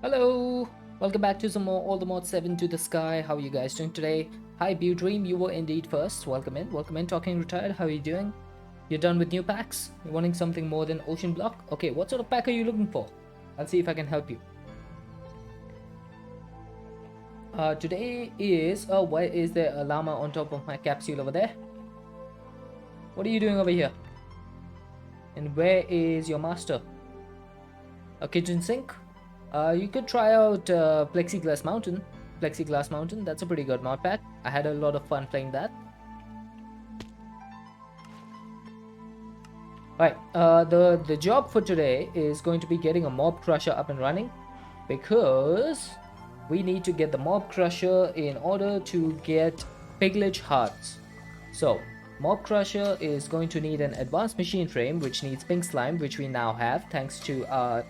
Hello, welcome back to some more All the Mod 7 to the Sky. How are you guys doing today? Hi, Dream, you were indeed first. Welcome in. Talking Retired. How are you doing? You're done with new packs? You're wanting something more than Ocean Block? Okay, what sort of pack are you looking for? I'll see if I can help you. Today is. Oh, why is there a llama on top of my capsule over there? What are you doing over here? And where is your master? A kitchen sink? You could try out Plexiglass Mountain. Plexiglass Mountain, that's a pretty good mod pack. I had a lot of fun playing that. Alright, the job for today is going to be getting a mob crusher up and running, because we need to get the mob crusher in order to get Pigledge hearts. So, mob crusher is going to need an advanced machine frame, which needs pink slime, which we now have thanks to our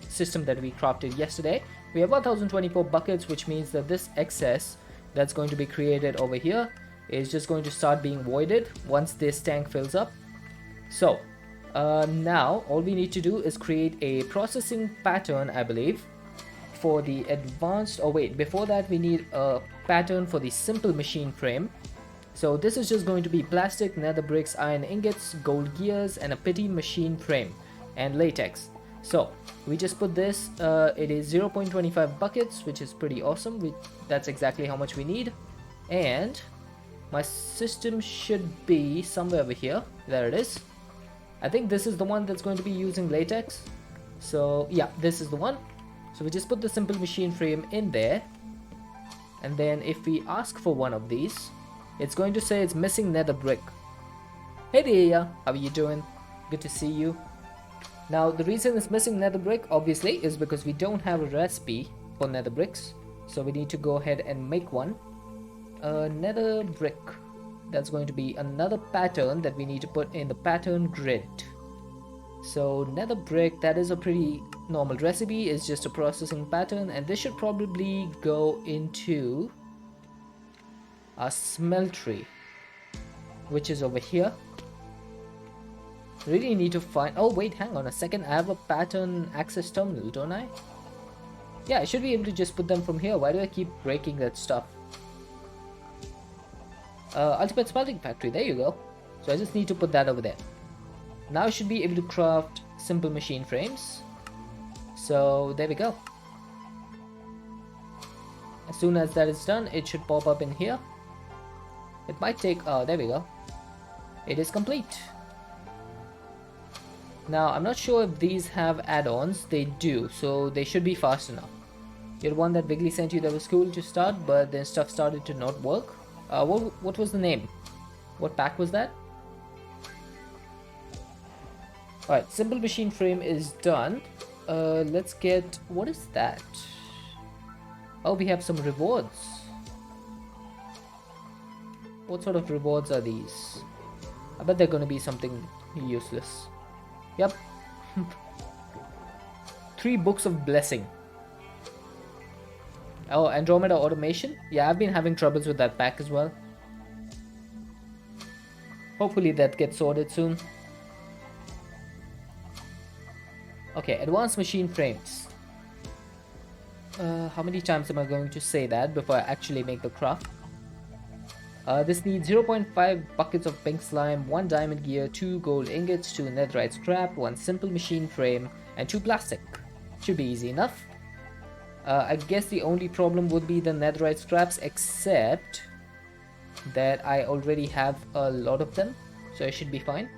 system that we crafted yesterday. We have 1024 buckets, which means that this excess that's going to be created over here is just going to start being voided once this tank fills up. So now all we need to do is create a processing pattern, I believe, for the advanced. Oh wait, before that we need a pattern for the simple machine frame. So this is just going to be plastic, nether bricks, iron ingots, gold gears, and a pity machine frame and latex. So we just put this, it is 0.25 buckets, which is pretty awesome. That's exactly how much we need. And my system should be somewhere over here. There it is. I think this is the one that's going to be using latex. So yeah, this is the one. So we just put the simple machine frame in there. And then if we ask for one of these, it's going to say it's missing nether brick. Hey there, how are you doing? Good to see you. Now the reason it's missing nether brick obviously is because we don't have a recipe for nether bricks. So we need to go ahead and make one. Nether brick. That's going to be another pattern that we need to put in the pattern grid. So nether brick, that is a pretty normal recipe. It's just a processing pattern, and this should probably go into a smeltery, which is over here. Really need to find. Oh wait, hang on a second. I have a pattern access terminal, don't I? Yeah, I should be able to just put them from here. Why do I keep breaking that stuff? Ultimate smelting factory, there you go. So I just need to put that over there. Now I should be able to craft simple machine frames. So there we go. As soon as that is done, it should pop up in here. It might take. Oh, there we go. It is complete. Now I'm not sure if these have add-ons. They do, so they should be fast enough. You're the one that Wiggly sent you that was cool to start, but then stuff started to not work. What was the name? What pack was that? Alright, simple machine frame is done. Let's get. What is that? Oh, we have some rewards. What sort of rewards are these? I bet they're gonna be something useless. Yep. 3 books of blessing. Oh, Andromeda automation. Yeah, I've been having troubles with that pack as well. Hopefully that gets sorted soon. Okay, advanced machine frames. How many times am I going to say that before I actually make the craft? This needs 0.5 buckets of pink slime, 1 diamond gear, 2 gold ingots, 2 netherite scrap, 1 simple machine frame, and 2 plastic. Should be easy enough. I guess the only problem would be the netherite scraps, except that I already have a lot of them, so I should be fine.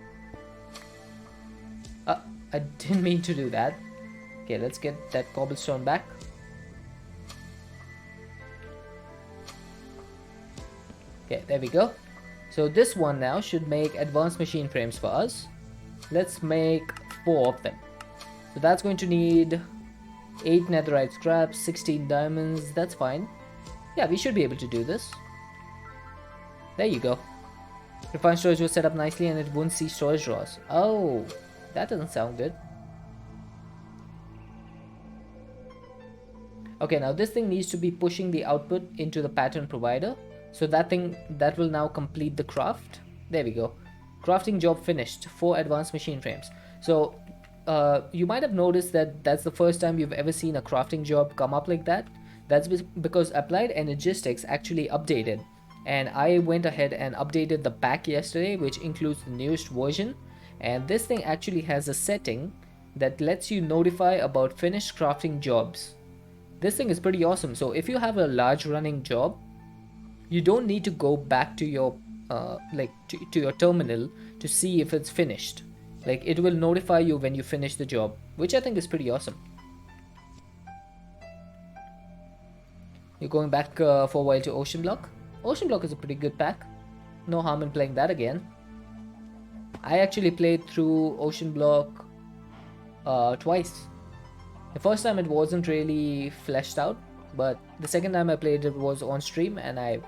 I didn't mean to do that. Okay, let's get that cobblestone back. Okay, there we go. So this one now should make advanced machine frames for us. Let's make 4 of them. So that's going to need 8 netherite scraps, 16 diamonds. That's fine. Yeah, we should be able to do this. There you go. Refined storage was set up nicely and it won't see storage drawers. Oh, that doesn't sound good. Okay, now this thing needs to be pushing the output into the pattern provider. So that will now complete the craft. There we go. Crafting job finished. 4 advanced machine frames. So you might have noticed that that's the first time you've ever seen a crafting job come up like that. That's because Applied Energistics actually updated, and I went ahead and updated the pack yesterday, which includes the newest version. And this thing actually has a setting that lets you notify about finished crafting jobs. This thing is pretty awesome. So if you have a large running job, you don't need to go back to your to your terminal to see if it's finished. Like, it will notify you when you finish the job, which I think is pretty awesome. You're going back for a while to Ocean Block. Ocean Block is a pretty good pack. No harm in playing that again. I actually played through Ocean Block twice. The first time it wasn't really fleshed out, but the second time I played it was on stream, and I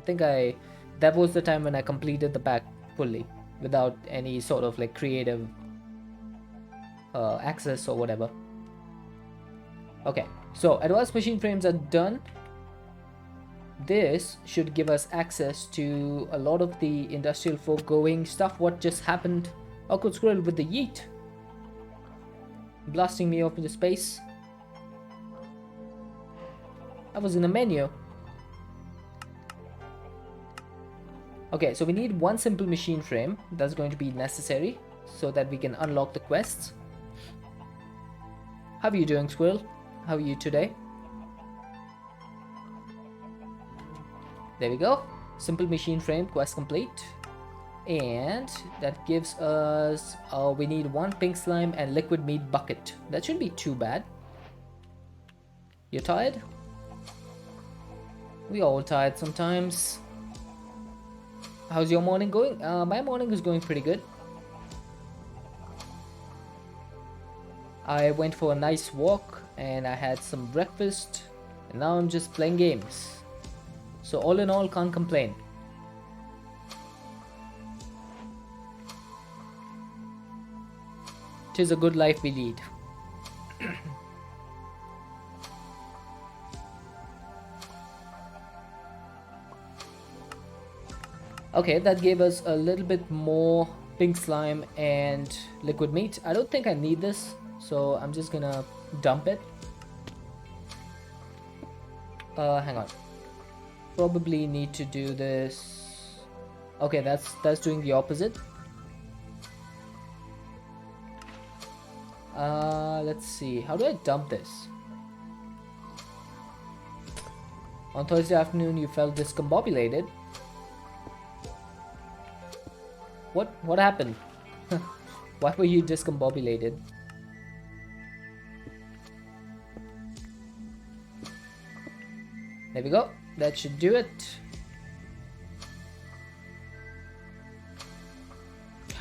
think that was the time when I completed the pack fully without any sort of like creative access or whatever. Okay, so advanced machine frames are done. This should give us access to a lot of the industrial foregoing stuff. What just happened? Awkward Squirrel with the yeet, blasting me off into space. I was in a menu. Okay, so we need one simple machine frame that's going to be necessary so that we can unlock the quests. How are you doing, Squirrel? How are you today? There we go. Simple machine frame, quest complete. And that gives us, we need one pink slime and liquid meat bucket. That shouldn't be too bad. You're tired? We all tired sometimes. How's your morning going? My morning is going pretty good. I went for a nice walk and I had some breakfast, and now I'm just playing games. So all in all, can't complain. Tis a good life we lead. Okay, that gave us a little bit more pink slime and liquid meat. I don't think I need this, so I'm just gonna dump it. Hang on. Probably need to do this. Okay, that's doing the opposite. Let's see. How do I dump this? On Thursday afternoon, you felt discombobulated. What happened? Why were you discombobulated? There we go. That should do it.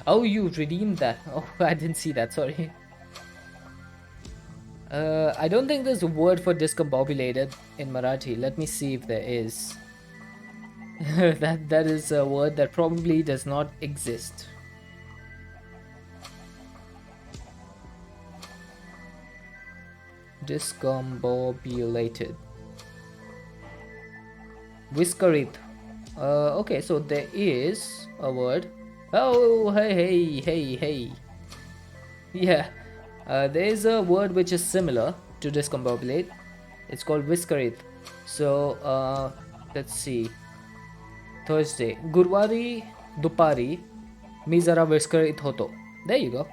Oh, you redeemed that. Oh, I didn't see that. Sorry. I don't think there's a word for discombobulated in Marathi. Let me see if there is. that is a word that probably does not exist. Discombobulated. Whiskerit. Okay, so there is a word. Oh, hey. Yeah, there is a word which is similar to discombobulate. It's called whiskerit. So, let's see. Thursday. Gurwari Dupari mi zara whiskerit hoto. There you go.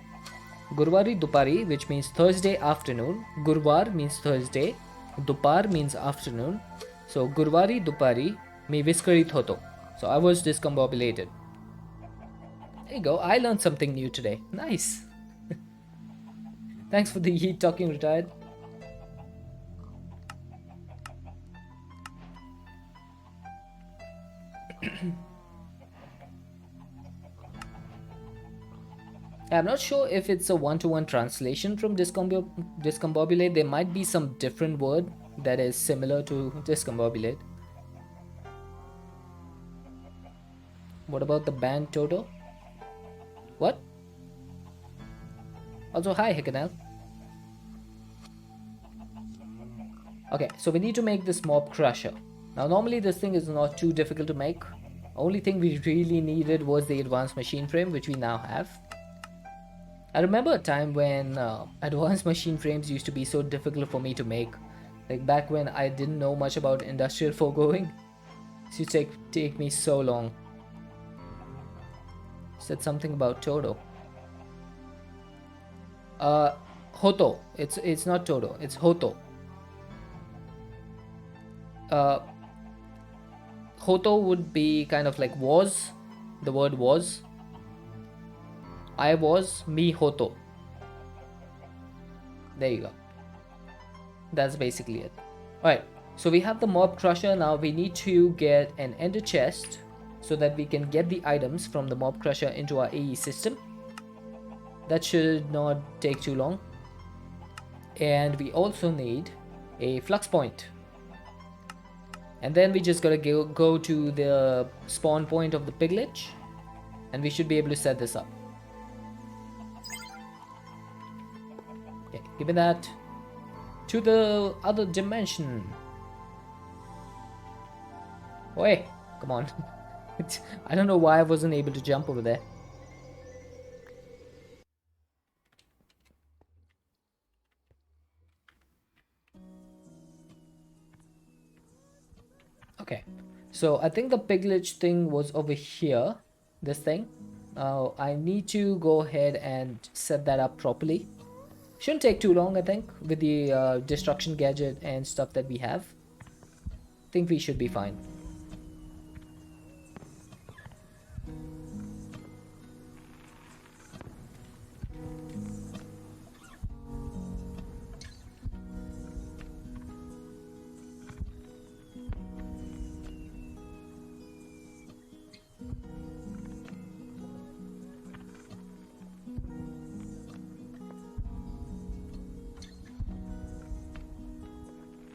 Gurwari Dupari, which means Thursday afternoon. Gurwar means Thursday. Dupar means afternoon. So Gurwari Dupari mi whiskerit hoto. So I was discombobulated. There you go. I learned something new today. Nice. Thanks for the heat talking, retired. I'm not sure if it's a one-to-one translation from discombobulate. There might be some different word that is similar to discombobulate. What about the band Toto? What? Also, hi Hickanel. Okay, so we need to make this mob crusher. Now normally this thing is not too difficult to make. Only thing we really needed was the advanced machine frame, which we now have. I remember a time when advanced machine frames used to be so difficult for me to make. Like back when I didn't know much about industrial foregoing. It used to take me so long. Said something about Todo. Uh, Hoto. It's not Todo. It's Hoto. Uh, Hoto would be kind of like was. The word was. I was me Hoto. There you go. That's basically it. Alright, so we have the mob crusher. Now we need to get an ender chest so that we can get the items from the mob crusher into our AE system. That should not take too long. And we also need a flux point. And then we just gotta go to the spawn point of the piglet, and we should be able to set this up. Okay, give me that. To the other dimension. Oi, come on. I don't know why I wasn't able to jump over there. Okay, so I think the piglet thing was over here. This thing. I need to go ahead and set that up properly. Shouldn't take too long, I think, with the destruction gadget and stuff that we have. I think we should be fine.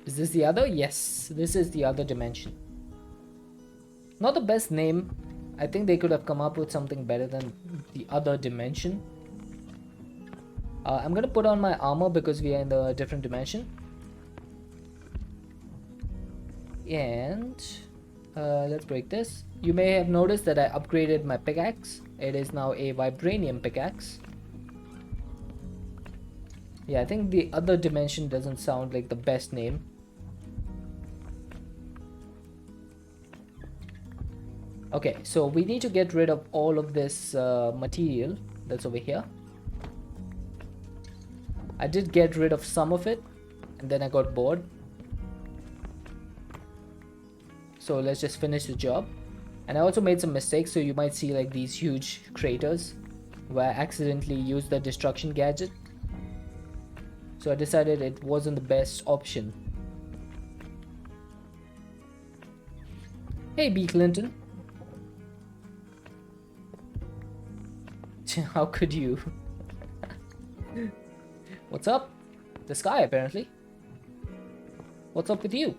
Is this the other? Yes, this is the other dimension. Not the best name. I think they could have come up with something better than the other dimension. I'm gonna put on my armor because we are in the different dimension. And let's break this. You may have noticed that I upgraded my pickaxe. It is now a vibranium pickaxe. Yeah, I think the other dimension doesn't sound like the best name. Okay, so we need to get rid of all of this material that's over here. I did get rid of some of it, and then I got bored. So let's just finish the job. And I also made some mistakes, so you might see like these huge craters where I accidentally used the destruction gadget. So I decided it wasn't the best option. Hey B. Clinton. How could you? What's up? The sky apparently. What's up with you?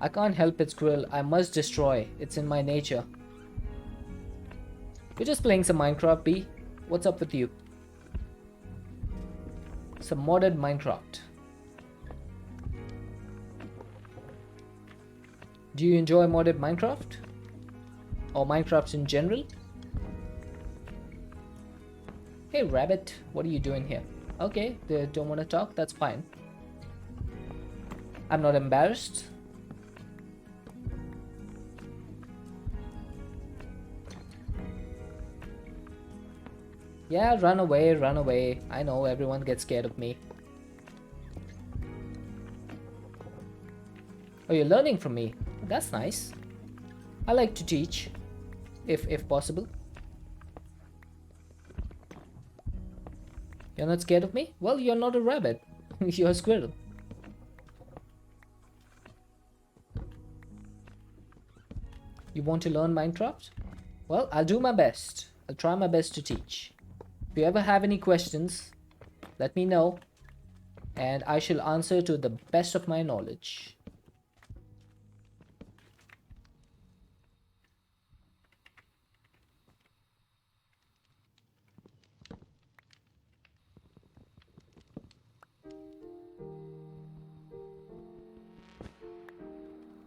I can't help it, Squirrel. I must destroy. It's in my nature. We're just playing some Minecraft, B. What's up with you? Some modded Minecraft. Do you enjoy modded Minecraft? Or Minecraft in general? Hey rabbit, what are you doing here? Okay, they don't want to talk, that's fine. I'm not embarrassed. Yeah, run away, run away. I know everyone gets scared of me. Oh, you're learning from me. That's nice. I like to teach, if possible. You're not scared of me? Well, you're not a rabbit. You're a squirrel. You want to learn Minecraft? Well, I'll do my best. I'll try my best to teach. If you ever have any questions, let me know, and I shall answer to the best of my knowledge.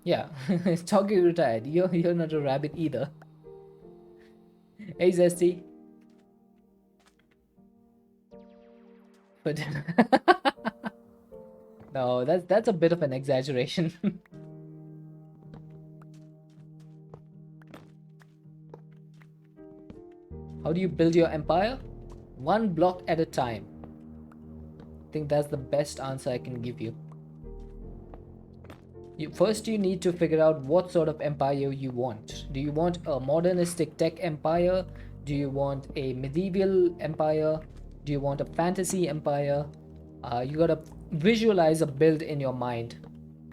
Yeah, Toggy retired. You're not a rabbit either. Hey, Zesty. But no, that's a bit of an exaggeration. How do you build your empire? One block at a time. I think that's the best answer I can give you. First, you need to figure out what sort of empire you want. Do you want a modernistic tech empire? Do you want a medieval empire? Do you want a fantasy empire? You gotta visualize a build in your mind.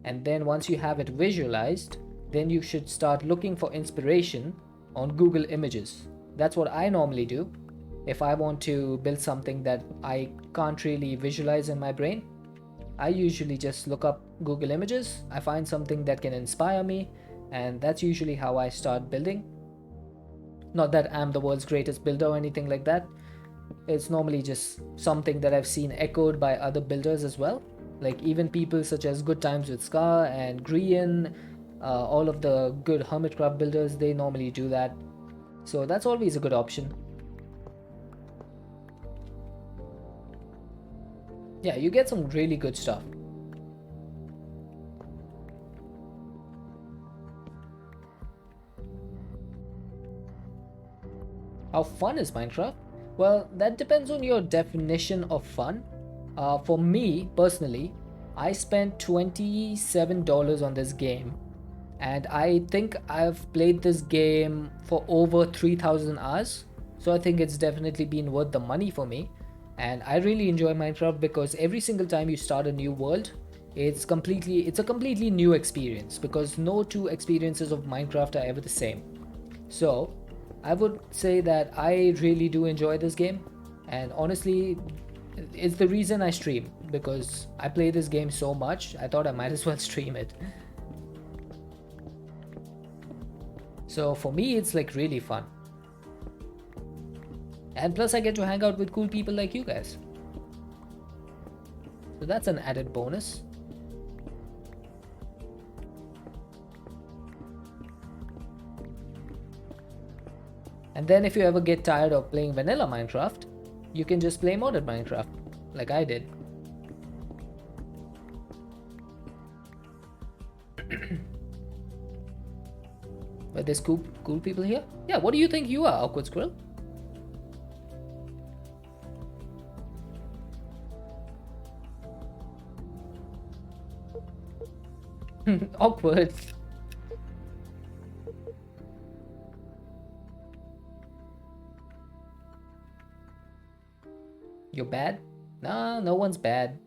And then once you have it visualized, then you should start looking for inspiration on Google Images. That's what I normally do if I want to build something that I can't really visualize in my brain. I usually just look up Google Images, I find something that can inspire me, and that's usually how I start building. Not that I'm the world's greatest builder or anything like that. It's normally just something that I've seen echoed by other builders as well. Like even people such as Good Times with Scar and Grian, all of the good Hermitcraft builders, they normally do that. So that's always a good option. Yeah, you get some really good stuff. How fun is Minecraft? Well, that depends on your definition of fun. For me, personally, I spent $27 on this game, and I think I've played this game for over 3,000 hours. So I think it's definitely been worth the money for me. And I really enjoy Minecraft because every single time you start a new world, it's a completely new experience, because no two experiences of Minecraft are ever the same. So I would say that I really do enjoy this game, and honestly, it's the reason I stream, because I play this game so much. I thought I might as well stream it. So for me, it's like really fun. And plus, I get to hang out with cool people like you guys. So that's an added bonus. And then if you ever get tired of playing vanilla Minecraft, you can just play modded Minecraft, like I did. But there's cool people here. Yeah, what do you think you are, Awkward Squirrel? Awkward. You're bad? Nah, no one's bad.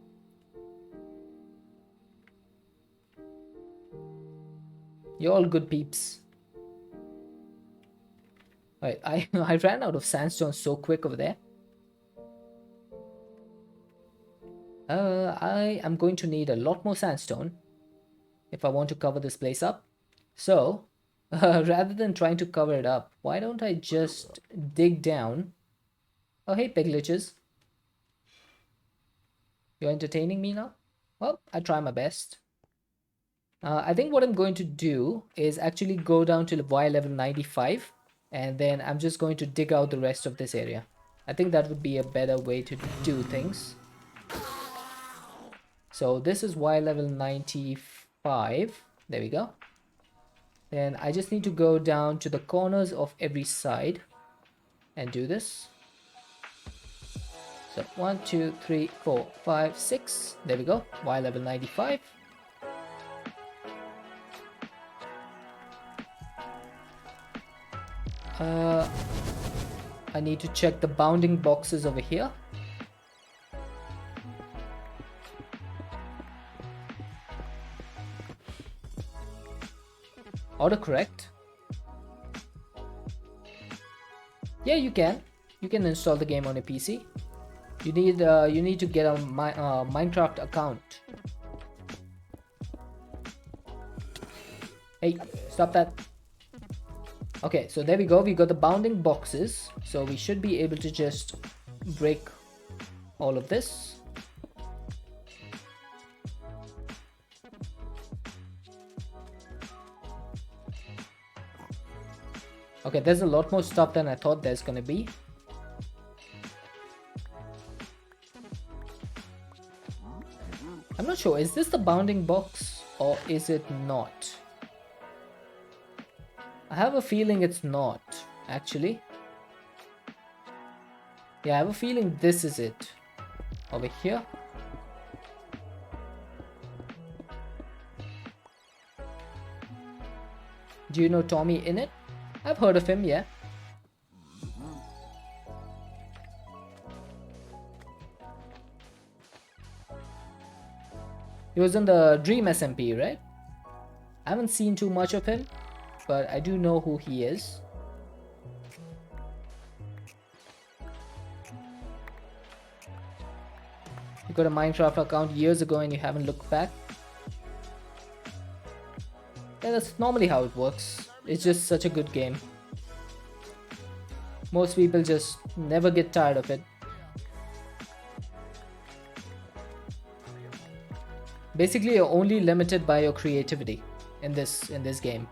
You're all good peeps. Alright, I ran out of sandstone so quick over there. I am going to need a lot more sandstone if I want to cover this place up. So, rather than trying to cover it up, why don't I just dig down? Oh, hey, piglitches. You're entertaining me now? Well, I try my best. I think what I'm going to do is actually go down to Y level 95, and then I'm just going to dig out the rest of this area. I think that would be a better way to do things. So this is Y level 95. There we go. Then I just need to go down to the corners of every side and do this. So 1, 2, 3, 4, 5, 6. There we go. Y level 95. I need to check the bounding boxes over here. Autocorrect. Yeah, you can. You can install the game on a PC. You need to get a Minecraft account. Hey, stop that. Okay, so there we go. We got the bounding boxes. So we should be able to just break all of this. Okay, there's a lot more stuff than I thought there's gonna be. I'm not sure, is this the bounding box or is it not? I have a feeling it's not, actually. Yeah, I have a feeling this is it. Over here. Do you know Tommy Innit? I've heard of him, yeah. He was in the Dream SMP, right? I haven't seen too much of him, but I do know who he is. You got a Minecraft account years ago and you haven't looked back. Yeah, that's normally how it works. It's just such a good game. Most people just never get tired of it. Basically, you're only limited by your creativity in this game.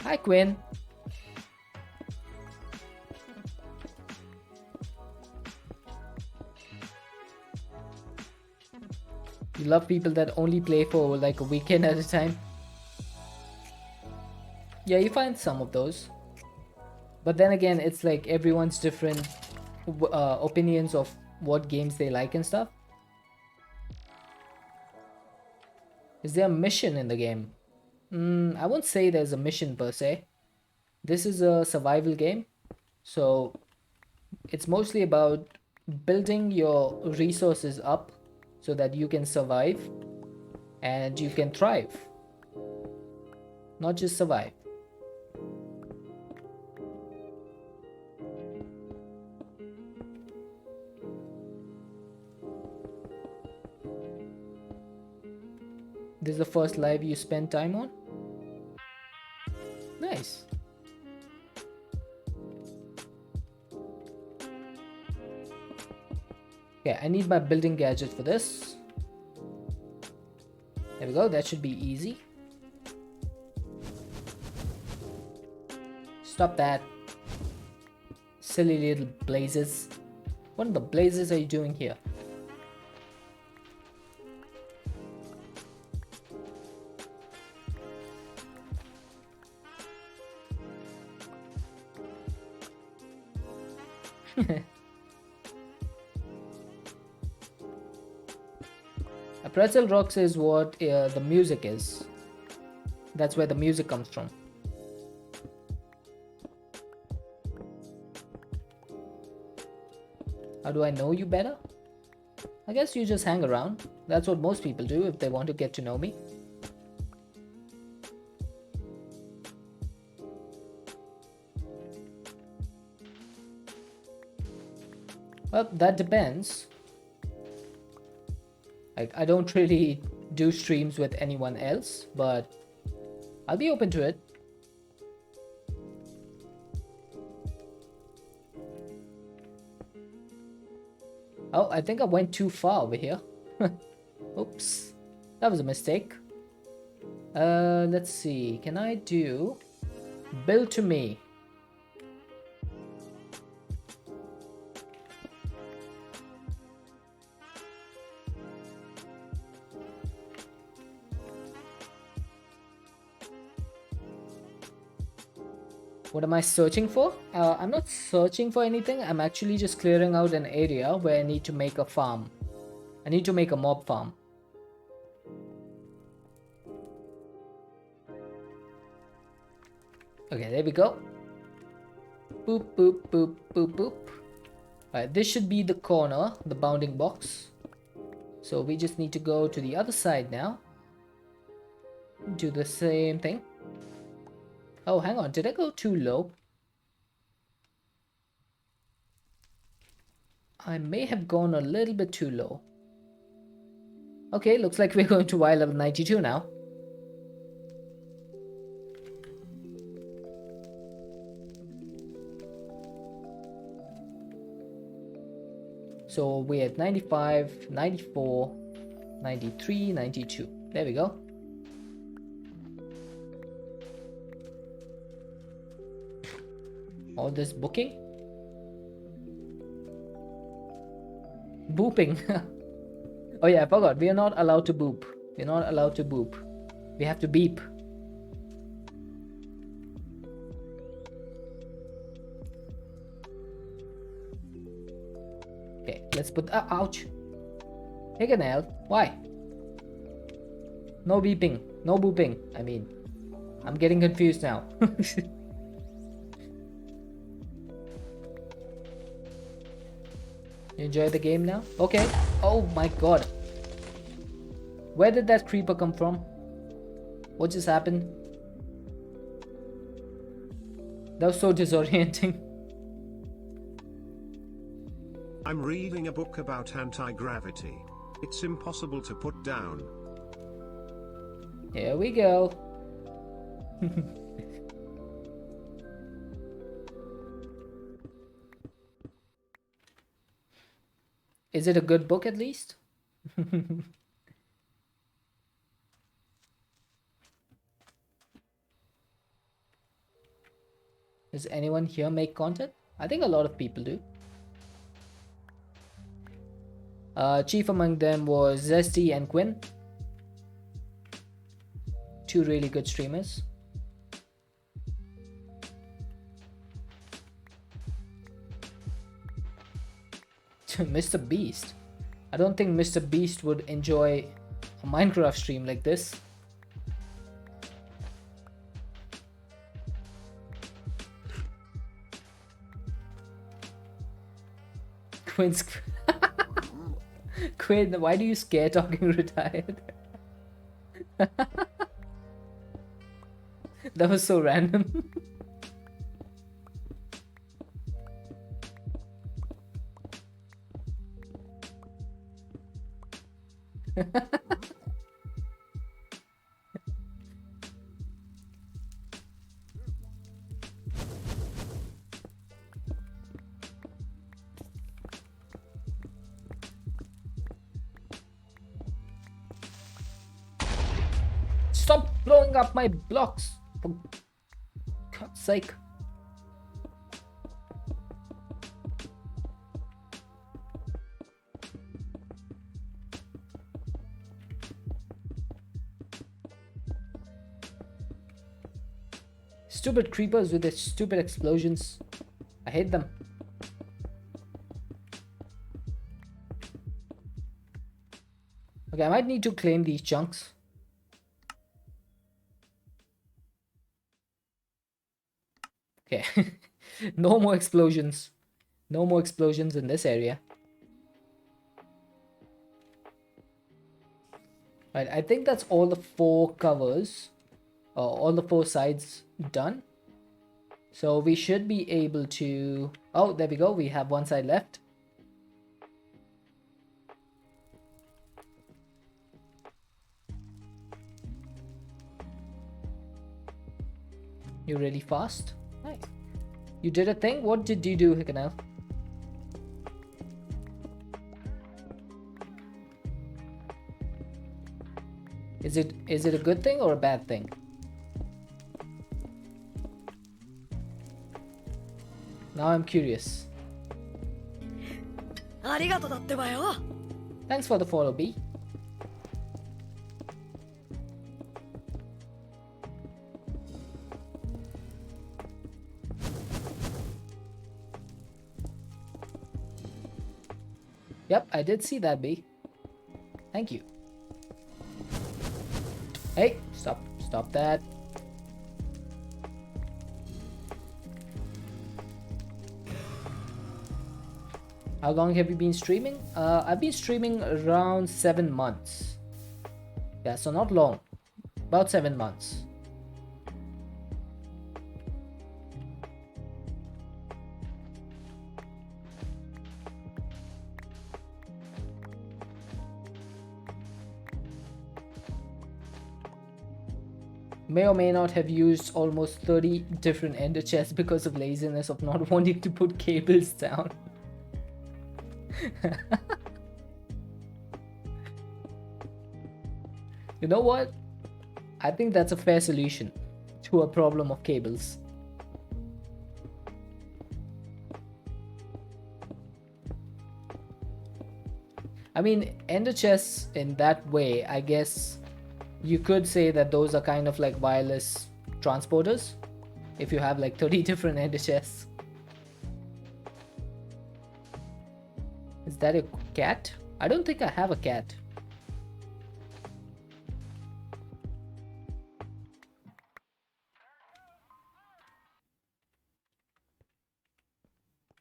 Hi, Quinn. You love people that only play for like a weekend at a time. Yeah, you find some of those. But then again, it's like everyone's different opinions of what games they like and stuff. Is there a mission in the game? I won't say there's a mission per se. This is a survival game. So it's mostly about building your resources up so that you can survive and you can thrive. Not just survive. This is the first live you spend time on? Nice. Okay, I need my building gadget for this. There we go, that should be easy. Stop that. Silly little blazes. What in the blazes are you doing here? A pretzel rocks is what the music is. That's where the music comes from. How do I know you better? I guess you just hang around. That's what most people do if they want to get to know me. Well, that depends. I don't really do streams with anyone else, but I'll be open to it. Oh, I think I went too far over here. Oops, that was a mistake. Let's see. Can I do build to me? What am I searching for? I'm not searching for anything. I'm actually just clearing out an area where I need to make a farm. I need to make a mob farm. Okay, there we go. Boop, boop, boop, boop, boop. Alright, this should be the corner, the bounding box. So we just need to go to the other side now. Do the same thing. Oh, hang on. Did I go too low? I may have gone a little bit too low. Okay, looks like we're going to Y level 92 now. So we're at 95, 94, 93, 92. There we go. All this booking. Booping. Oh yeah, I forgot. We are not allowed to boop. We're not allowed to boop. We have to beep. Okay, let's put... ouch. Hey, Canal. Why? No beeping. No booping. I mean, I'm getting confused now. You enjoy the game now? Okay. Oh my god. Where did that creeper come from? What just happened? That was so disorienting. I'm reading a book about anti-gravity. It's impossible to put down. Here we go. Is it a good book at least? Does anyone here make content? I think a lot of people do. Chief among them was Zesty and Quinn. Two really good streamers. Mr. Beast. I don't think Mr. Beast would enjoy a Minecraft stream like this. Quinn's... Quinn, why do you scare talking retired? That was so random. Stop blowing up my blocks, for God's sake. Stupid creepers with their stupid explosions. I hate them. Okay, I might need to claim these chunks. Okay. No more explosions. No more explosions in this area. Right, I think that's all the 4 covers. All the 4 sides done. So we should be able to... Oh, there we go. We have one side left. You're really fast. Nice. You did a thing? What did you do, Hikanel? Is it a good thing or a bad thing? Now I'm curious. Thanks for the follow, B. Yep, I did see that, B. Thank you. Hey, stop that. How long have you been streaming? I've been streaming around 7 months. Yeah, so not long. About 7 months. May or may not have used almost 30 different ender chests because of laziness of not wanting to put cables down. You know what? I think that's a fair solution to a problem of cables. I mean, ender chests in that way, I guess you could say that those are kind of like wireless transporters if you have like 30 different ender chests. Is that a cat? I don't think I have a cat.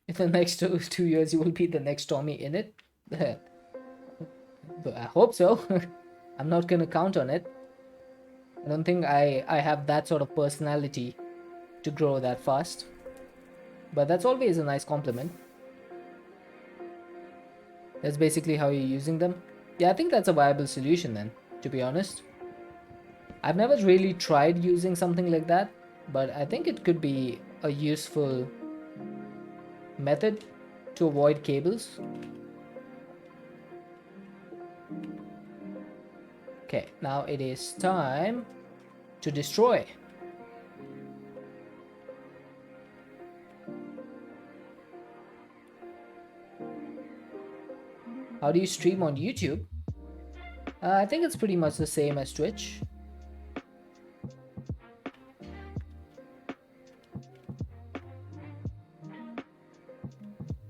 In the next two years, you will be the next Tommy in it. But I hope so. I'm not gonna count on it. I don't think I have that sort of personality to grow that fast. But that's always a nice compliment. That's basically how you're using them. Yeah, I think that's a viable solution then, to be honest. I've never really tried using something like that, but I think it could be a useful method to avoid cables. Okay, now it is time to destroy. How do you stream on YouTube? I think it's pretty much the same as Twitch.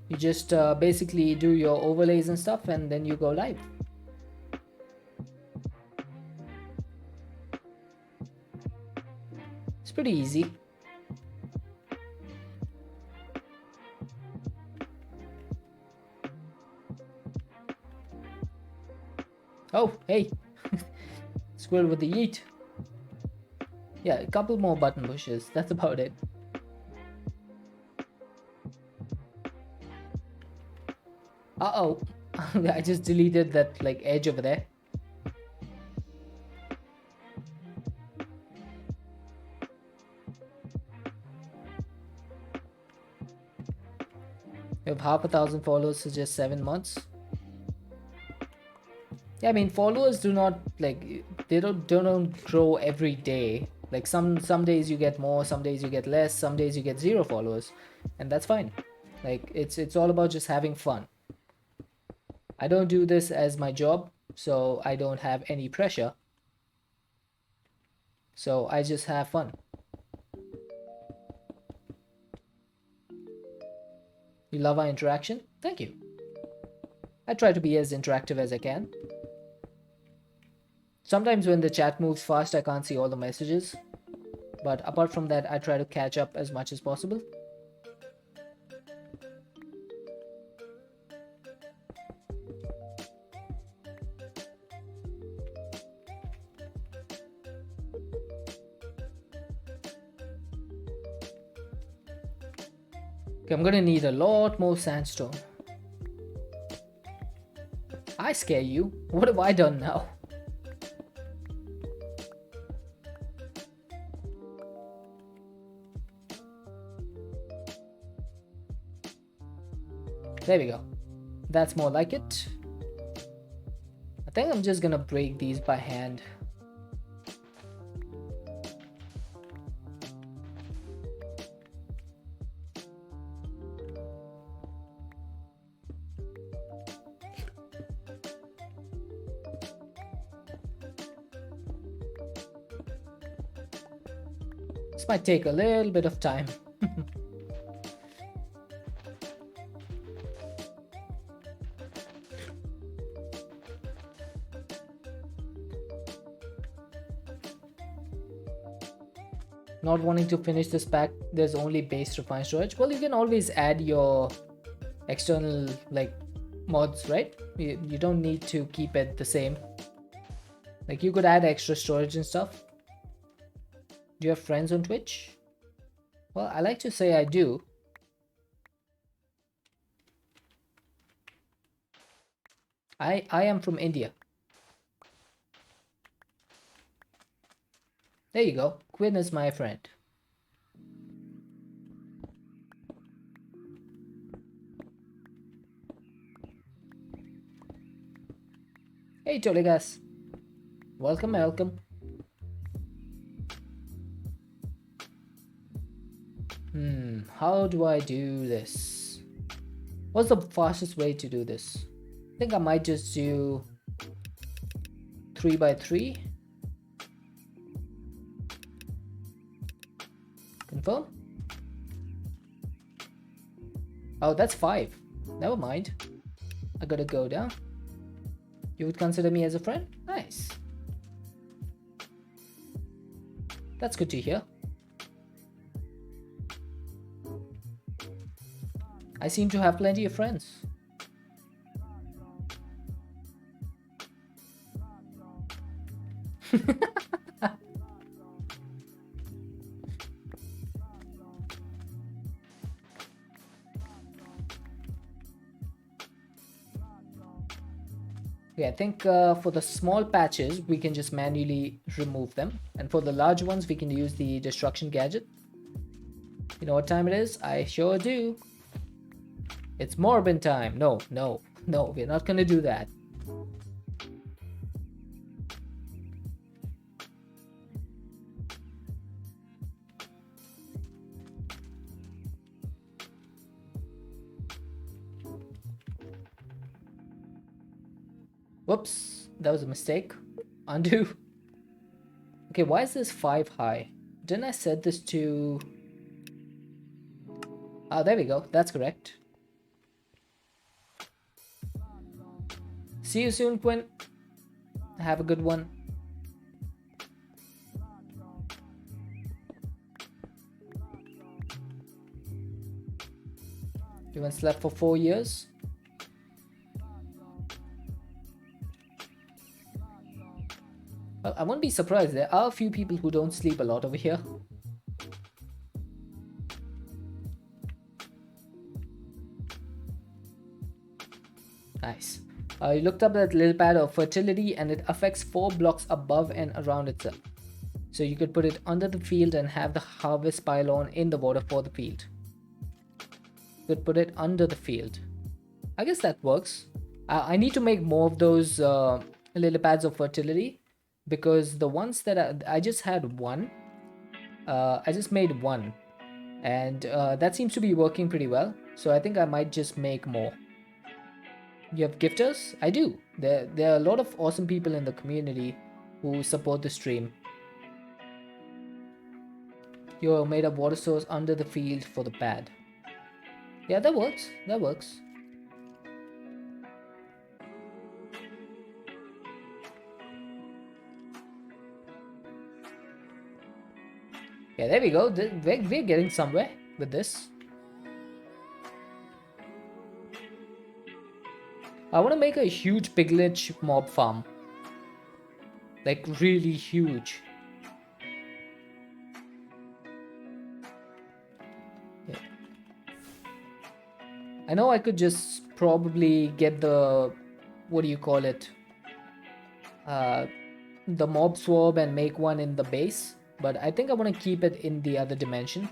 You just basically do your overlays and stuff and then you go live. It's pretty easy. Oh, hey. Squirrel with the yeet. Yeah, a couple more button pushes. That's about it. Uh-oh. I just deleted that like edge over there. You have half a thousand followers for just 7 months. Yeah, I mean followers do not like they don't grow every day. Like some days you get more, some days you get less, some days you get 0 followers, and that's fine. Like it's all about just having fun. I don't do this as my job, so I don't have any pressure. So I just have fun. You love our interaction? Thank you. I try to be as interactive as I can. Sometimes when the chat moves fast, I can't see all the messages. But apart from that, I try to catch up as much as possible. Okay, I'm gonna need a lot more sandstone. I scare you. What have I done now? There we go. That's more like it. I think I'm just gonna break these by hand. This might take a little bit of time. Not wanting to finish this pack, there's only base refined storage. Well, you can always add your external like mods, right? You don't need to keep it the same. Like you could add extra storage and stuff. Do you have friends on Twitch? Well, I like to say I do. I am from India. There you go. Quinn is my friend. Hey, Toligas. Welcome, welcome. How do I do this? What's the fastest way to do this? I think I might just do 3 by 3. Confirm? Oh, that's 5. Never mind. I gotta go down. You would consider me as a friend? Nice. That's good to hear. I seem to have plenty of friends. Okay, I think for the small patches, we can just manually remove them. And for the large ones, we can use the destruction gadget. You know what time it is? I sure do. It's Morbin time. No, no, no, we're not gonna do that. Whoops, that was a mistake. Undo. Okay, why is this 5 high? Didn't I set this to... Oh, there we go. That's correct. See you soon, Quinn. Have a good one. You haven't slept for 4 years? Well, I won't be surprised. There are a few people who don't sleep a lot over here. Nice. You looked up that little pad of fertility and it affects 4 blocks above and around itself. So you could put it under the field and have the harvest pylon in the water for the field. You could put it under the field. I guess that works. I need to make more of those little pads of fertility, because the ones that I just had one. I just made one, and that seems to be working pretty well. So I think I might just make more. You have gifters? I do. There are a lot of awesome people in the community who support the stream. You're made of water source under the field for the pad. Yeah, that works. That works. Yeah, there we go. We're getting somewhere with this. I want to make a huge piglet mob farm. Like, really huge. Yeah. I know I could just probably get the... What do you call it? The mob swab and make one in the base. But I think I want to keep it in the other dimension.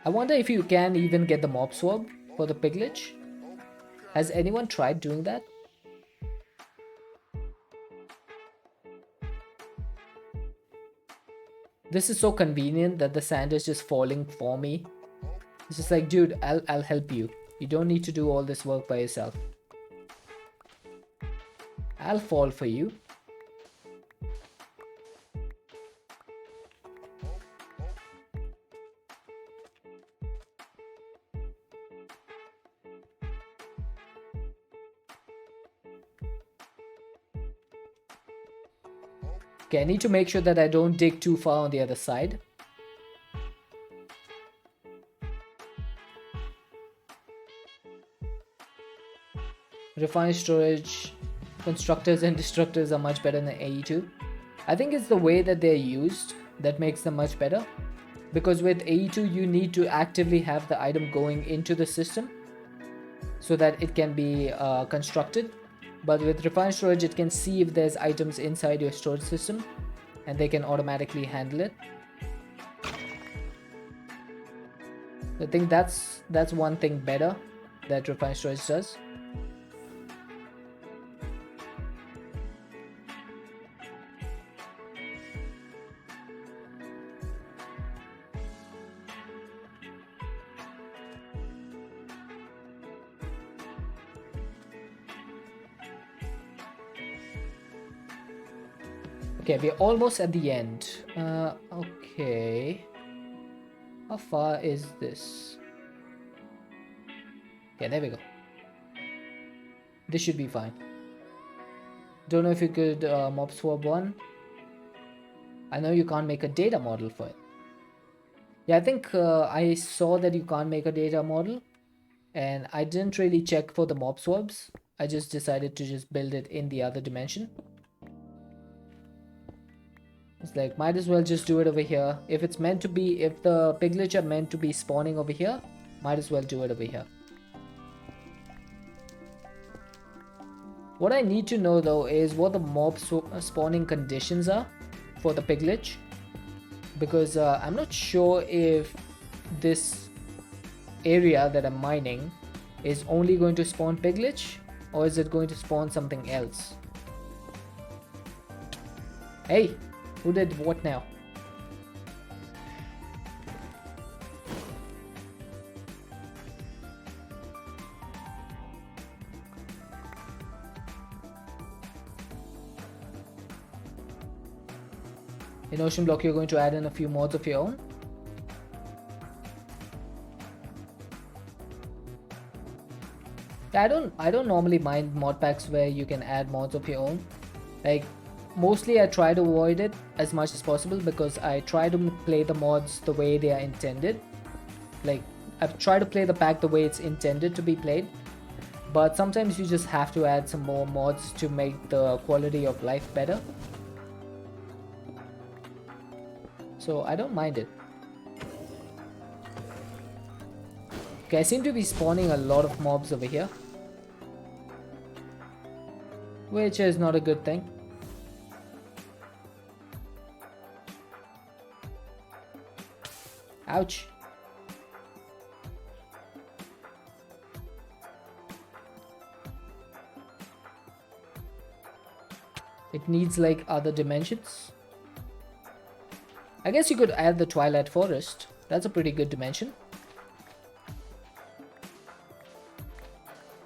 I wonder if you can even get the mob swab for the piglet. Has anyone tried doing that? This is so convenient that the sand is just falling for me. It's just like, dude, I'll help you. You don't need to do all this work by yourself. I'll fall for you. Okay, I need to make sure that I don't dig too far on the other side. Refined storage, constructors and destructors are much better than AE2. I think it's the way that they're used that makes them much better. Because with AE2 you need to actively have the item going into the system so that it can be constructed. But with refined storage, it can see if there's items inside your storage system and they can automatically handle it. I think that's one thing better. that refined storage does. Okay, we're almost at the end. Okay. How far is this? Okay, there we go. This should be fine. Don't know if you could mob swap one. I know you can't make a data model for it. Yeah, I think I saw that you can't make a data model, and I didn't really check for the mob swabs. I just decided to just build it in the other dimension. It's like, might as well just do it over here. If it's meant to be, if the piglets are meant to be spawning over here, might as well do it over here. What I need to know though is what the mob spawning conditions are for the piglet, because I'm not sure if this area that I'm mining is only going to spawn piglets, or is it going to spawn something else. Hey, who did what now? In Ocean Block, you're going to add in a few mods of your own. Yeah, I don't normally mind mod packs where you can add mods of your own. Like, mostly I try to avoid it as much as possible because I try to play the mods the way they are intended. Like, I try to play the pack the way it's intended to be played. But sometimes you just have to add some more mods to make the quality of life better. So I don't mind it. Okay, I seem to be spawning a lot of mobs over here, which is not a good thing. Ouch. It needs like other dimensions. I guess you could add the Twilight Forest. That's a pretty good dimension.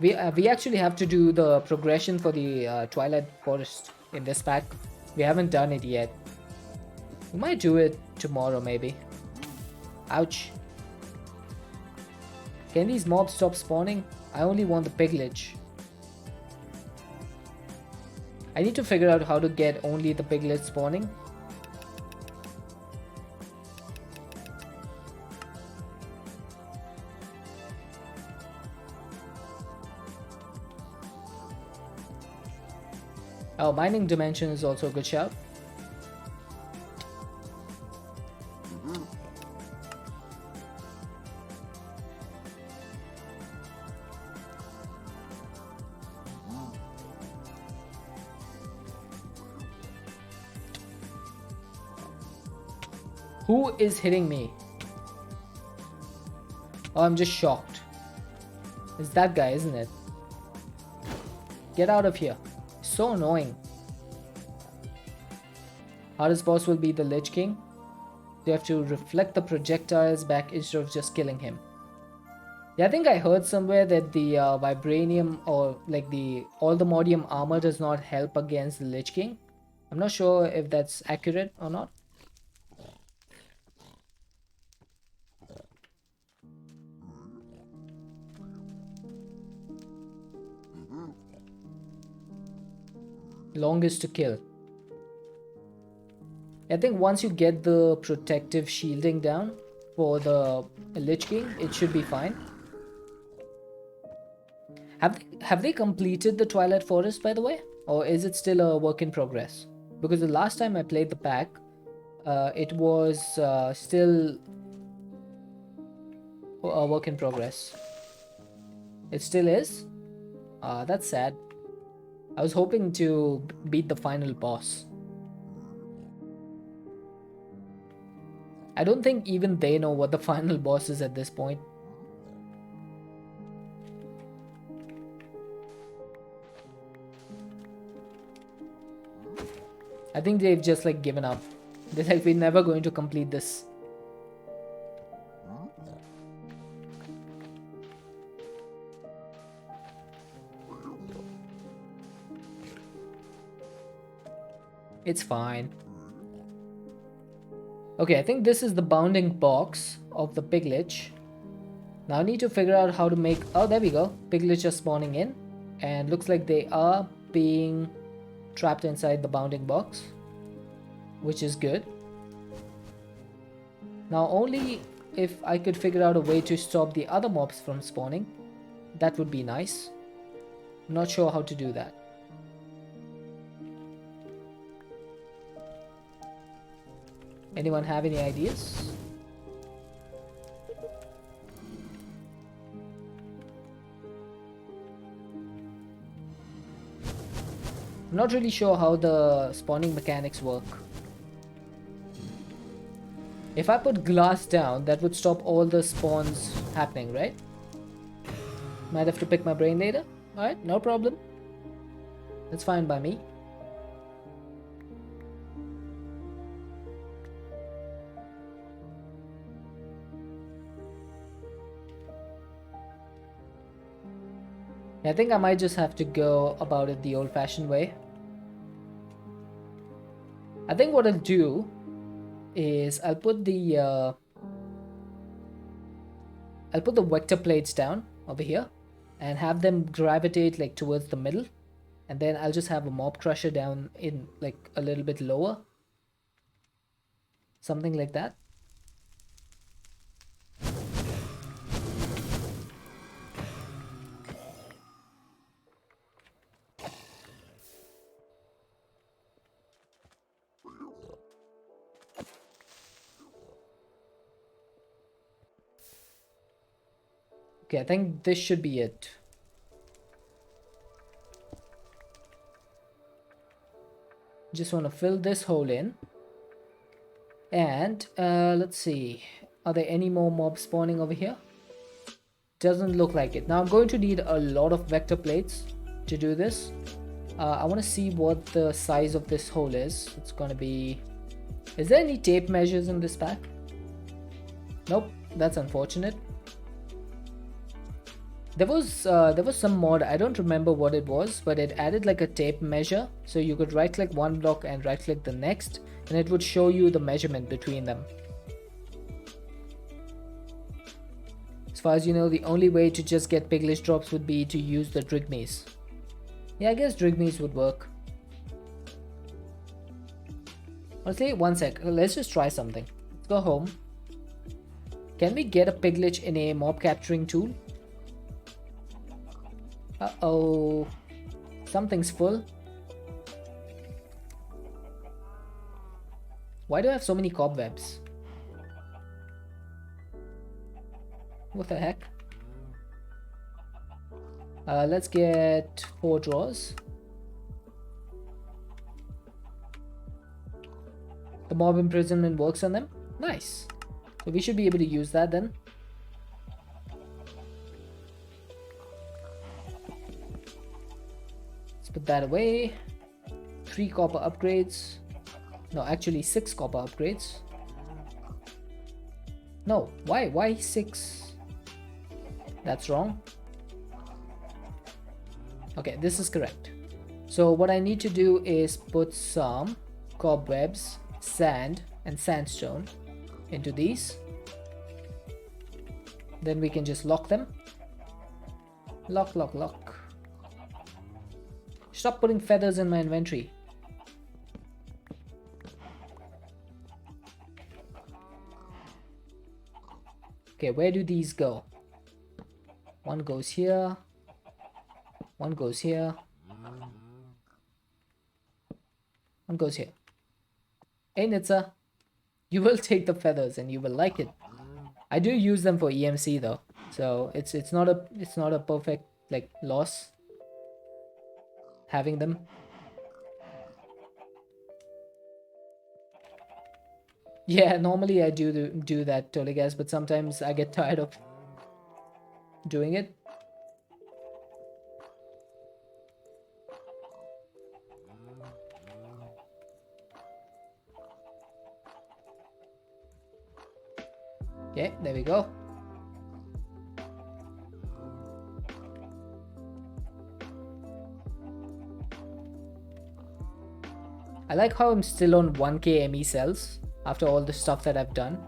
We actually have to do the progression for the Twilight Forest in this pack. We haven't done it yet. We might do it tomorrow maybe. Ouch. Can these mobs stop spawning? I only want the piglet. I need to figure out how to get only the piglet spawning. Oh, mining dimension is also a good shout. Who is hitting me? Oh, I'm just shocked. It's that guy, isn't it? Get out of here. So annoying. Hardest boss will be the Lich King. You have to reflect the projectiles back instead of just killing him. Yeah, I think I heard somewhere that the vibranium or like all the modium armor does not help against the Lich King. I'm not sure if that's accurate or not. Longest to kill. I think once you get the protective shielding down for the Lich King, it should be fine. Have they completed the Twilight Forest, by the way? Or is it still a work in progress? Because the last time I played the pack, it was still a work in progress. It still is? That's sad. I was hoping to beat the final boss. I don't think even they know what the final boss is at this point. I think they've just like given up. They're like, we're never going to complete this. It's fine. Okay, I think this is the bounding box of the piglet. Now I need to figure out how to make... Oh, there we go. Piglets are spawning in. And looks like they are being trapped inside the bounding box, which is good. Now only if I could figure out a way to stop the other mobs from spawning, that would be nice. I'm not sure how to do that. Anyone have any ideas? I'm not really sure how the spawning mechanics work. If I put glass down, that would stop all the spawns happening, right? Might have to pick my brain later. Alright, no problem. That's fine by me. I think I might just have to go about it the old-fashioned way. I think what I'll do is I'll put the vector plates down over here and have them gravitate like towards the middle, and then I'll just have a mob crusher down in like a little bit lower, something like that. Okay, I think this should be it. Just want to fill this hole in. And let's see. Are there any more mobs spawning over here? Doesn't look like it. Now I'm going to need a lot of vector plates to do this. I want to see what the size of this hole is. It's going to be... Is there any tape measures in this pack? Nope, that's unfortunate. There was some mod, I don't remember what it was, but it added like a tape measure, so you could right click one block and right click the next, and it would show you the measurement between them. As far as you know, the only way to just get piglet drops would be to use the drigneys. Yeah, I guess drigneys would work. Honestly, one sec, let's just try something. Let's go home. Can we get a piglet in a mob capturing tool? Uh-oh. Something's full. Why do I have so many cobwebs? What the heck? Let's get 4 drawers. The mob imprisonment works on them. Nice. So we should be able to use that then. Put that away. 3 copper upgrades. No, actually 6 copper upgrades. No, why 6? That's wrong. Okay, this is correct. So what I need to do is put some cobwebs, sand and sandstone into these. Then we can just lock them. Lock, lock, lock. Stop putting feathers in my inventory. Okay, where do these go? One goes here. One goes here. One goes here. Hey Nitsa, you will take the feathers and you will like it. I do use them for EMC though, so it's not a perfect like loss having them. Yeah, normally I do that totally guys, but sometimes I get tired of doing it. Okay, there we go. I like how I'm still on 1k ME cells after all the stuff that I've done.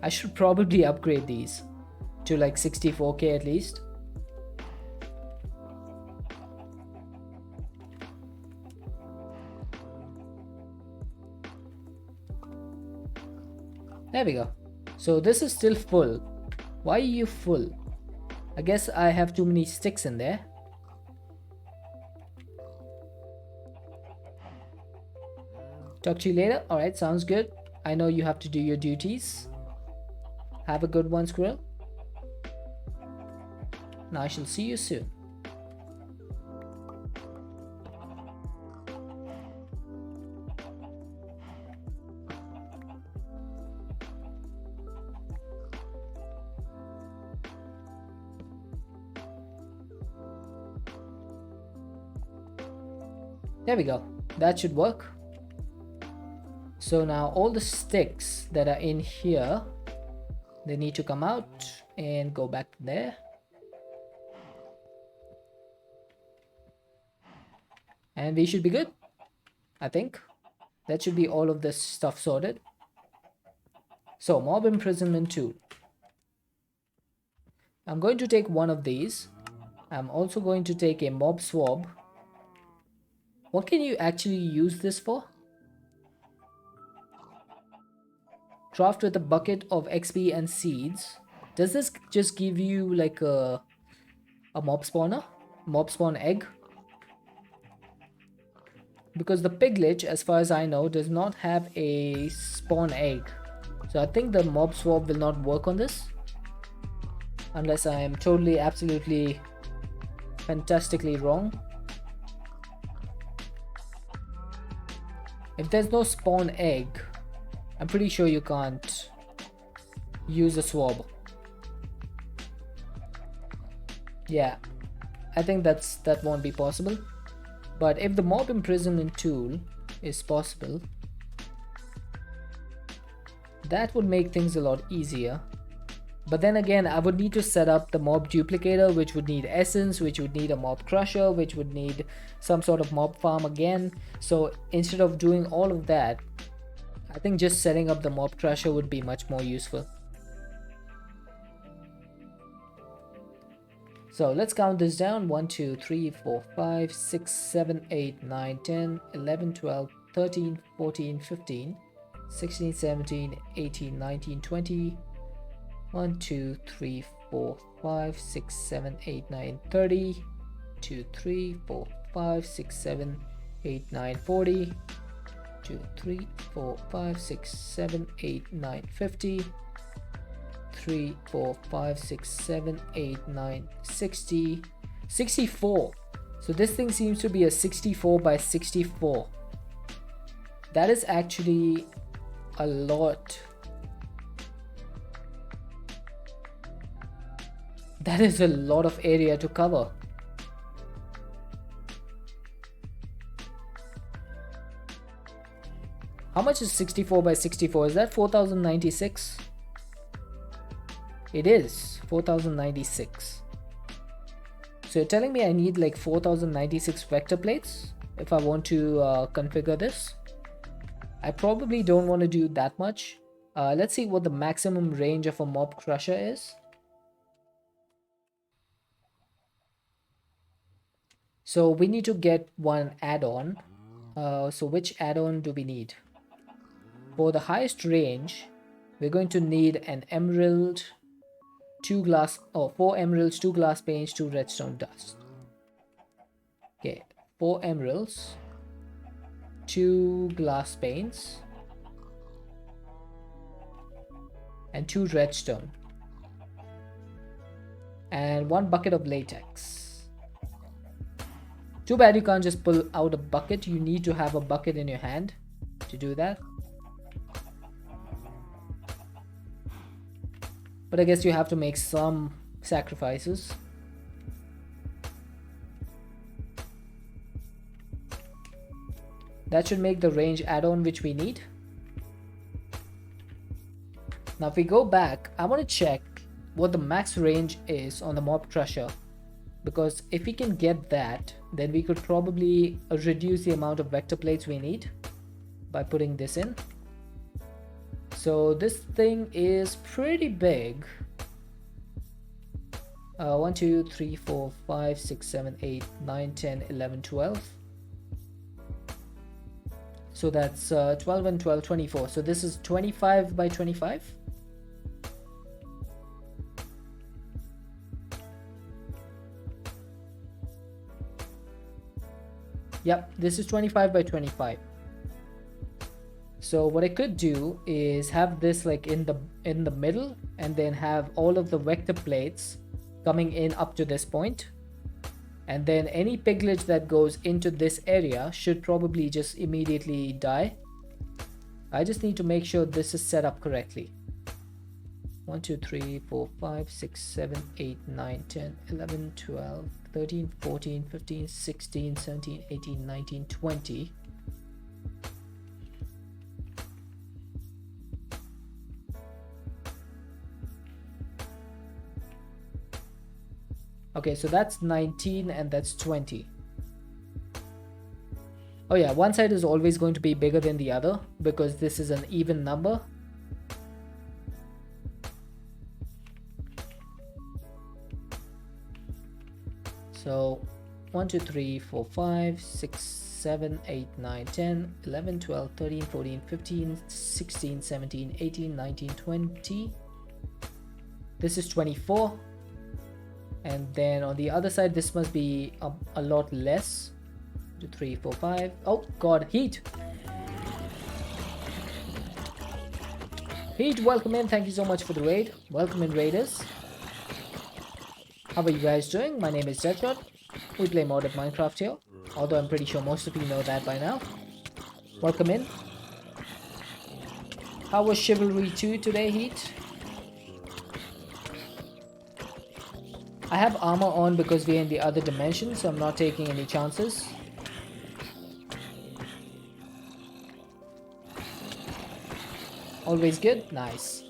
I should probably upgrade these to like 64k at least. There we go. So this is still full. Why are you full? I guess I have too many sticks in there. Talk to you later. Alright, sounds good. I know you have to do your duties. Have a good one, squirrel. Now I shall see you soon. There we go. That should work. So now all the sticks that are in here, they need to come out and go back there. And we should be good, I think. That should be all of this stuff sorted. So mob imprisonment tool. I'm going to take one of these. I'm also going to take a mob swab. What can you actually use this for? Craft with a bucket of XP and seeds. Does this just give you like a mob spawner? Mob spawn egg? Because the piglet, as far as I know, does not have a spawn egg. So I think the mob swab will not work on this. Unless I am totally, absolutely, fantastically wrong. If there's no spawn egg, I'm pretty sure you can't use a swab. Yeah, I think that won't be possible. But if the mob imprisonment tool is possible, that would make things a lot easier. But then again, I would need to set up the mob duplicator, which would need essence, which would need a mob crusher, which would need some sort of mob farm again. So instead of doing all of that, I think just setting up the mob crusher would be much more useful. So let's count this down. 1, 2, 3, 4, 5, 6, 7, 8, 9, 10, 11, 12, 13, 14, 15, 16, 17, 18, 19, 20. 1, 2, 3, 4, 5, 6, 7, 8, 9, 30. 2, 3, 4, 5, 6, 7, 8, 9, 40. 2, 3, 4, 5, 6, 7, 8, 9, 50. 3, 4, 5, 6, 7, 8, 9, 60. 64. So this thing seems to be a 64 by 64. That is actually a lot. That is a lot of area to cover. How much is 64 by 64? Is that 4096? It is 4096. So you're telling me I need like 4096 vector plates if I want to configure this? I probably don't want to do that much. Let's see what the maximum range of a mob crusher is. So we need to get one add-on. So which add-on do we need? For the highest range, we're going to need an emerald, 4 emeralds, 2 glass panes, 2 redstone dust. Okay, 4 emeralds, 2 glass panes, and 2 redstone, and 1 bucket of latex. Too bad you can't just pull out a bucket. You need to have a bucket in your hand to do that. But I guess you have to make some sacrifices. That should make the range add-on which we need. Now if we go back, I want to check what the max range is on the mob crusher, because if we can get that, then we could probably reduce the amount of vector plates we need by putting this in. So this thing is pretty big. 1 2 3 4 5 6 7 8 9 10 11 12. So that's 12 and 12 24. So this is 25 by 25. Yep, this is 25 by 25. So what I could do is have this like in the middle, and then have all of the vector plates coming in up to this point, and then any piglage that goes into this area should probably just immediately die. I just need to make sure this is set up correctly. 1 2 3 4 5 6 7 8 9 10 11 12 13 14 15 16 17 18 19 20. Okay, so that's 19 and that's 20. Oh yeah, one side is always going to be bigger than the other because this is an even number. So 1 2 3 4 5 6 7 8 9 10 11 12 13 14 15 16 17 18 19 20. This is 24. And then on the other side, this must be a lot less. 2 3 4 5. Oh god, Heat, welcome in. Thank you so much for the raid. Welcome in, raiders. How are you guys doing? My name is Deadshot. We play modded Minecraft here, although I'm pretty sure most of you know that by now. Welcome in. How was Chivalry 2 today, Heat? I have armor on because we're in the other dimension, so I'm not taking any chances. Always good? Nice.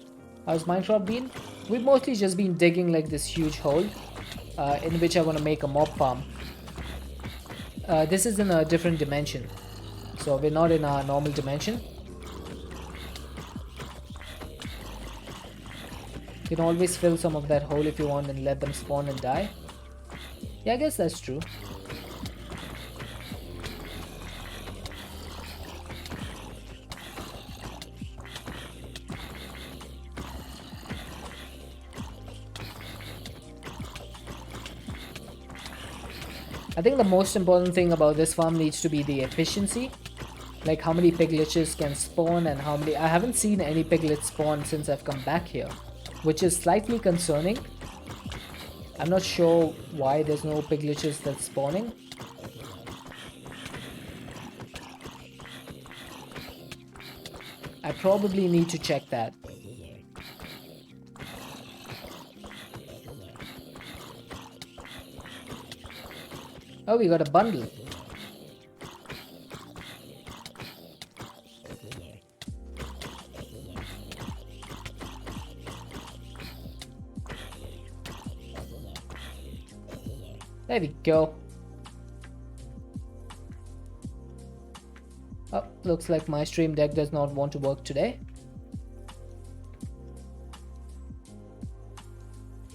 How's Minecraft been? We've mostly just been digging like this huge hole in which I want to make a mob farm. This is in a different dimension, so we're not in our normal dimension. You can always fill some of that hole if you want and let them spawn and die. Yeah, I guess that's true. I think the most important thing about this farm needs to be the efficiency. Like how many piglets can spawn and how many... I haven't seen any piglets spawn since I've come back here, which is slightly concerning. I'm not sure why there's no piglets that's spawning. I probably need to check that. Oh, we got a bundle. There we go. Oh, looks like my stream deck does not want to work today.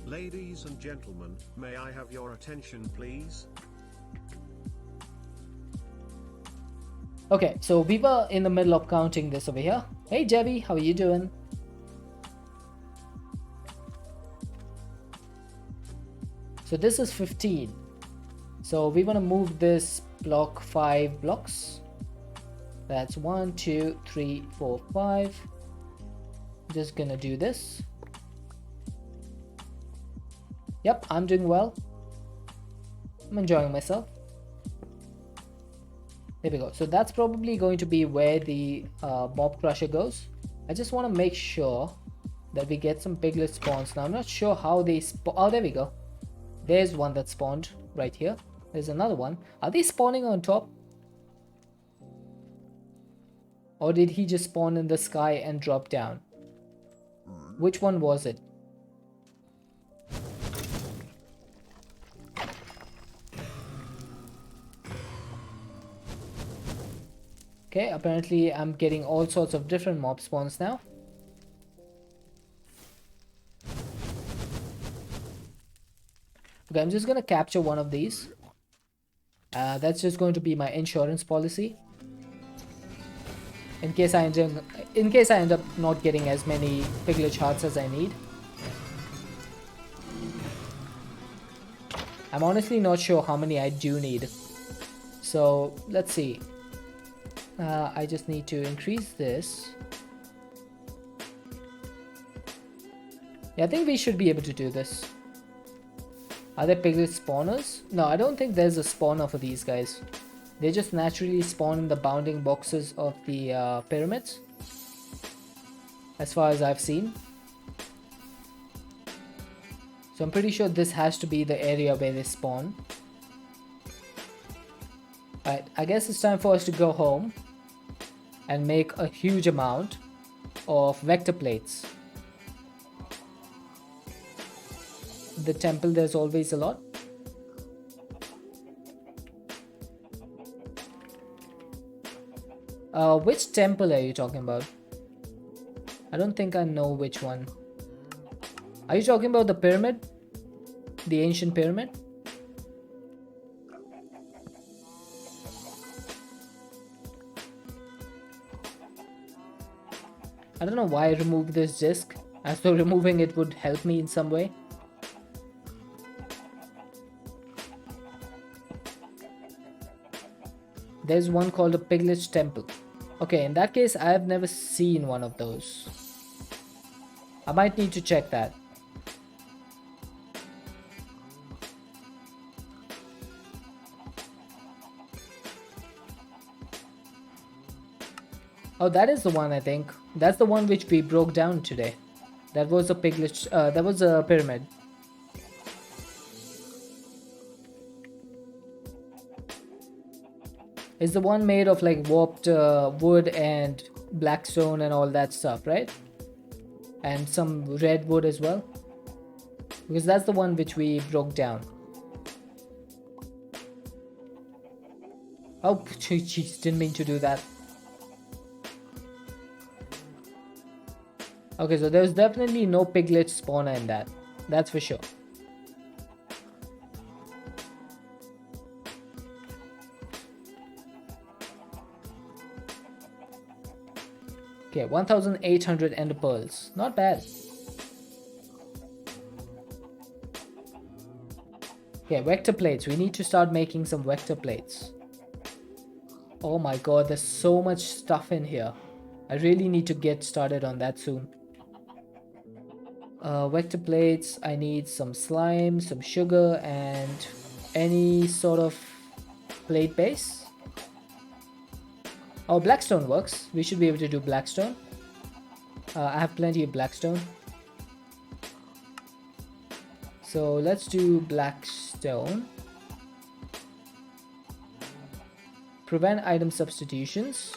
Ladies and gentlemen, may I have your attention, please? Okay, so we were in the middle of counting this over here. Hey Debbie, how are you doing? So this is 15. So we want to move this block 5 blocks. That's 1 2 3 4 5. Just gonna do this. Yep, I'm doing well. I'm enjoying myself. There we go. So that's probably going to be where the mob crusher goes. I just want to make sure that we get some piglet spawns. Now I'm not sure how they spawn. Oh, there we go. There's one that spawned right here. There's another one. Are they spawning on top? Or did he just spawn in the sky and drop down? Which one was it? Okay, apparently I'm getting all sorts of different mob spawns now. Okay, I'm just gonna capture one of these. That's just going to be my insurance policy. In case I end up not getting as many Piglet hearts as I need. I'm honestly not sure how many I do need. So let's see. I just need to increase this. Yeah, I think we should be able to do this. Are there piglet spawners? No, I don't think there's a spawner for these guys. They just naturally spawn in the bounding boxes of the pyramids, as far as I've seen. So I'm pretty sure this has to be the area where they spawn. Alright, I guess it's time for us to go home and make a huge amount of vector plates. The temple, there's always a lot. Which temple are you talking about? I don't think I know which one. Are you talking about the pyramid? The ancient pyramid? I don't know why I removed this disc, as though removing it would help me in some way. There's one called a Piglet Temple. Okay, in that case, I have never seen one of those. I might need to check that. Oh, that is the one, I think. That's the one which we broke down today. That was a piglet. That was a pyramid. It's the one made of like warped wood and black stone and all that stuff, right? And some red wood as well. Because that's the one which we broke down. Oh, jeez, didn't mean to do that. Okay, so there's definitely no piglet spawner in that. That's for sure. Okay, 1,800 ender pearls. Not bad. Okay, vector plates. We need to start making some vector plates. Oh my god, there's so much stuff in here. I really need to get started on that soon. Vector plates, I need some slime, some sugar, and any sort of plate base. Oh, blackstone works. We should be able to do blackstone. I have plenty of blackstone. So let's do blackstone. Prevent item substitutions.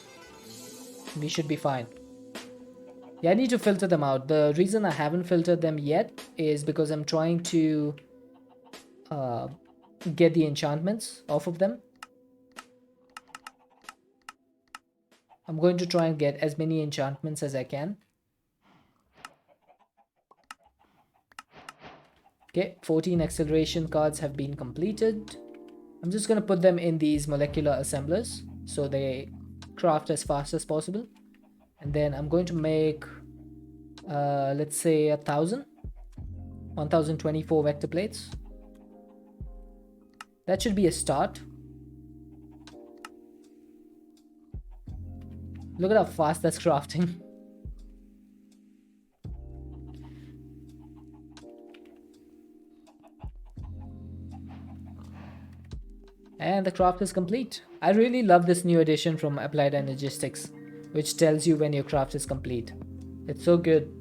We should be fine. Yeah, I need to filter them out. The reason I haven't filtered them yet is because I'm trying to get the enchantments off of them. I'm going to try and get as many enchantments as I can. Okay, 14 acceleration cards have been completed. I'm just going to put them in these molecular assemblers so they craft as fast as possible. And then I'm going to make, let's say 1,024 vector plates. That should be a start. Look at how fast that's crafting. And the craft is complete. I really love this new addition from Applied Energistics, which tells you when your craft is complete. It's so good.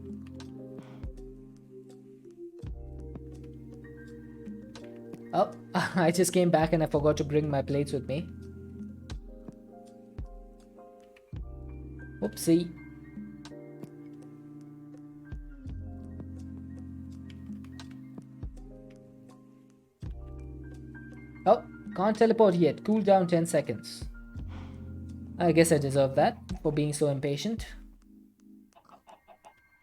Oh, I just came back and I forgot to bring my plates with me. Oopsie. Oh, can't teleport yet. Cool down 10 seconds. I guess I deserve that for being so impatient.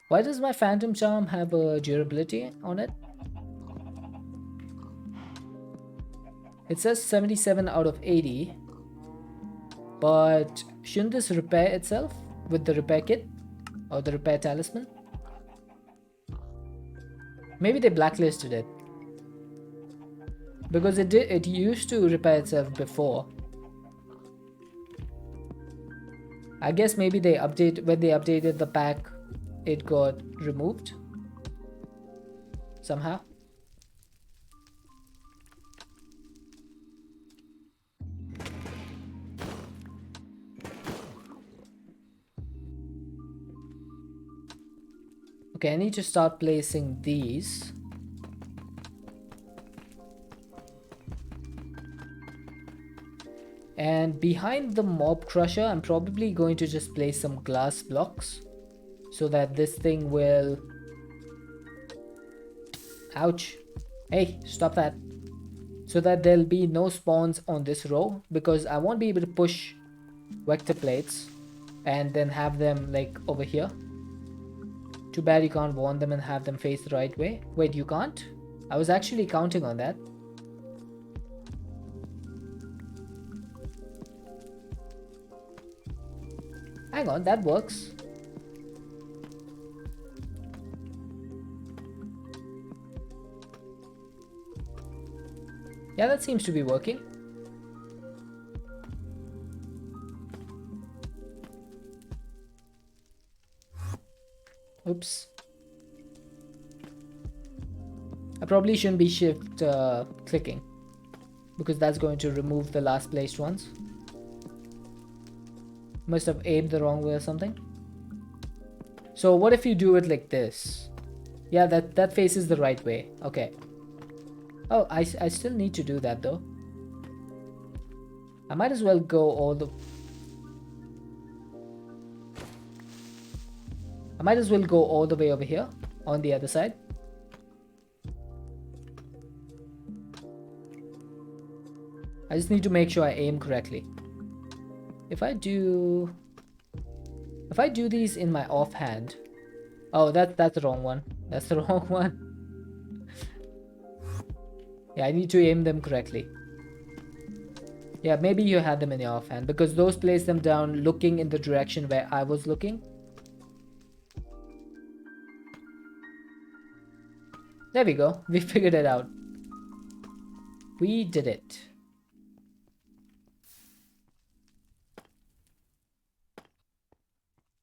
Why does my Phantom Charm have a durability on it? It says 77 out of 80. But shouldn't this repair itself with the repair kit? Or the repair talisman? Maybe they blacklisted it. Because it used to repair itself before. I guess maybe when they updated the pack, it got removed somehow. Okay, I need to start placing these. And behind the mob crusher, I'm probably going to just place some glass blocks so that this thing will... Ouch. Hey, stop that. So that there'll be no spawns on this row, because I won't be able to push vector plates and then have them like over here. Too bad you can't warn them and have them face the right way. Wait, you can't? I was actually counting on that. Hang on, that works. Yeah, that seems to be working. Oops. I probably shouldn't be shift clicking, because that's going to remove the last placed ones. Must have aimed the wrong way or something. So what if you do it like this? Yeah, that faces the right way. Okay. Oh, I still need to do that though. I might as well go all the... I might as well go all the way over here on the other side. I just need to make sure I aim correctly. If I do these in my offhand... Oh, that's the wrong one. That's the wrong one. Yeah, I need to aim them correctly. Yeah, maybe you had them in your offhand, because those place them down looking in the direction where I was looking. There we go. We figured it out. We did it.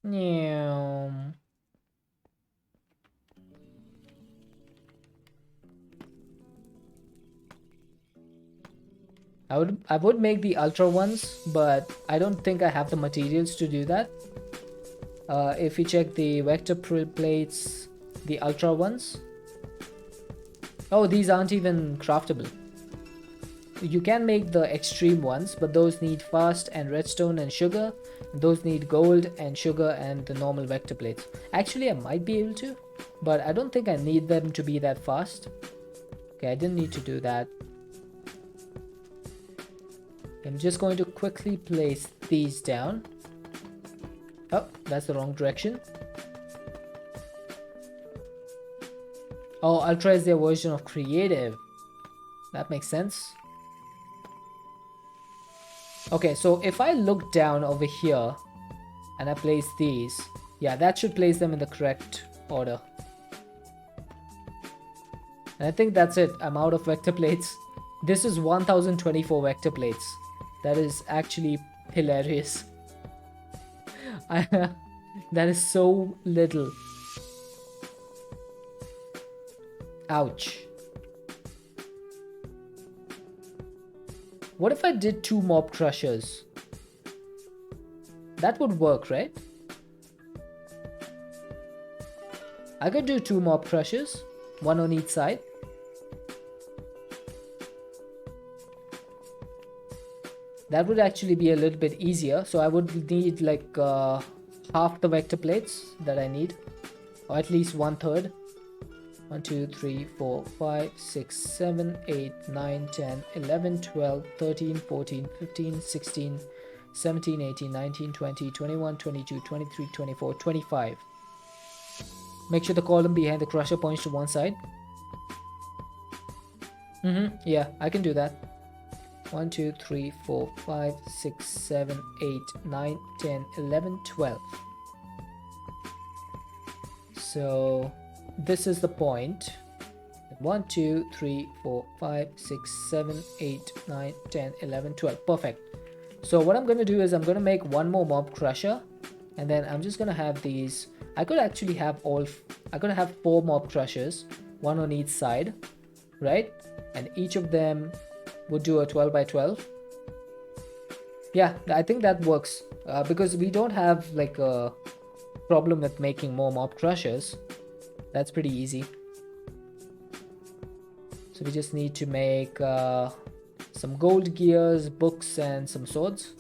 Yeah. I would make the ultra ones, but I don't think I have the materials to do that. If you check the vector plates, the ultra ones. Oh, these aren't even craftable. You can make the extreme ones, but those need fast and redstone and sugar. Those need gold and sugar and the normal vector plates. Actually, I might be able to, but I don't think I need them to be that fast. Okay, I didn't need to do that. I'm just going to quickly place these down. Oh, that's the wrong direction. Oh, Ultra is their version of creative. That makes sense. Okay, so if I look down over here and I place these, yeah, that should place them in the correct order. And I think that's it. I'm out of vector plates. This is 1024 vector plates. That is actually hilarious. That is so little. Ouch. What if I did 2 mob crushers? That would work, right? I could do 2 mob crushers, 1 on each side. That would actually be a little bit easier. So I would need like half the vector plates that I need, or at least 1/3. 1, 2, 3, 4, 5, 6, 7, 8, 9, 10, 11, 12, 13, 14, 15, 16, 17, 18, 19, 20, 21, 22, 23, 24, 25. Make sure the column behind the crusher points to one side. Yeah, I can do that. 1, 2, 3, 4, 5, 6, 7, 8, 9, 10, 11, 12. So this is the point. 1, 2, 3, 4, 5, 6, 7, 8, 9, 10, 11, 12. Perfect. So what I'm going to do is I'm going to make one more mob crusher, and then I'm just going to have these. I could actually have I could have 4 mob crushers, one on each side, right? And each of them would do a 12 by 12. Yeah, I think that works because we don't have like a problem with making more mob crushers. That's pretty easy. So we just need to make some gold gears, books, and some swords.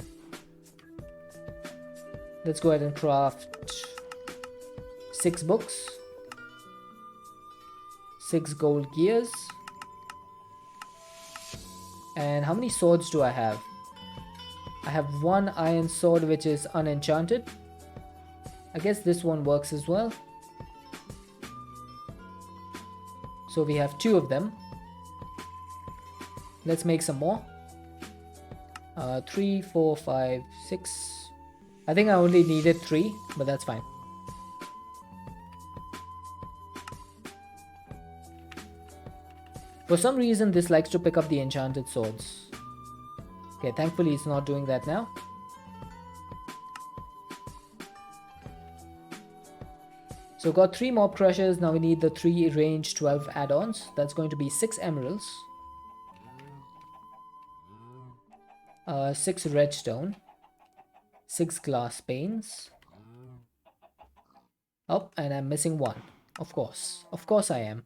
Let's go ahead and craft 6 books, 6 gold gears. And how many swords do I have? I have 1 iron sword which is unenchanted. I guess this one works as well. So we have 2 of them. Let's make some more. 3, 4, 5, 6. I think I only needed 3, but that's fine. For some reason, this likes to pick up the enchanted swords. Okay, thankfully it's not doing that now. So got 3 mob crushers. Now we need the 3 range 12 add-ons. That's going to be 6 emeralds, 6 redstone, 6 glass panes. Oh, and I'm missing 1. Of course I am.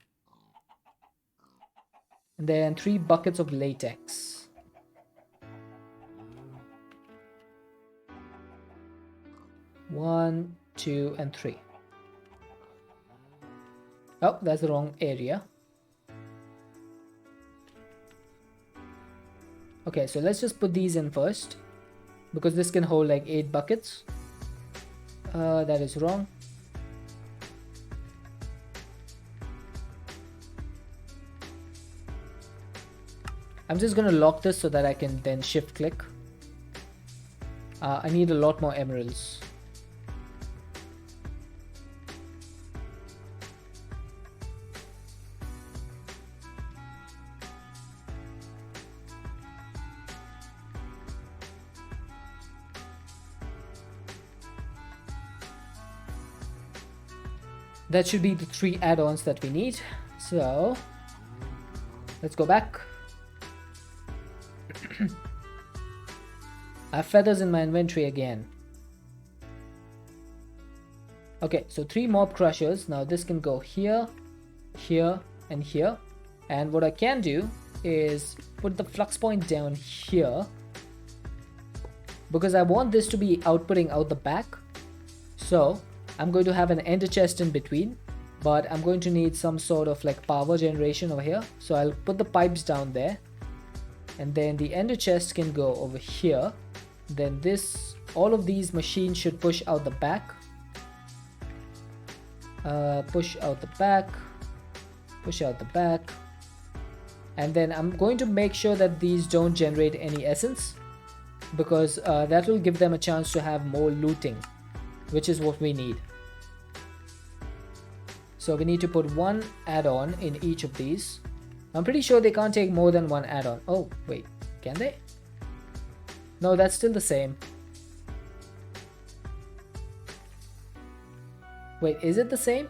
And then 3 buckets of latex. One, 2, and 3. Oh, that's the wrong area. Okay, so let's just put these in first, because this can hold like 8 buckets. That is wrong. I'm just gonna lock this so that I can then shift click. I need a lot more emeralds. That should be the 3 add-ons that we need. So let's go back. I have feathers in my inventory again. Okay, so 3 mob crushers. Now this can go here, here, and here. And what I can do is put the flux point down here, because I want this to be outputting out the back. So I'm going to have an ender chest in between, but I'm going to need some sort of like power generation over here. So I'll put the pipes down there, and then the ender chest can go over here. Then all of these machines should push out the back. Push out the back, push out the back. And then I'm going to make sure that these don't generate any essence, because that will give them a chance to have more looting, which is what we need. So we need to put 1 add-on in each of these. I'm pretty sure they can't take more than 1 add-on. Oh, wait, can they? No, that's still the same. Wait, is it the same?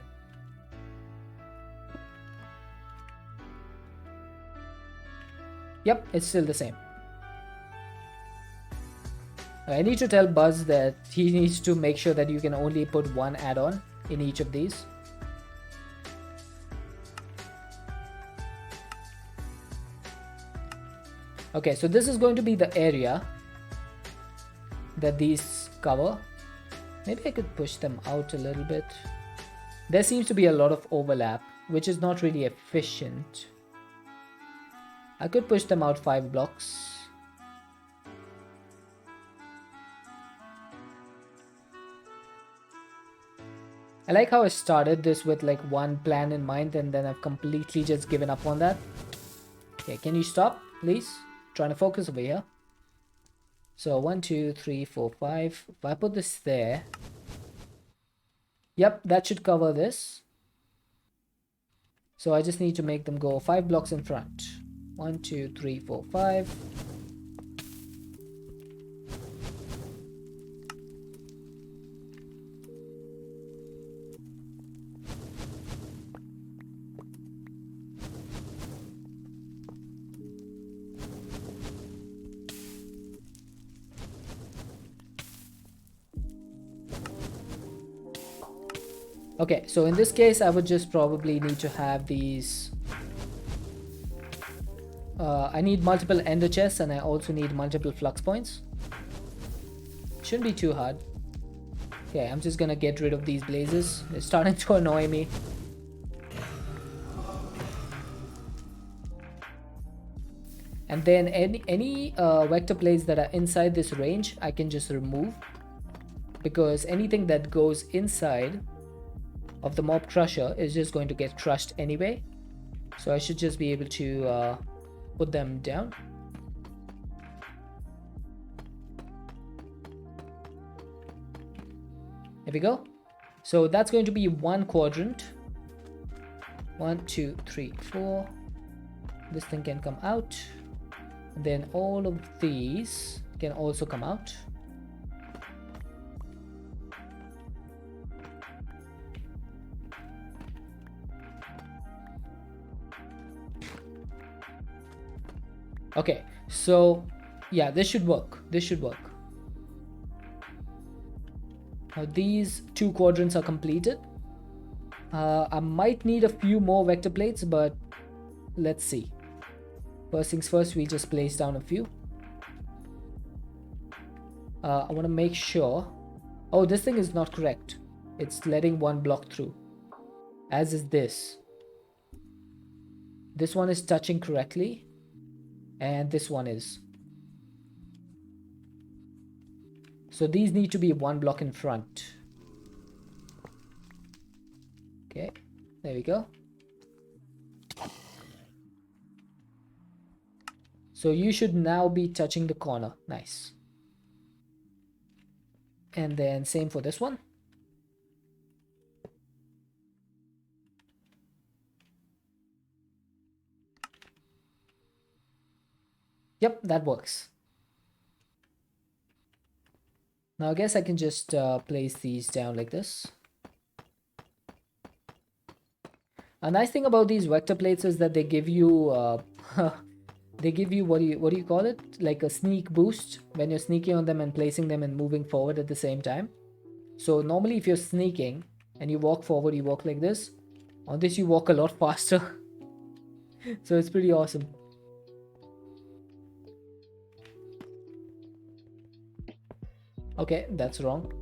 Yep, it's still the same. I need to tell Buzz that he needs to make sure that you can only put 1 add-on in each of these. Okay, so this is going to be the area that these cover. Maybe I could push them out a little bit. There seems to be a lot of overlap, which is not really efficient. I could push them out 5 blocks. I like how I started this with like one plan in mind and then I've completely just given up on that. Okay, can you stop, please? Trying to focus over here. So 1, 2, 3, 4, 5. If I put this there, yep, that should cover this. So I just need to make them go 5 blocks in front. 1, 2, 3, 4, 5. Okay, so in this case, I would just probably need to have these. I need multiple ender chests and I also need multiple flux points. Shouldn't be too hard. Okay, I'm just gonna get rid of these blazes. It's starting to annoy me. And then any vector plates that are inside this range, I can just remove. Because anything that goes inside of the mob crusher is just going to get crushed anyway. So I should just be able to put them down. There we go. So that's going to be one quadrant. 1, 2, 3, 4. This thing can come out. And then all of these can also come out. Okay, so yeah, this should work. This should work. Now these 2 quadrants are completed. I might need a few more vector plates, but let's see. First things first, we just place down a few. I want to make sure. Oh, this thing is not correct. It's letting 1 block through, as is this. This one is touching correctly. And this one is. So these need to be 1 block in front. Okay, there we go. So you should now be touching the corner. Nice. And then same for this one. Yep, that works. Now I guess I can just place these down like this. A nice thing about these vector plates is that they give you they give you what do you call it? Like a sneak boost when you're sneaking on them and placing them and moving forward at the same time. So normally if you're sneaking and you walk forward, you walk like this. On this you walk a lot faster. So it's pretty awesome. Okay, that's wrong.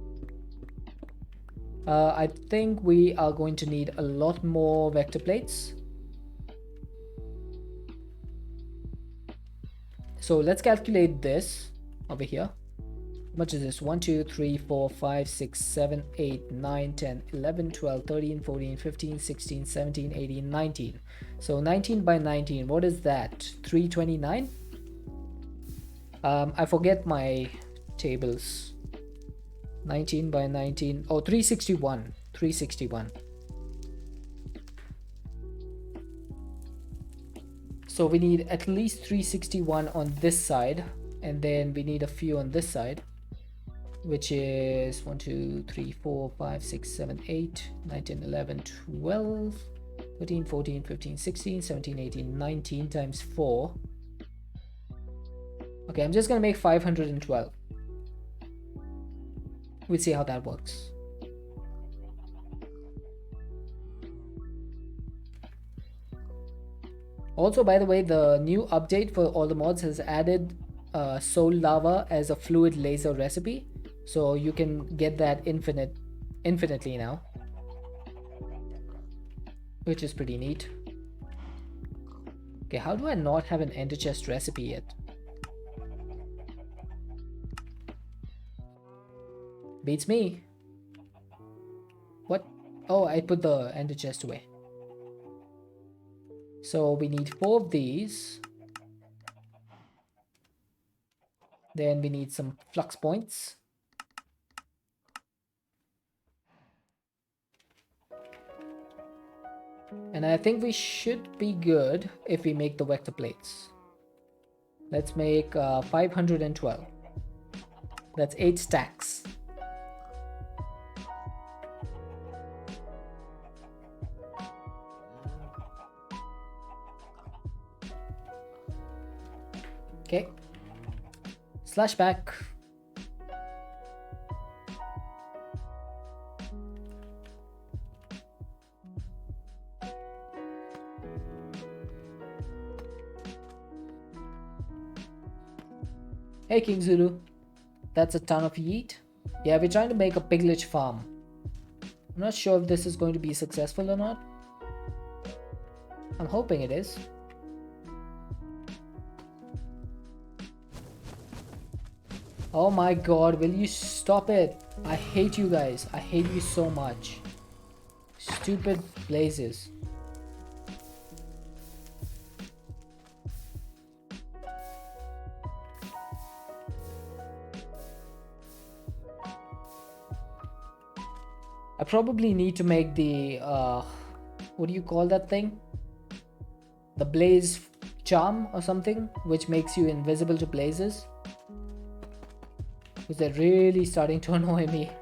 I think we are going to need a lot more vector plates. So let's calculate this over here. How much is this? 1, 2, 3, 4, 5, 6, 7, 8, 9, 10, 11, 12, 13, 14, 15, 16, 17, 18, 19. So 19 by 19, what is that? 329? I forget my tables. 19 by 19. Oh, 361. 361. So we need at least 361 on this side, and then we need a few on this side, which is 1, 2, 3, 4, 5, 6, 7, 8, 9, 10, 11, 12, 13, 14, 15, 16, 17, 18, 19 times 4. Okay, I'm just gonna make 512. We'll see how that works. Also, by the way, the new update for all the mods has added soul lava as a fluid laser recipe. So you can get that infinitely now, which is pretty neat. Okay, how do I not have an ender chest recipe yet? Beats me. What? Oh, I put the ender chest away. So we need 4 of these. Then we need some flux points. And I think we should be good if we make the vector plates. Let's make 512. That's 8 stacks. Okay. Slash back. Hey King Zulu. That's a ton of yeet. Yeah, we're trying to make a piglet farm. I'm not sure if this is going to be successful or not. I'm hoping it is. Oh my god, will you stop it? I hate you guys. I hate you so much. Stupid blazes. I probably need to make the what do you call that thing? The blaze charm or something, which makes you invisible to blazes. Because they're really starting to annoy me.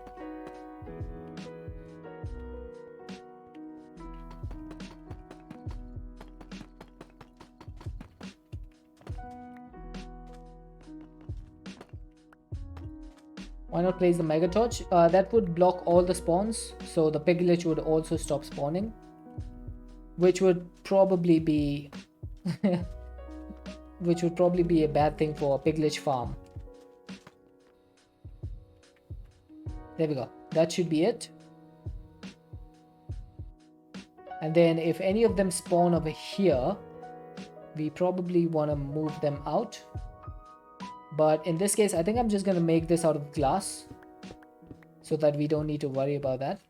Why not place the mega torch? That would block all the spawns, so the piglet would also stop spawning, which would probably be which would probably be a bad thing for a piglet farm. There we go. That should be it. And then if any of them spawn over here, we probably want to move them out. But in this case, I think I'm just going to make this out of glass so that we don't need to worry about that.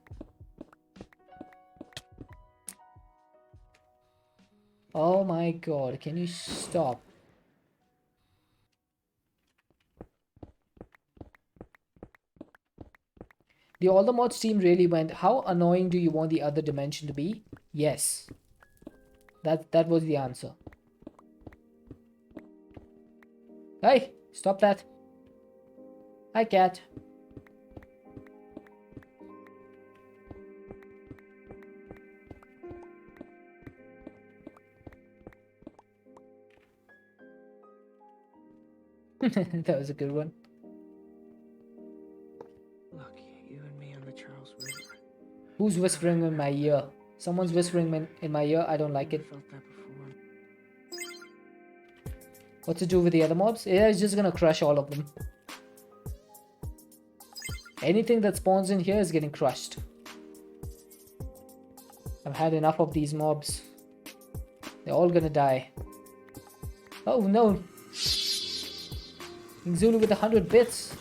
Oh my god, can you stop? The All the Mods team really went, how annoying do you want the other dimension to be? Yes. That was the answer. Hey, stop that. Hi, cat. That was a good one. Look, you and me on the Charles River. Who's whispering in my ear? Someone's whispering in my ear. I don't like it. Felt that before. What to do with the other mobs? Yeah, it's just gonna crush all of them. Anything that spawns in here is getting crushed. I've had enough of these mobs. They're all gonna die. Oh no! King Zulu with 100 bits.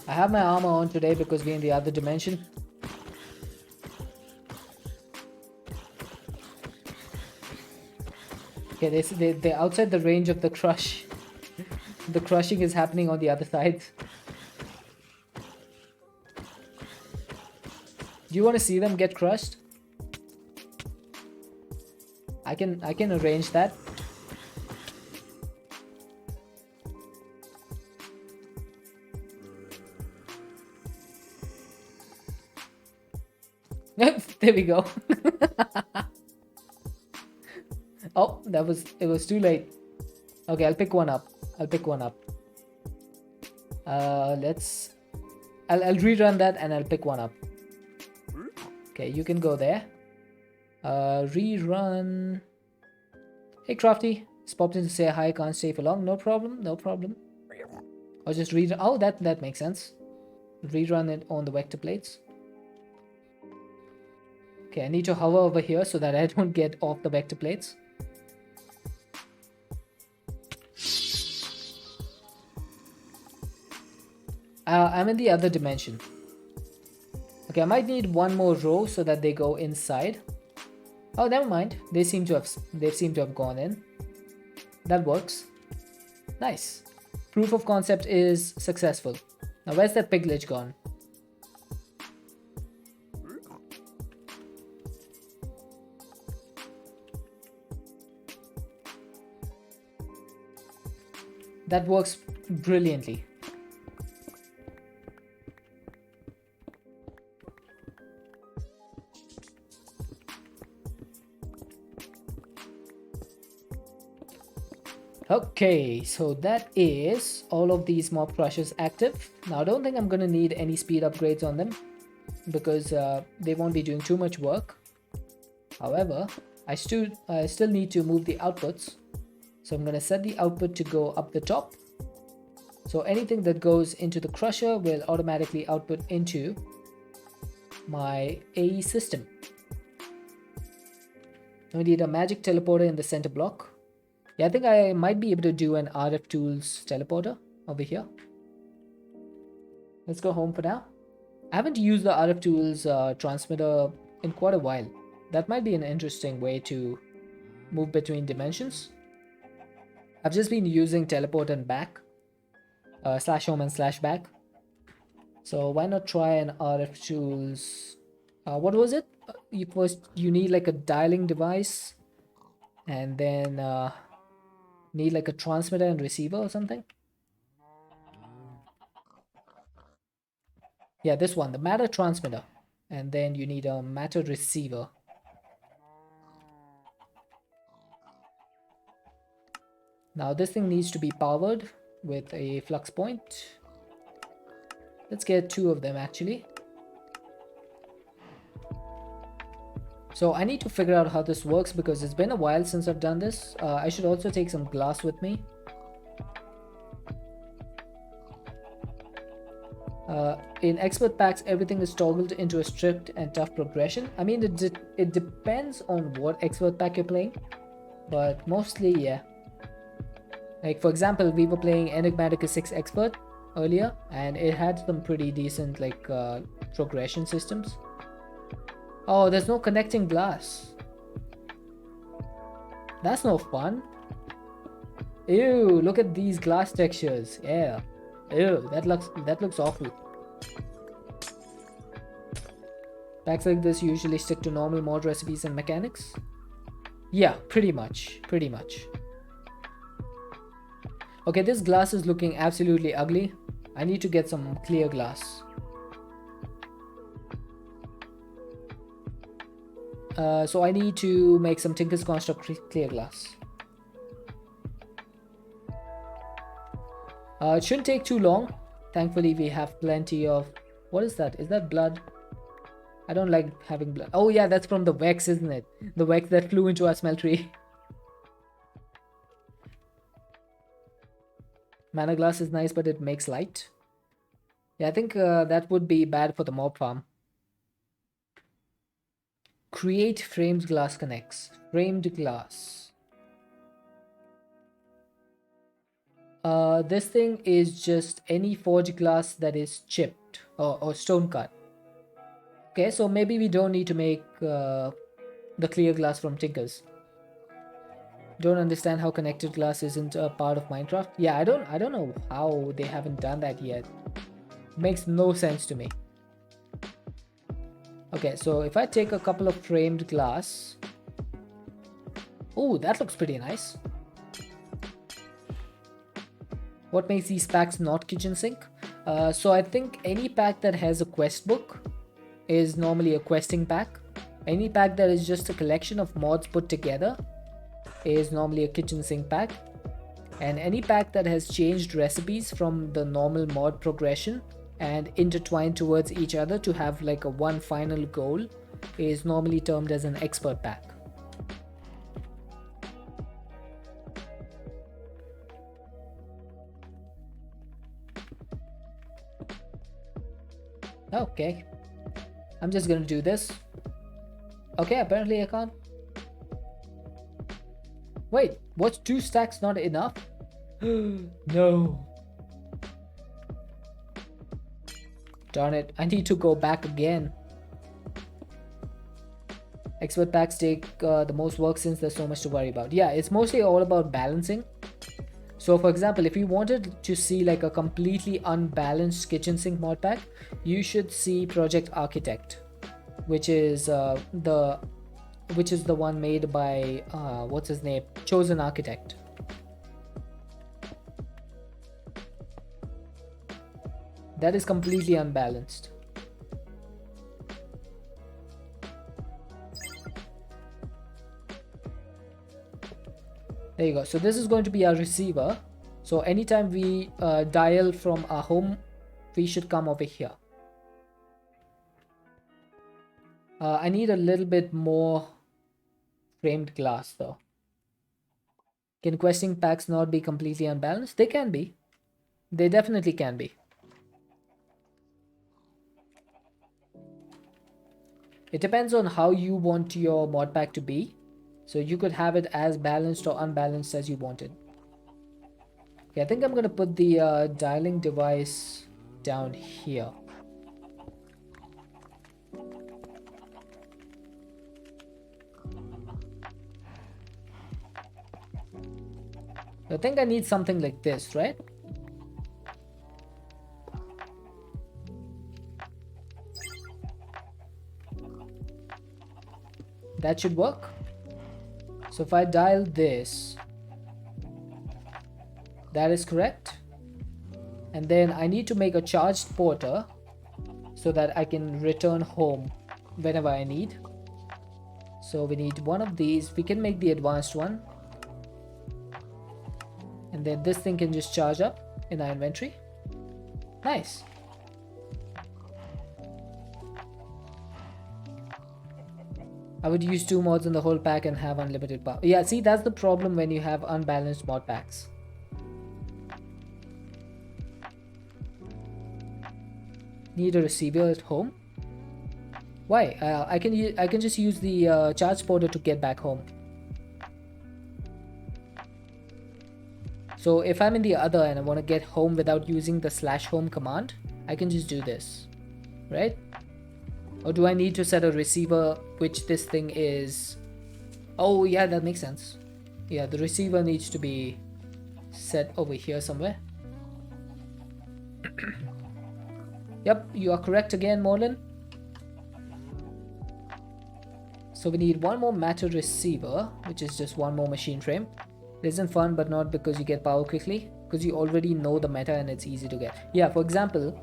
I have my armor on today because we're in the other dimension. Okay, they're outside the range of the crush. The crushing is happening on the other side. Do you want to see them get crushed? I can arrange that. There we go. Oh, it was too late. Okay, I'll pick one up. I'll rerun that and I'll pick one up. Okay, you can go there. Rerun. Hey Crafty, Just popped in to say hi, can't stay for long. No problem, no problem. Or just read. Oh, that makes sense. Rerun it on the vector plates. Okay, I need to hover over here so that I don't get off the vector plates. I'm in the other dimension. Okay, I might need one more row so that they go inside. Oh, never mind. They seem to have gone in. That works. Nice. Proof of concept is successful. Now where's that piglet gone? That works brilliantly. Okay, so that is all of these mob crushers active. Now I don't think I'm gonna need any speed upgrades on them because they won't be doing too much work. However, I still need to move the outputs. So I'm gonna set the output to go up the top. So anything that goes into the crusher will automatically output into my AE system. I need a magic teleporter in the center block. Yeah, I think I might be able to do an RF Tools teleporter over here. Let's go home for now. I haven't used the RF Tools transmitter in quite a while. That might be an interesting way to move between dimensions. I've just been using teleport and back, slash home and slash back. So why not try an RF Tools? What was it? You need like a dialing device, and then need like a transmitter and receiver or something. Yeah, this one, the matter transmitter, and then you need a matter receiver. Now this thing needs to be powered with a flux point. Let's get 2 of them actually. So I need to figure out how this works because it's been a while since I've done this. I should also take some glass with me. In expert packs, everything is toggled into a strict and tough progression. I mean, it depends on what expert pack you're playing, but mostly, yeah. Like for example, we were playing Enigmatica 6 Expert earlier, and it had some pretty decent like progression systems. Oh, there's no connecting glass. That's no fun. Ew, look at these glass textures. Yeah. Ew, that looks awful. Packs like this usually stick to normal mod recipes and mechanics. Yeah, pretty much. Okay, this glass is looking absolutely ugly. I need to get some clear glass. So I need to make some Tinker's Construct clear glass. It shouldn't take too long. Thankfully, we have plenty of... What is that? Is that blood? I don't like having blood. Oh yeah, that's from the Vex, isn't it? The Vex that flew into our smeltery. Mana glass is nice, but it makes light. Yeah, I think that would be bad for the mob farm. Create framed glass connects. Framed glass. This thing is just any forged glass that is chipped or stone cut. Okay, so maybe we don't need to make the clear glass from Tinkers. Don't understand how connected glass isn't a part of Minecraft. Yeah, I don't know how they haven't done that yet. Makes no sense to me. Okay, so if I take a couple of framed glass... Oh, that looks pretty nice. What makes these packs not kitchen sink? So I think any pack that has a quest book is normally a questing pack. Any pack that is just a collection of mods put together is normally a kitchen sink pack. And any pack that has changed recipes from the normal mod progression and intertwined towards each other to have like a one final goal is normally termed as an expert pack. Okay. I'm just gonna do this. Okay, apparently I can't. Wait, what's 2 stacks not enough? No. Darn it, I need to go back again. Expert packs take the most work since there's so much to worry about. Yeah, it's mostly all about balancing. So for example, if you wanted to see like a completely unbalanced kitchen sink mod pack, you should see Project Architect, which is the one made by what's his name, Chosen Architect. That is completely unbalanced. There you go. So this is going to be our receiver. So anytime we dial from our home, we should come over here. I need a little bit more framed glass though. Can questing packs not be completely unbalanced? They can be. They definitely can be. It depends on how you want your mod pack to be. So you could have it as balanced or unbalanced as you wanted. Okay, I think I'm going to put the dialing device down here. I think I need something like this, right? That should work. So if I dial this, that is correct. And then I need to make a charged porter so that I can return home whenever I need. So we need one of these. We can make the advanced one. And then this thing can just charge up in our inventory. Nice. I would use 2 mods in the whole pack and have unlimited power. Yeah, see, that's the problem when you have unbalanced mod packs. Need a receiver at home? Why? I can just use the charge porter to get back home. So if I'm in the other and I want to get home without using the /home command, I can just do this, right? Or do I need to set a receiver, which this thing is? Oh yeah, that makes sense. Yeah, the receiver needs to be set over here somewhere. Yep, you are correct again, Morlin. So we need one more matter receiver, which is just one more machine frame. It isn't fun, but not because you get power quickly, because you already know the meta and it's easy to get. Yeah, for example,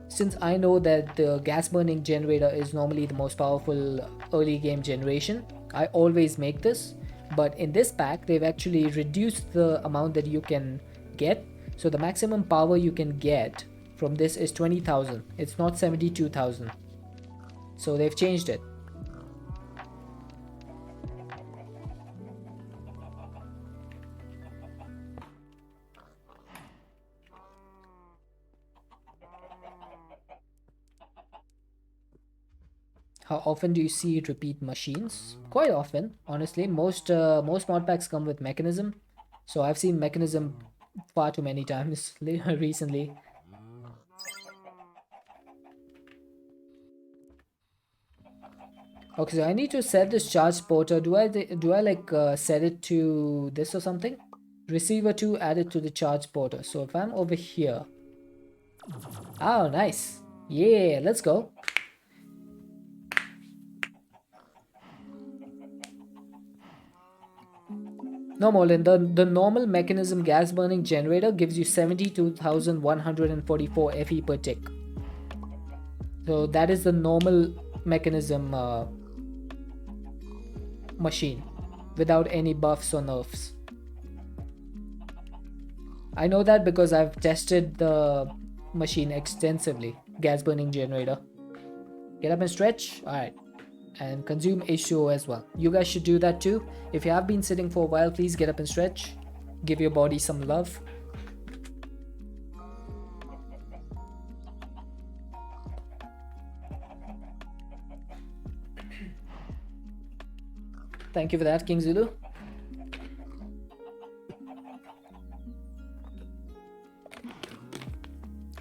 since I know that the gas burning generator is normally the most powerful early game generation, I always make this. But in this pack, they've actually reduced the amount that you can get. So the maximum power you can get from this is 20,000. It's not 72,000. So they've changed it. How often do you see repeat machines? Quite often, honestly. Most mod packs come with mechanism, so I've seen mechanism far too many times recently. Okay, so I need to set this charge porter. Do I like set it to this or something? Receiver 2 added to the charge porter. So if I'm over here, oh nice, yeah, let's go. No, Molin, the normal mechanism gas burning generator gives you 72,144 FE per tick. So that is the normal mechanism machine without any buffs or nerfs. I know that because I've tested the machine extensively. Gas burning generator. Get up and stretch. Alright. And consume H2O as well. You guys should do that too. If you have been sitting for a while, please get up and stretch. Give your body some love. Thank you for that, King Zulu.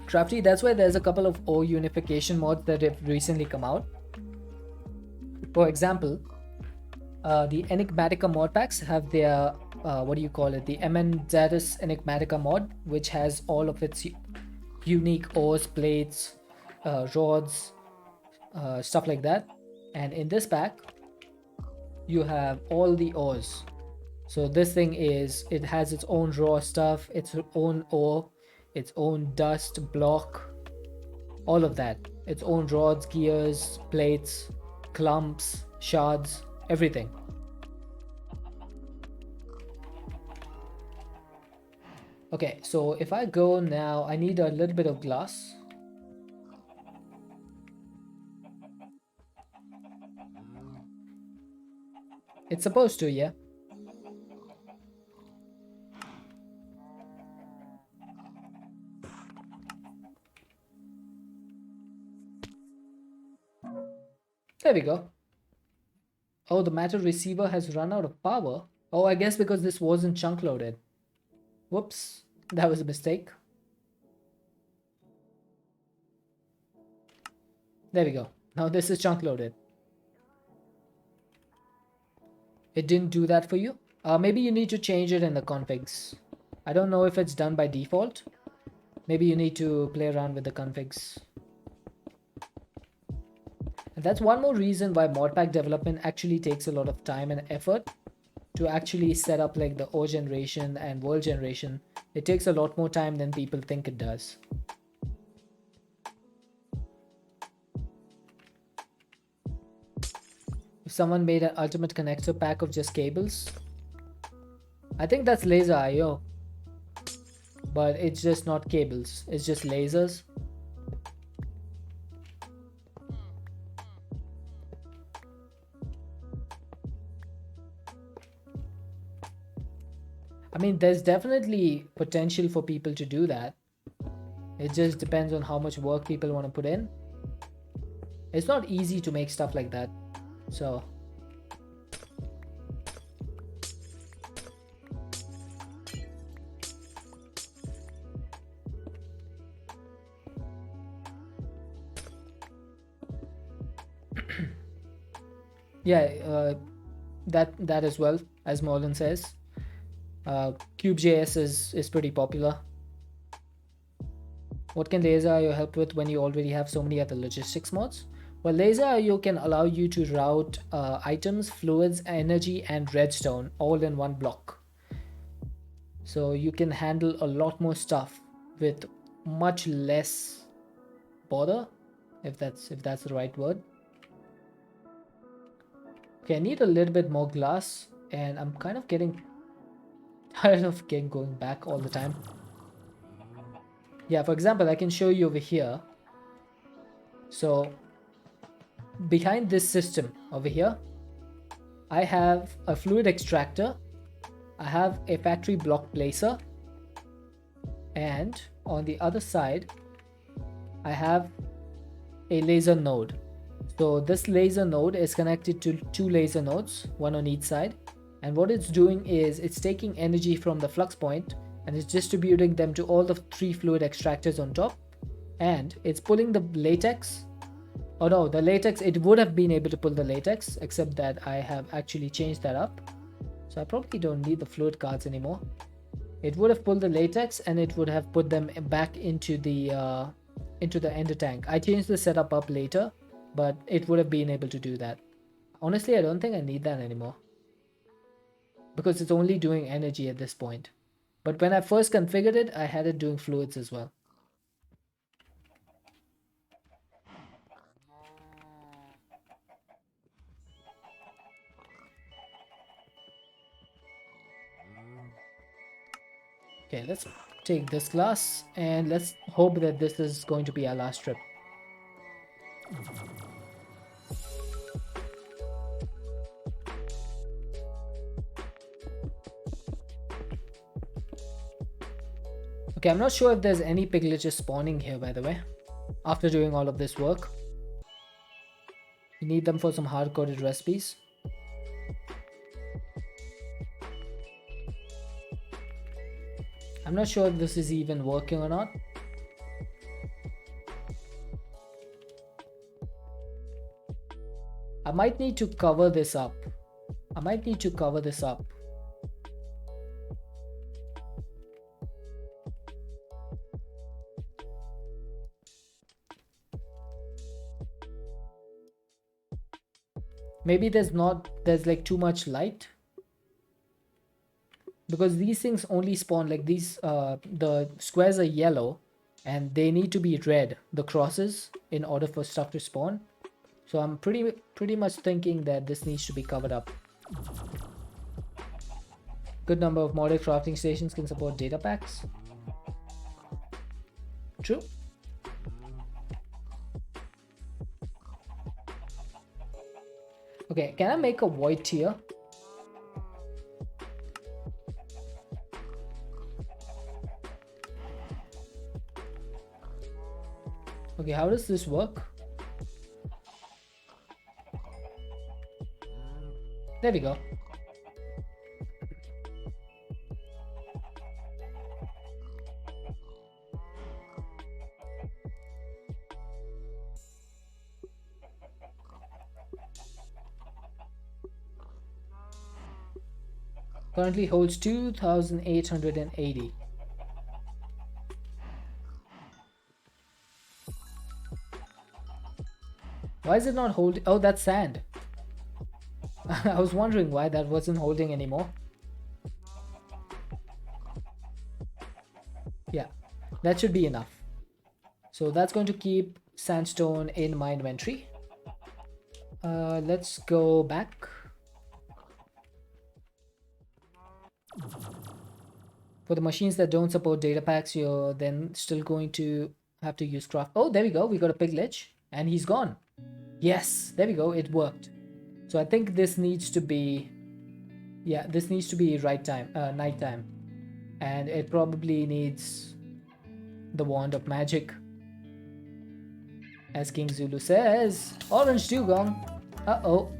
Crafty, that's why there's a couple of O unification mods that have recently come out. For example, the Enigmatica mod packs have their, what do you call it, the Emendatus Enigmatica mod, which has all of its unique ores, plates, rods, stuff like that. And in this pack, you have all the ores. So this thing is, it has its own raw stuff, its own ore, its own dust, block, all of that. Its own rods, gears, plates, clumps, shards, everything. Okay, so if I go now, I need a little bit of glass. It's supposed to, yeah. There we go. Oh, the matter receiver has run out of power. Oh, I guess because this wasn't chunk loaded. Whoops, that was a mistake. There we go. Now this is chunk loaded. It didn't do that for you? Maybe you need to change it in the configs. I don't know if it's done by default. Maybe you need to play around with the configs. And that's one more reason why modpack development actually takes a lot of time and effort to actually set up like the O generation and world generation. It takes a lot more time than people think it does. If someone made an ultimate connector pack of just cables, I think that's laser IO, but it's just not cables, it's just lasers. I mean, there's definitely potential for people to do that. It just depends on how much work people want to put in. It's not easy to make stuff like that. So yeah, that as well, as Morlan says. Cube.js is pretty popular. What can Laser.io help with when you already have so many other logistics mods? Well, Laser.io can allow you to route items, fluids, energy, and redstone all in one block. So you can handle a lot more stuff with much less bother, if that's the right word. Okay, I need a little bit more glass, and I'm kind of getting tired of going back all the time. Yeah, for example, I can show you over here. So behind this system over here, I have a fluid extractor, I have a factory block placer, and on the other side I have a laser node. So this laser node is connected to two laser nodes, one on each side, and what it's doing is it's taking energy from the flux point and it's distributing them to all the three fluid extractors on top, and it's pulling the latex. Oh no, the latex, it would have been able to pull the latex, except that I have actually changed that up. So I probably don't need the fluid cards anymore. It would have pulled the latex and it would have put them back into the ender tank. I changed the setup up later, but it would have been able to do that. Honestly, I don't think I need that anymore, because it's only doing energy at this point. But when I first configured it, I had it doing fluids as well. Okay, let's take this glass and let's hope that this is going to be our last trip. Okay, I'm not sure if there's any piglages spawning here, by the way, after doing all of this work. You need them for some hard-coded recipes. I'm not sure if this is even working or not. I might need to cover this up. I might need to cover this up. Maybe there's like too much light, because these things only spawn like these. The squares are yellow and they need to be red, the crosses, in order for stuff to spawn. So I'm pretty much thinking that this needs to be covered up. Good number of modded crafting stations can support data packs. True. Okay, can I make a void tier? Okay, how does this work? There we go. Currently holds 2,880. Why is it not holding? Oh, that's sand. I was wondering why that wasn't holding anymore. Yeah, that should be enough. So that's going to keep sandstone in my inventory. Let's go back. For the machines that don't support data packs, you're then still going to have to use craft. Oh, there we go. We got a pig lich and he's gone. Yes, there we go. It worked. So I think this needs to be, yeah, this needs to be nighttime. And it probably needs the wand of magic. As King Zulu says, orange dugong. Uh-oh.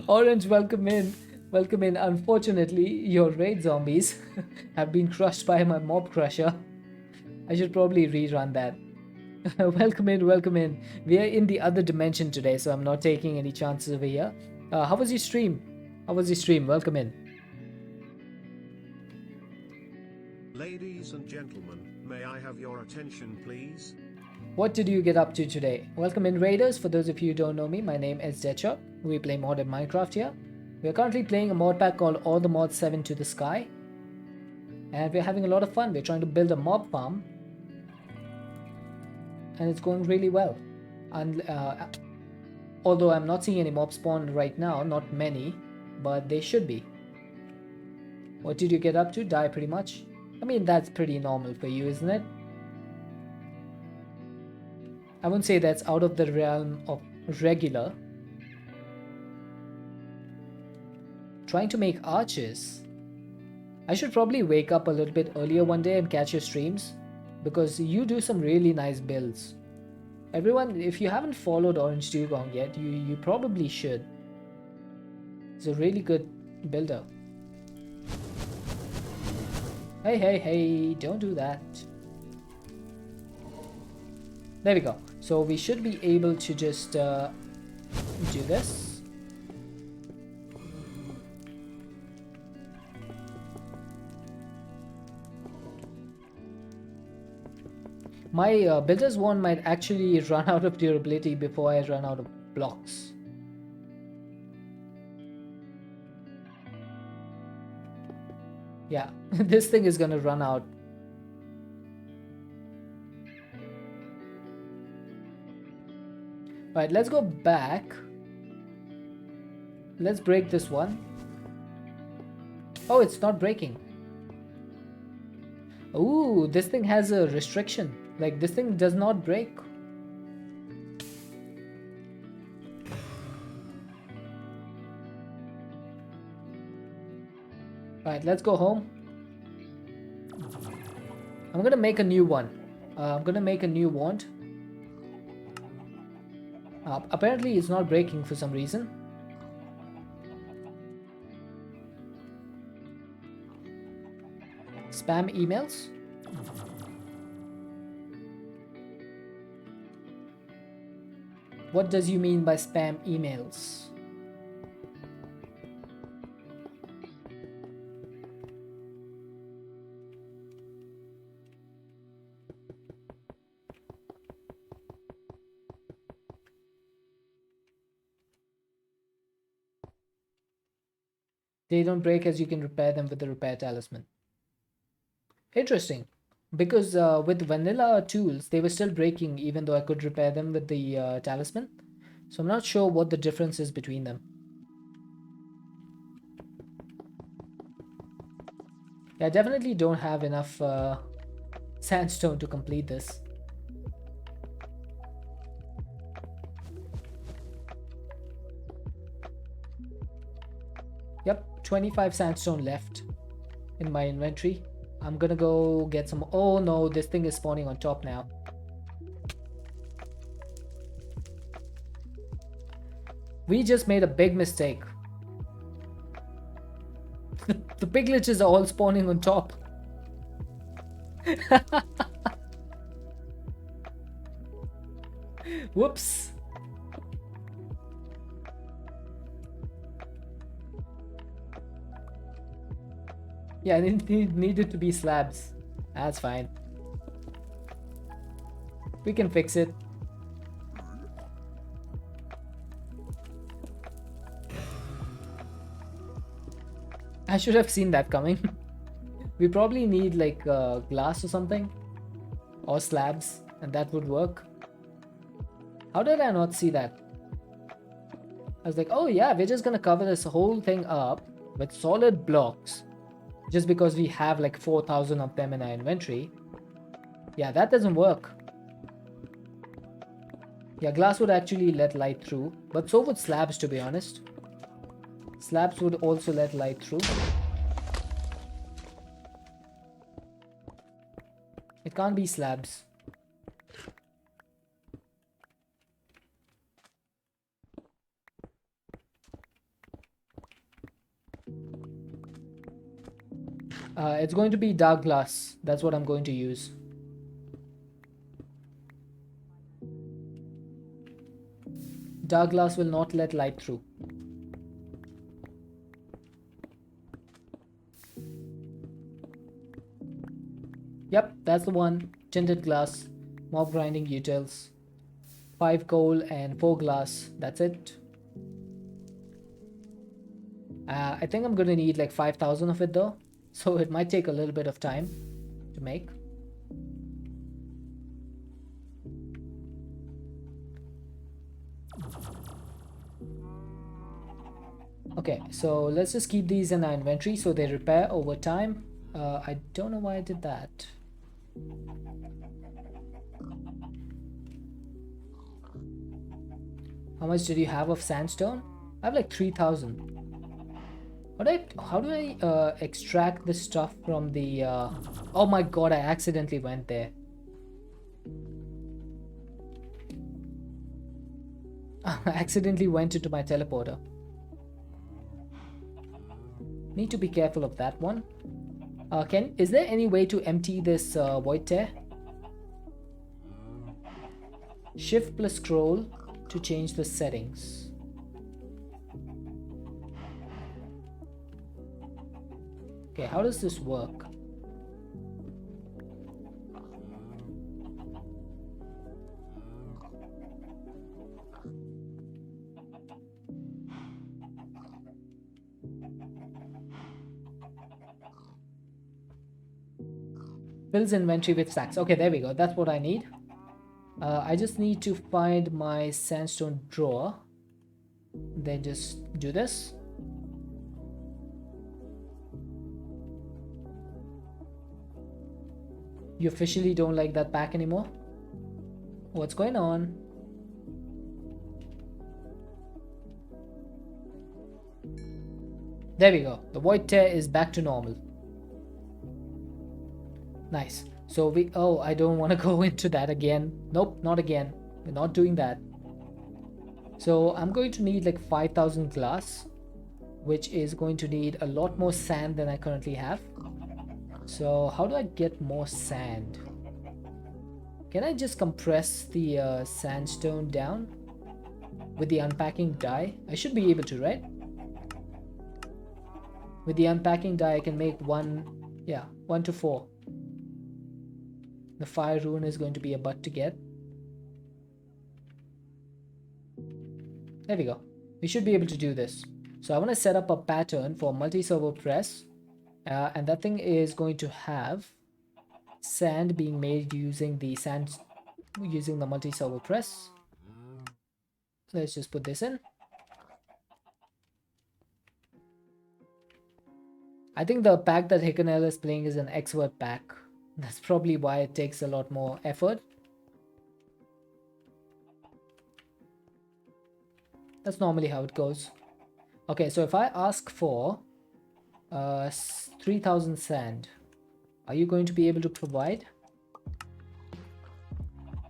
Orange, welcome in. Welcome in. Unfortunately, your raid zombies have been crushed by my mob crusher. I should probably rerun that. Welcome in, welcome in. We are in the other dimension today, so I'm not taking any chances over here. How was your stream? How was your stream? Welcome in. Ladies and gentlemen, may I have your attention, please? What did you get up to today? Welcome in, raiders. For those of you who don't know me, my name is Deadshot. We play modded Minecraft here. We are currently playing a mod pack called All the Mods 7 to the Sky. And we're having a lot of fun. We're trying to build a mob farm. And it's going really well. And although I'm not seeing any mob spawn right now, not many, but they should be. What did you get up to? Die pretty much. I mean, that's pretty normal for you, isn't it? I wouldn't say that's out of the realm of regular. Trying to make arches. I should probably wake up a little bit earlier one day and catch your streams, because you do some really nice builds. Everyone, if you haven't followed Orange Dugong yet, you probably should. He's a really good builder. Hey, hey, hey, don't do that. There we go. So we should be able to just do this. My builder's wand might actually run out of durability before I run out of blocks. Yeah, this thing is gonna run out. Right, let's go back. Let's break this one. Oh, it's not breaking. Ooh, this thing has a restriction. Like, this thing does not break. Right, let's go home. I'm gonna make a new one. I'm gonna make a new wand. Apparently it's not breaking for some reason. spam emails? What does you mean by spam emails? They don't break as you can repair them with the repair talisman. Interesting. Because with vanilla tools, they were still breaking even though I could repair them with the talisman. So I'm not sure what the difference is between them. Yeah, I definitely don't have enough sandstone to complete this. Yep, 25 sandstone left in my inventory. I'm gonna go get some. Oh no, this thing is spawning on top now. We just made a big mistake. The piglets are all spawning on top. Whoops. Yeah, it needed to be slabs. That's fine. We can fix it. I should have seen that coming. We probably need like glass or something. Or slabs, and that would work. How did I not see that? I was like, oh yeah, we're just gonna cover this whole thing up with solid blocks. Just because we have like 4,000 of them in our inventory. Yeah, that doesn't work. Yeah, glass would actually let light through, but so would slabs, to be honest. Slabs would also let light through. It can't be slabs. It's going to be dark glass. That's what I'm going to use. Dark glass will not let light through. Yep, that's the one. Tinted glass, mob grinding utils, 5 coal and 4 glass. That's it. I think I'm gonna need like 5,000 of it though. So it might take a little bit of time to make. Okay, so let's just keep these in our inventory so they repair over time. I don't know why I did that. How much did you have of sandstone? I have like 3,000. How do I extract the stuff from the oh my god, I accidentally went there. I accidentally went into my teleporter. Need to be careful of that one. Is there any way to empty this void tear? Shift plus scroll to change the settings. Okay, how does this work? Fills inventory with stacks. Okay, there we go. That's what I need. I just need to find my sandstone drawer. Then just do this. You officially don't like that pack anymore? What's going on? There we go. The void tear is back to normal. Nice. So oh, I don't want to go into that again. Nope, not again. We're not doing that. So I'm going to need like 5,000 glass, which is going to need a lot more sand than I currently have. So how do I get more sand? Can I just compress the sandstone down with the unpacking die? I should be able to, right? With the unpacking die I can make 1 to 4. The fire rune is going to be a butt to get. There we go. We should be able to do this. So I want to set up a pattern for multi-servo press, and that thing is going to have sand being made using the multi-servo press. Let's just put this in. I think the pack that Hickenell is playing is an expert pack. That's probably why it takes a lot more effort. That's normally how it goes. Okay, so if I ask for 3000 sand, are you going to be able to provide?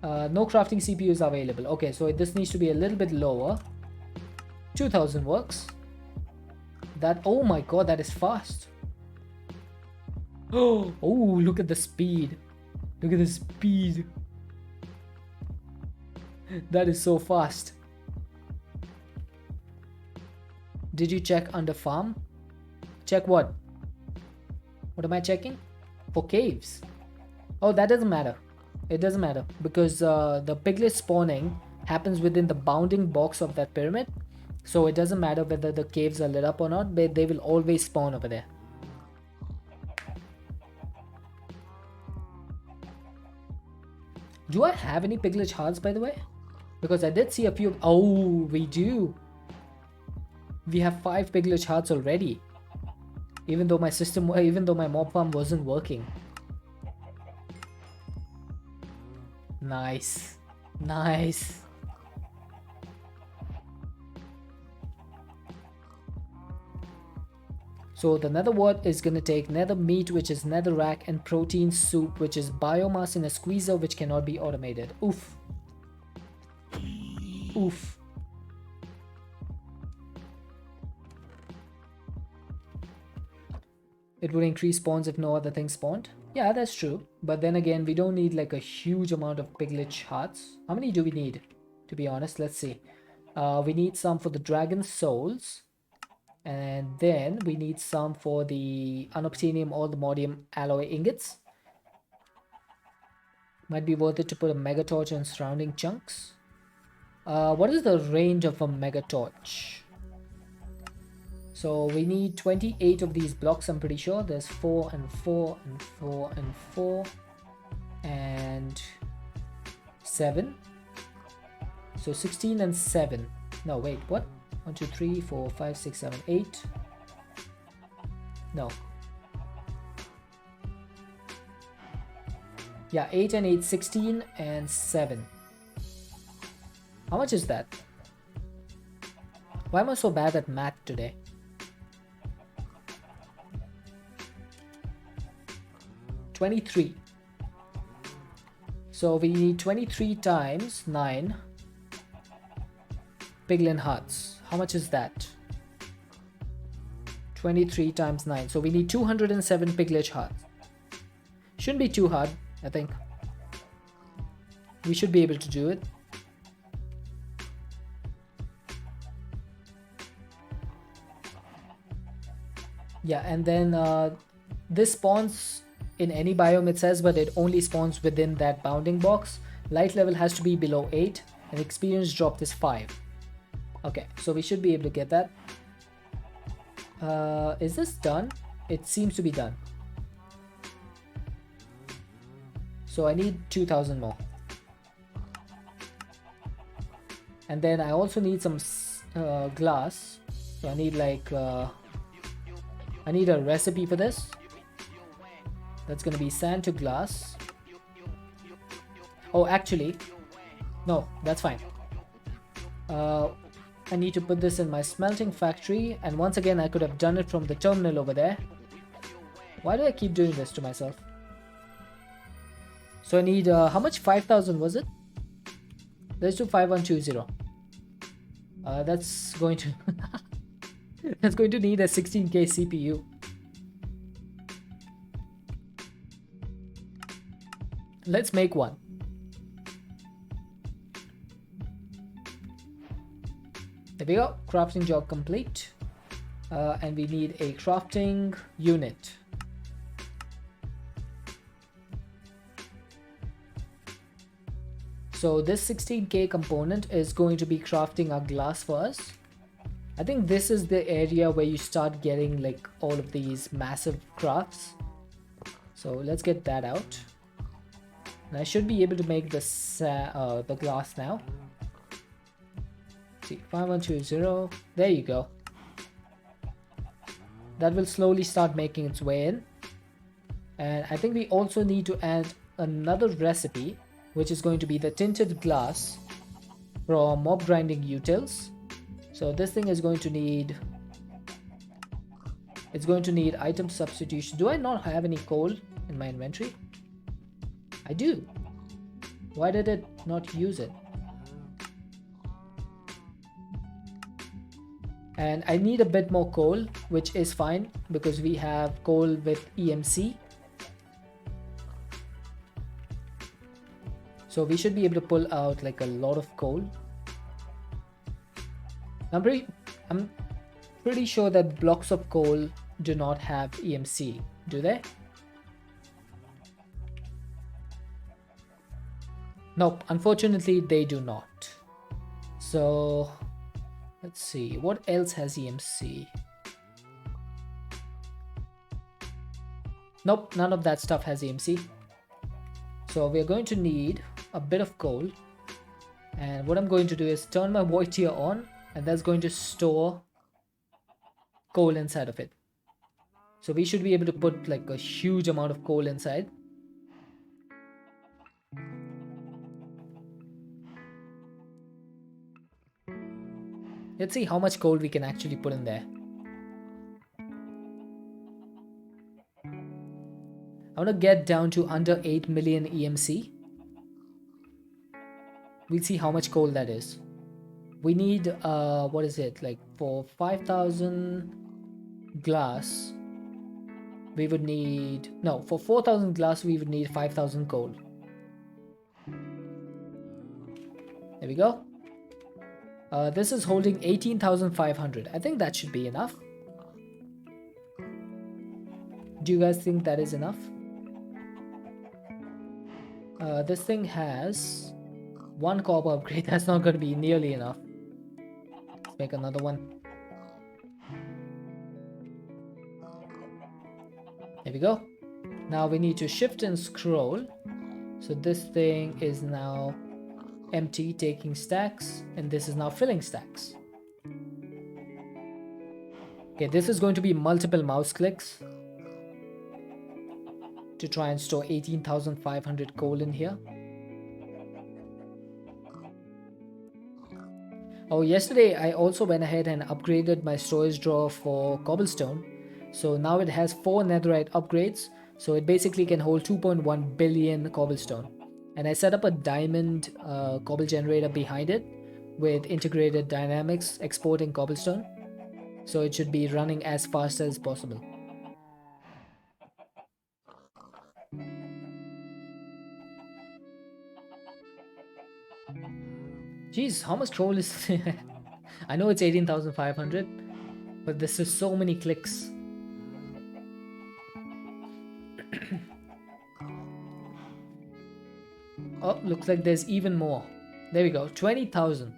No crafting CPUs available. Okay, so this needs to be a little bit lower. 2000 works. Oh my god, that is fast. Oh, look at the speed. Look at the speed. That is so fast. Did you check under farm? Check what? What am I checking? For caves. Oh, that doesn't matter. It doesn't matter because the piglet spawning happens within the bounding box of that pyramid. So it doesn't matter whether the caves are lit up or not, but they will always spawn over there. Do I have any piglet hearts, by the way? Because I did see a few. Oh, we do. We have 5 piglet hearts already. Even though my mob farm wasn't working. Nice. Nice. So the nether wart is going to take nether meat, which is netherrack, and protein soup, which is biomass in a squeezer, which cannot be automated. Oof. Oof. It would increase spawns if no other thing spawned. Yeah, that's true. But then again, we don't need like a huge amount of piglet hearts. How many do we need? To be honest, let's see. We need some for the dragon souls. And then we need some for the unobtainium or the modium alloy ingots. Might be worth it to put a mega torch in surrounding chunks. What is the range of a mega torch? So we need 28 of these blocks, I'm pretty sure. There's 4 and 4 and 4 and 4 and 7. So 16 and 7. No, wait, what? 1, 2, 3, 4, 5, 6, 7, 8. No. Yeah, 8 and 8, 16 and 7. How much is that? Why am I so bad at math today? $23. So we need 23 times 9 piglin hearts. How much is that? 23 times 9. So we need 207 piglet hearts. Shouldn't be too hard, I think. We should be able to do it. Yeah, and then this spawns in any biome, it says, but it only spawns within that bounding box. Light level has to be below 8 and experience dropped is 5. Okay, so we should be able to get that. Is this done? It seems to be done. So I need 2000 more. And then I also need some glass. So I need like I need a recipe for this. That's gonna be sand to glass. Oh, actually, no, that's fine. I need to put this in my smelting factory, and once again I could have done it from the terminal over there. Why do I keep doing this to myself? So I need how much? 5000 was it? Let's do 5120. That's going to that's going to need a 16K CPU. let's make one. There we go. Crafting job complete. And we need a crafting unit. So this 16k component is going to be crafting our glass for us. I think this is the area where you start getting like all of these massive crafts. So let's get that out. And I should be able to make this the glass now. Let's see, 5120. There you go. That will slowly start making its way in. And I think we also need to add another recipe, which is going to be the tinted glass from mob grinding utils. So this thing is going to need, it's going to need item substitution. Do I not have any coal in my inventory? I do. Why did it not use it? And I need a bit more coal, which is fine because we have coal with EMC. So we should be able to pull out like a lot of coal. I'm pretty sure that blocks of coal do not have EMC, do they? Nope, unfortunately they do not. So let's see, what else has EMC? Nope, none of that stuff has EMC. So we're going to need a bit of coal. And what I'm going to do is turn my void tier on, and that's going to store coal inside of it. So we should be able to put like a huge amount of coal inside. Let's see how much coal we can actually put in there. I want to get down to under 8 million EMC. We'll see how much coal that is. We need, what is it? Like for 5,000 glass, we would need, no, for 4,000 glass, we would need 5,000 coal. There we go. This is holding 18,500. I think that should be enough. Do you guys think that is enough? This thing has one copper upgrade. That's not going to be nearly enough. Let's make another one. There we go. Now we need to shift and scroll. So this thing is now empty, taking stacks, and this is now filling stacks. Okay, this is going to be multiple mouse clicks to try and store 18,500 coal in here. Oh, yesterday I also went ahead and upgraded my storage drawer for cobblestone. So now it has 4 netherite upgrades. So it basically can hold 2.1 billion cobblestone. And I set up a diamond cobble generator behind it with integrated dynamics exporting cobblestone. So it should be running as fast as possible. Jeez, how much coal is... I know it's 18,500, but this is so many clicks. Oh, looks like there's even more. There we go, 20,000.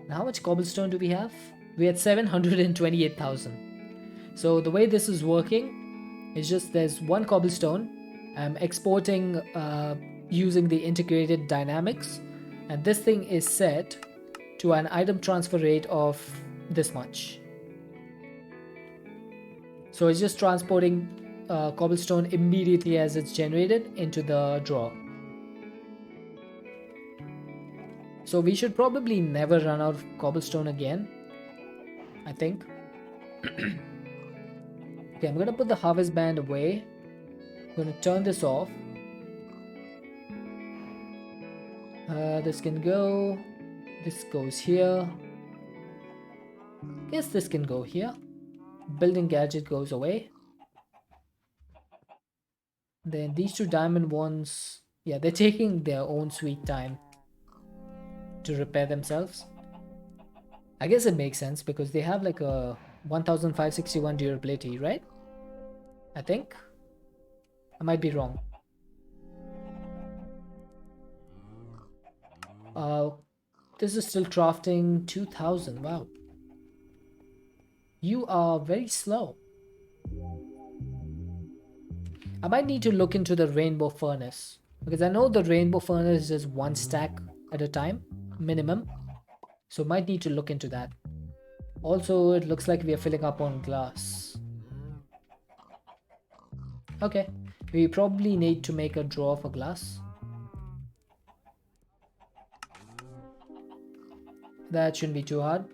Now how much cobblestone do we have? We had 728,000. So the way this is working is just there's one cobblestone. I'm exporting using the integrated dynamics, and this thing is set to an item transfer rate of this much. So it's just transporting cobblestone immediately as it's generated into the drawer. So we should probably never run out of cobblestone again, I think. Okay, I'm gonna put the harvest band away. I'm gonna turn this off. This can go. This goes here. Guess this can go here. Building gadget goes away. Then these two diamond ones, yeah, they're taking their own sweet time to repair themselves. I guess it makes sense because they have like a 1561 durability, right? I think. I might be wrong. Uh, this is still crafting 2000. Wow. You are very slow. I might need to look into the rainbow furnace because I know the rainbow furnace is one stack at a time, minimum. So might need to look into that. Also, it looks like we are filling up on glass. Okay, we probably need to make a drawer for glass. That shouldn't be too hard.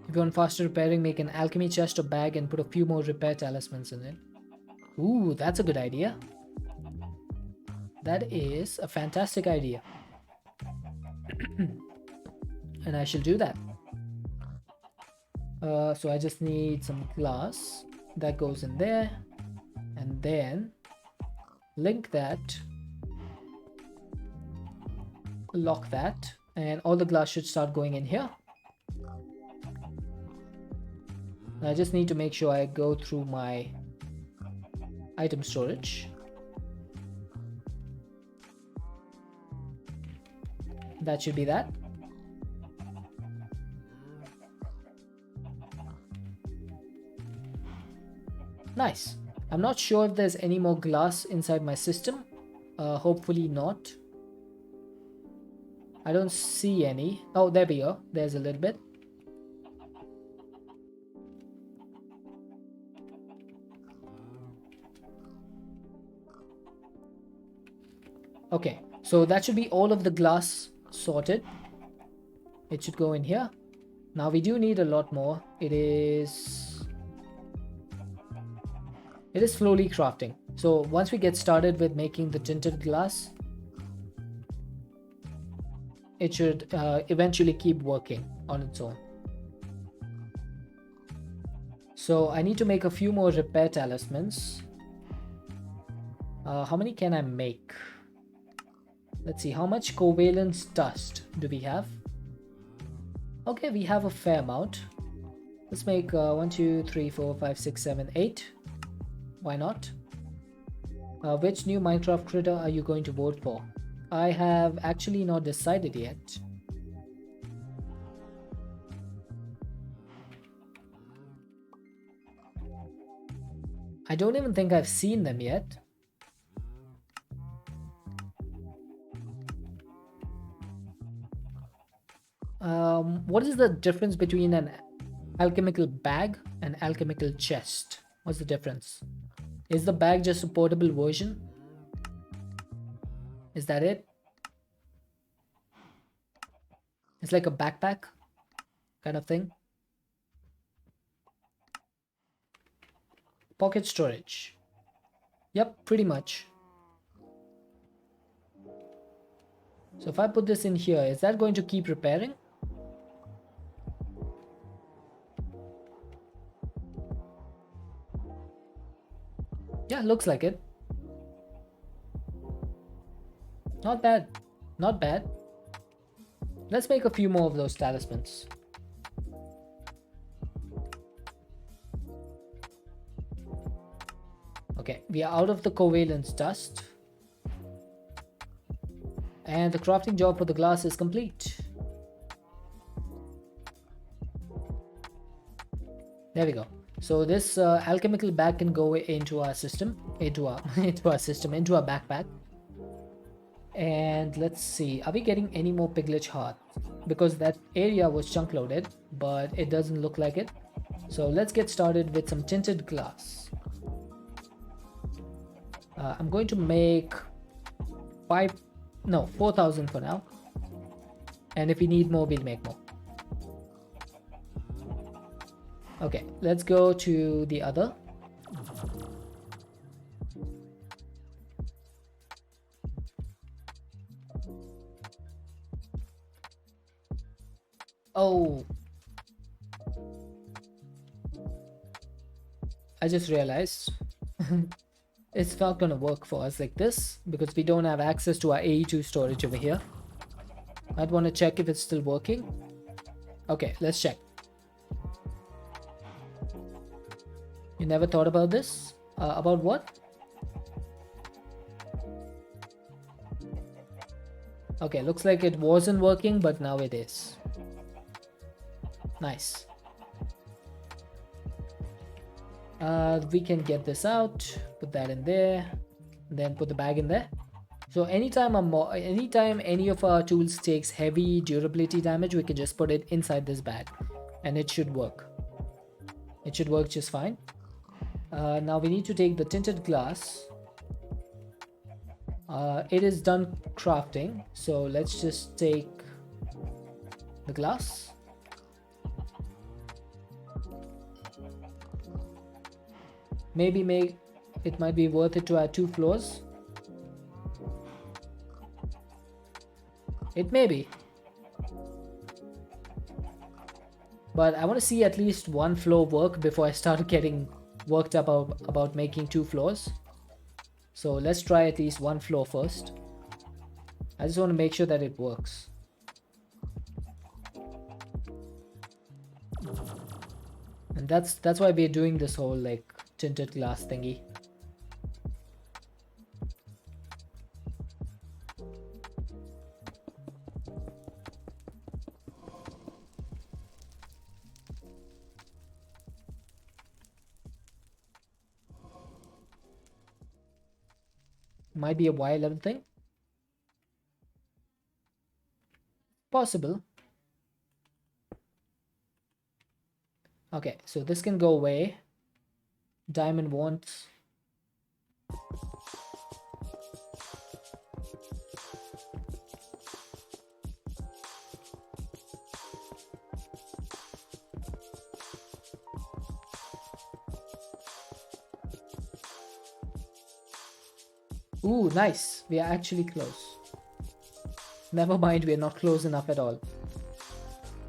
If you want faster repairing, make an alchemy chest or bag and put a few more repair talismans in it. Ooh, that's a good idea. That is a fantastic idea. And I shall do that. So I just need some glass that goes in there, and then link that, lock that, and all the glass should start going in here. I just need to make sure I go through my item storage. That should be that. Nice. I'm not sure if there's any more glass inside my system. Hopefully not. I don't see any. Oh, there we go. There's a little bit. Okay, so that should be all of the glass sorted. It should go in here. Now we do need a lot more. It is slowly crafting. So once we get started with making the tinted glass, it should eventually keep working on its own. So I need to make a few more repair talismans. How many can I make? Let's see, how much covalence dust do we have? Okay, we have a fair amount. Let's make 1, 2, 3, 4, 5, 6, 7, 8. Why not? Which new Minecraft critter are you going to vote for? I have actually not decided yet. I don't even think I've seen them yet. What is the difference between an alchemical bag and alchemical chest? What's the difference? Is the bag just a portable version? Is that it? It's like a backpack kind of thing. Pocket storage. Yep, pretty much. So if I put this in here, is that going to keep repairing? Yeah, looks like it. Not bad. Not bad. Let's make a few more of those talismans. Okay, we are out of the covalence dust. And the crafting job for the glass is complete. There we go. So this alchemical bag can go into our system, into our backpack. And let's see, are we getting any more piglet heart? Because that area was chunk loaded, but it doesn't look like it. So let's get started with some tinted glass. I'm going to make 4,000 for now. And if we need more, we'll make more. Okay, let's go to the other. Oh. I just realized it's not gonna work for us like this because we don't have access to our AE2 storage over here. I'd want to check if it's still working. Okay, let's check. You never thought about this? About what? Okay, looks like it wasn't working, but now it is. Nice. We can get this out, put that in there, then put the bag in there. So anytime any of our tools takes heavy durability damage, we can just put it inside this bag and it should work. It should work just fine. Now we need to take the tinted glass. It is done crafting, so let's just take the glass. Maybe it might be worth it to add 2 floors. It may be, but I want to see at least 1 floor work before I start getting worked up about making 2 floors. So let's try at least 1 floor first. I just want to make sure that it works. And that's why we're doing this whole like tinted glass thingy. Might be a Y level thing. Possible. Okay, so this can go away. Diamond wants. Ooh, nice. We are actually close. Never mind, we are not close enough at all.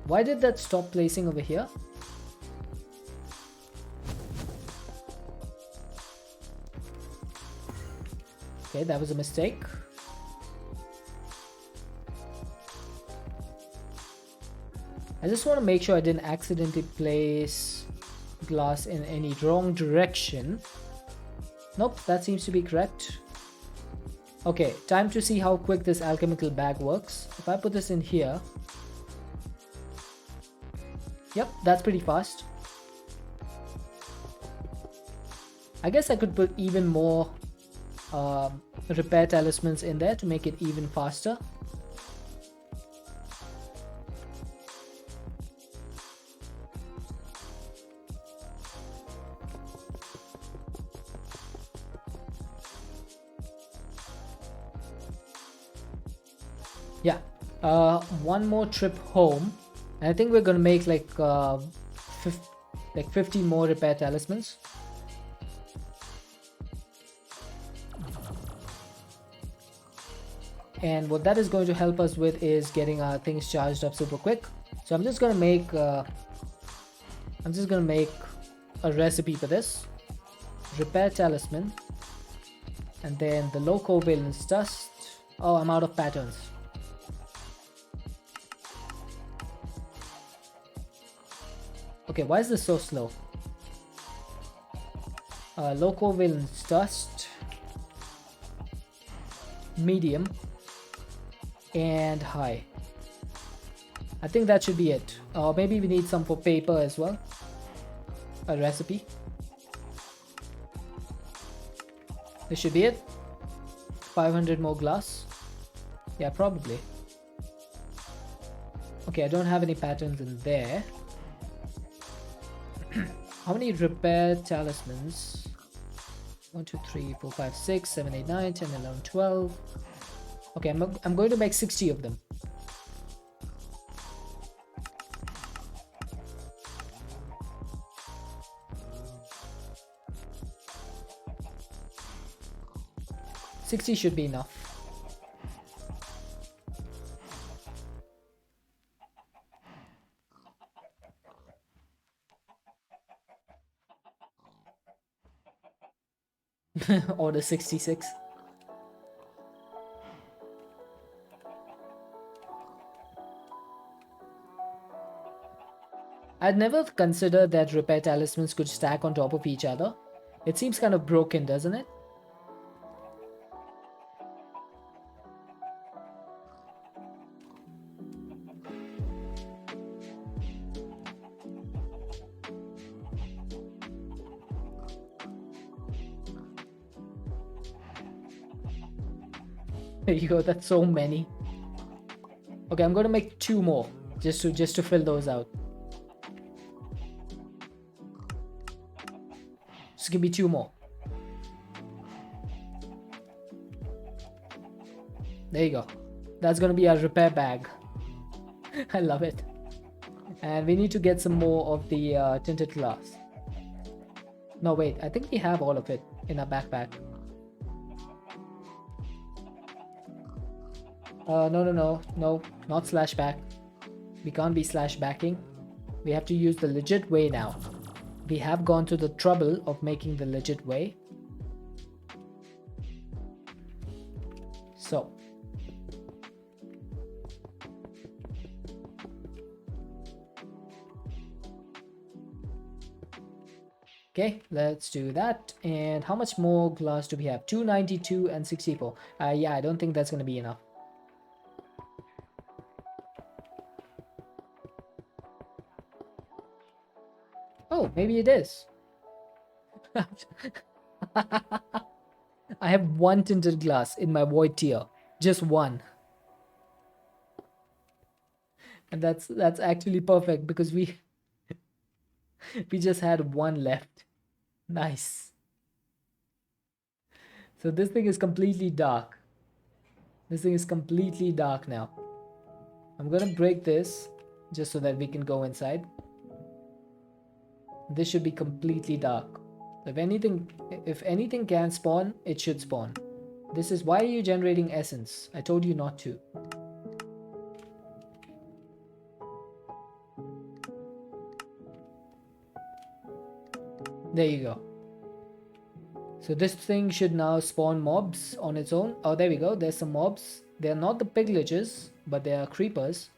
Why did that stop placing over here? Okay, that was a mistake. I just want to make sure I didn't accidentally place glass in any wrong direction. Nope, that seems to be correct. Okay, time to see how quick this alchemical bag works. If I put this in here. Yep, that's pretty fast. I guess I could put even more repair talismans in there to make it even faster. Yeah, one more trip home, and I think we're gonna make like 50 more repair talismans. And what that is going to help us with is getting our things charged up super quick. So I'm just gonna make a recipe for this. Repair talisman, and then the low covalence dust. Oh, I'm out of patterns. Okay, why is this so slow? Low covalence dust, medium, and high. I think that should be it. Or maybe we need some for paper as well. A recipe. This should be it. 500 more glass. Yeah, probably. Okay, I don't have any patterns in there. How many repair talismans? 1, 2, 3, 4, 5, 6, 7, 8, 9, 10, 11, 12. Okay, I'm going to make 60 of them. $60 should be enough. Order 66. I'd never considered that repair talismans could stack on top of each other. It seems kind of broken, doesn't it? There you go, that's so many. Okay, I'm gonna make 2 more just to fill those out. Just give me 2 more. There you go. That's gonna be our repair bag. I love it. And we need to get some more of the tinted glass. No, wait, I think we have all of it in our backpack. No, not slash back. We can't be slash backing. We have to use the legit way now. We have gone to the trouble of making the legit way. So. Okay, let's do that. And how much more glass do we have? 292 and 64. Yeah, I don't think that's going to be enough. Oh, maybe it is. I have 1 tinted glass in my void tier. Just 1. And that's actually perfect because we just had 1 left. Nice. So this thing is completely dark. This thing is completely dark now. I'm gonna break this just so that we can go inside. This should be completely dark. If anything can spawn, it should spawn. This is why are you generating essence? I told you not to. There you go. So this thing should now spawn mobs on its own. Oh, there we go. There's some mobs. They're not the pigliches, but they are creepers.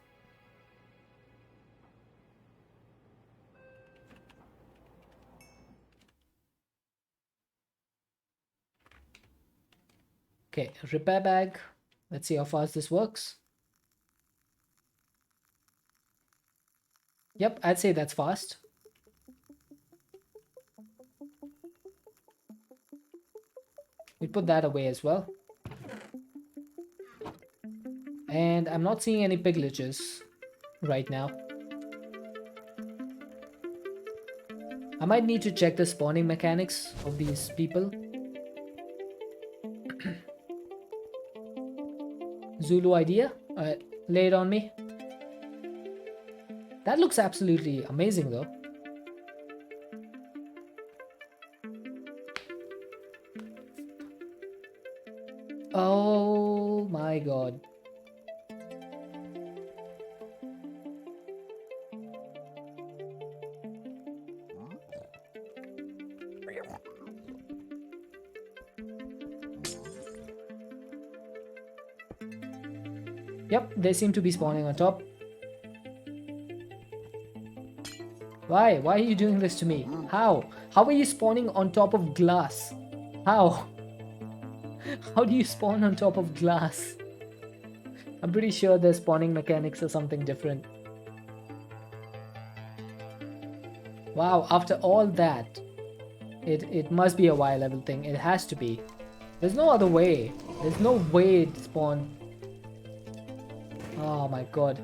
Okay, repair bag. Let's see how fast this works. Yep, I'd say that's fast. We put that away as well. And I'm not seeing any pigliches right now. I might need to check the spawning mechanics of these people. Zulu idea, lay it on me. That looks absolutely amazing though. Oh my god. Yep, they seem to be spawning on top. Why? Why are you doing this to me? How? How are you spawning on top of glass? How? How do you spawn on top of glass? I'm pretty sure their spawning mechanics are something different. Wow, after all that, it must be a Y level thing. It has to be. There's no other way. There's no way it spawned. Oh my god.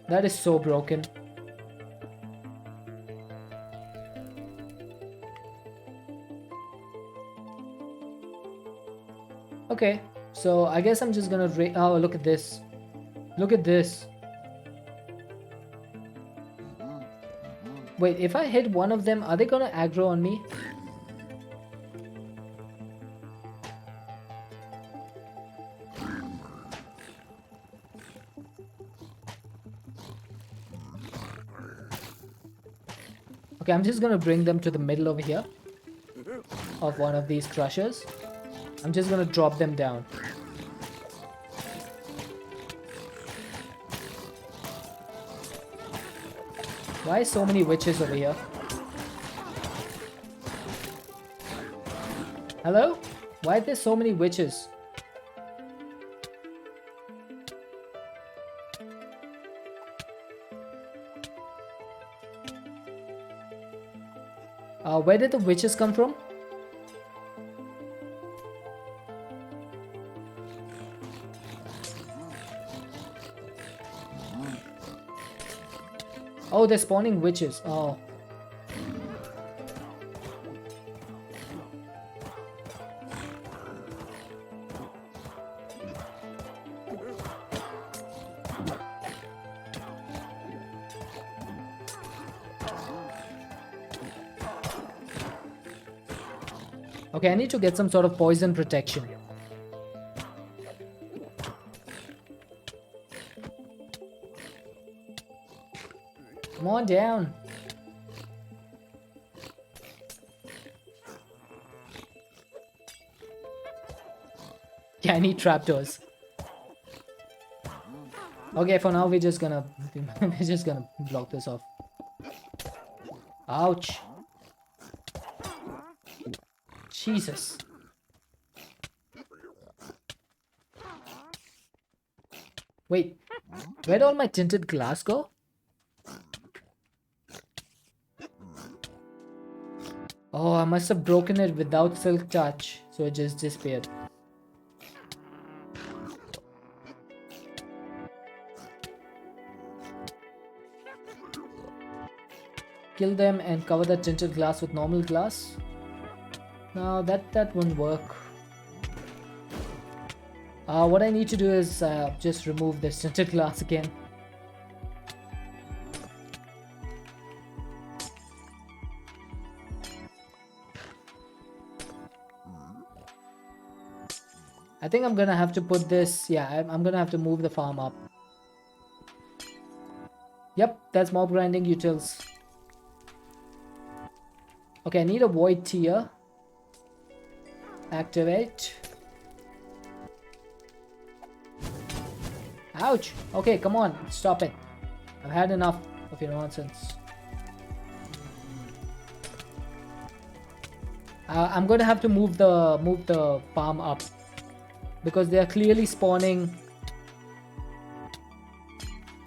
That is so broken. Okay, so I guess I'm just gonna oh, look at this. Look at this. Wait, if I hit one of them, are they gonna aggro on me? Okay, Okay, I'm just gonna bring them to the middle over here of one of these crushers. I'm just gonna drop them down. Why so many witches over here? Hello? Why are there so many witches? Where did the witches come from? Oh, they're spawning witches. Oh. Okay, I need to get some sort of poison protection. Come on down. Yeah, I need trapdoors. Okay, for now we're just gonna block this off. Ouch. Jesus. Wait, where'd all my tinted glass go? Oh, I must have broken it without silk touch, so it just disappeared. Kill them and cover the tinted glass with normal glass. No, that won't work. What I need to do is just remove this tinted glass again. I think I'm gonna have to put this, yeah, I'm gonna have to move the farm up. Yep, that's mob grinding utils. Okay, I need a void tier. Activate. Ouch! Okay, come on, stop it. I've had enough of your nonsense. I'm gonna have to move the farm up because they are clearly spawning.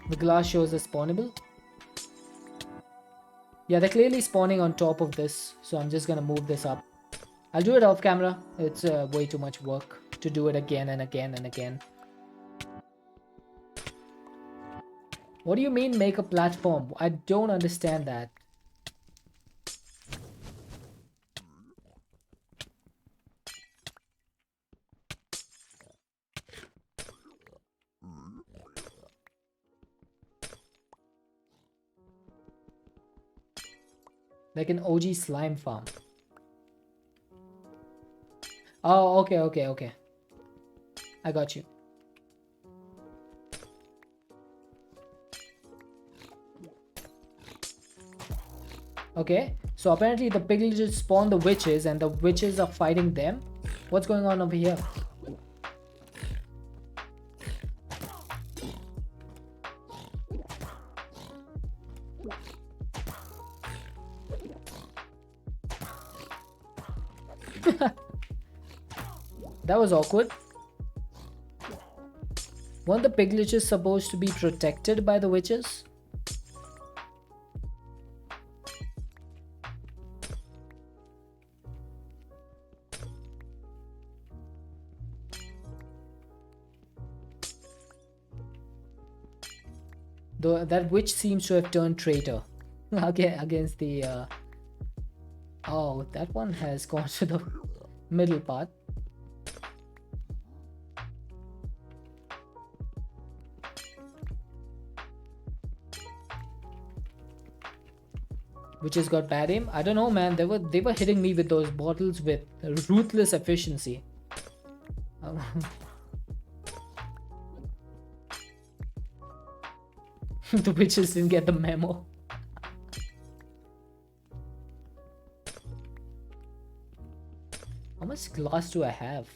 The glass shows are spawnable. Yeah, they're clearly spawning on top of this, so I'm just gonna move this up. I'll do it off camera. It's way too much work to do it again and again and again. What do you mean make a platform? I don't understand that. Like an OG slime farm. Oh, okay. I got you. Okay, so apparently the piglets spawn the witches and the witches are fighting them. What's going on over here? That was awkward. Weren't the piglets supposed to be protected by the witches? Though that witch seems to have turned traitor. Against the oh, that one has gone to the middle part. Which has got bad aim. I don't know, man. They were hitting me with those bottles with ruthless efficiency. The witches didn't get the memo. How much glass do I have?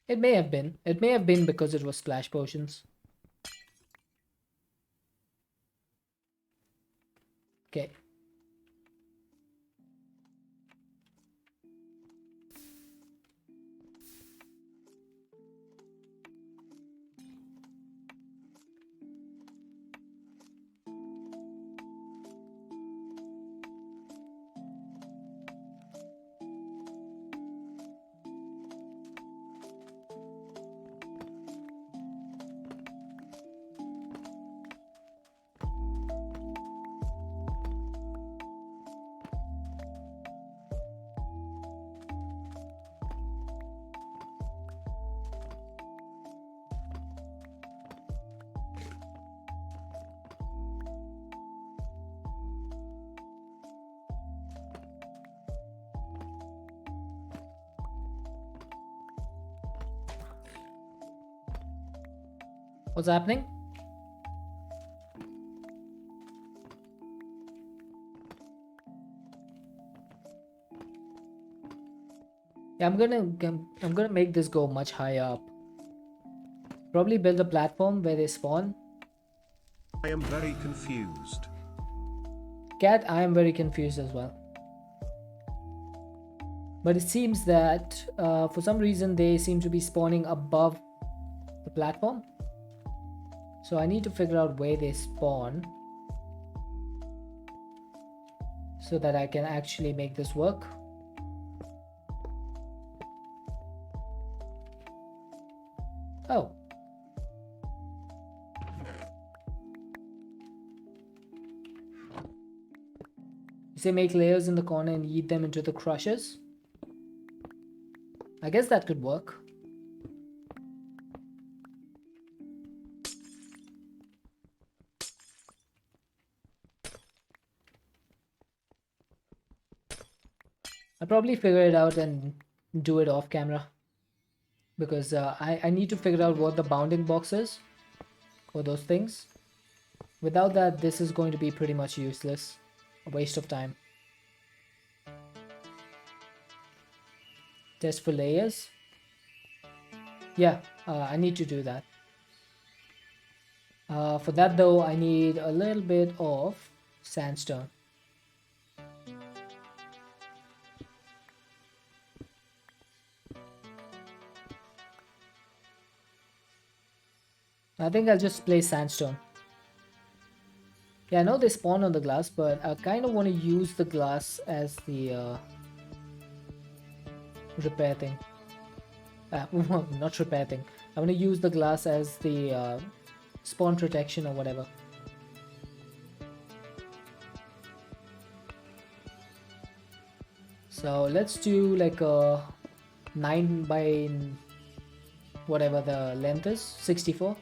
It may have been. It may have been because it was splash potions. Okay. What's happening? Yeah, I'm gonna make this go much higher up. Probably build a platform where they spawn. I am very confused. Cat, I am very confused as well. But it seems that for some reason they seem to be spawning above the platform. So I need to figure out where they spawn so that I can actually make this work. Oh. You say make layers in the corner and eat them into the crushers? I guess that could work. I'll probably figure it out and do it off camera. Because I need to figure out what the bounding box is for those things. Without that, this is going to be pretty much useless. A waste of time. Test for layers. Yeah, I need to do that. For that though, I need a little bit of sandstone. I think I'll just place sandstone. Yeah, I know they spawn on the glass, but I kind of want to use the glass as the repair thing. Not repair thing. I want to use the glass as the spawn protection or whatever. So let's do like a 9 by whatever the length is, 64.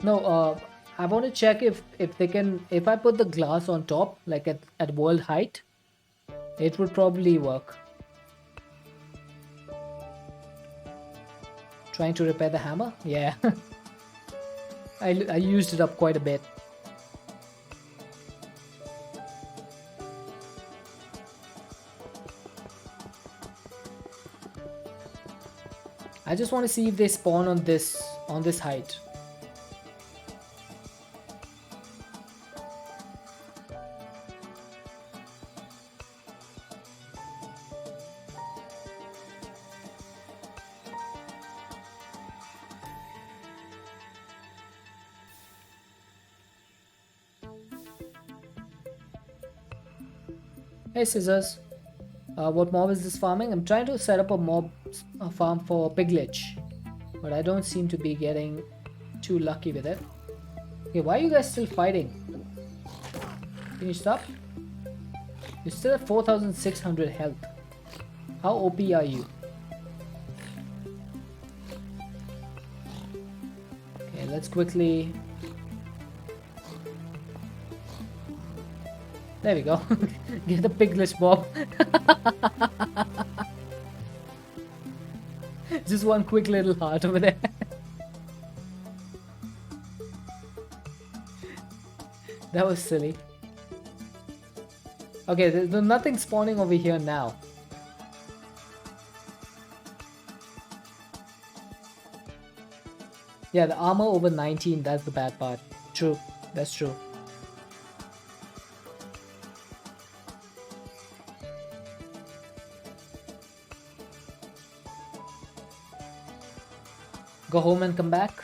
No, I want to check if they can, if I put the glass on top, like at world height, it would probably work. Trying to repair the hammer? Yeah. I used it up quite a bit. I just want to see if they spawn on this height. Hey Scissors, what mob is this farming? I'm trying to set up a farm for Piglich, but I don't seem to be getting too lucky with it. Okay, why are you guys still fighting? Can you stop? You're still at 4,600 health. How OP are you? Okay, let's quickly... There we go. Get the Piglich mob. Just one quick little heart over there. That was silly. Okay, there's nothing spawning over here now. Yeah, the armor over 19, that's the bad part. True, that's true. Go home and come back.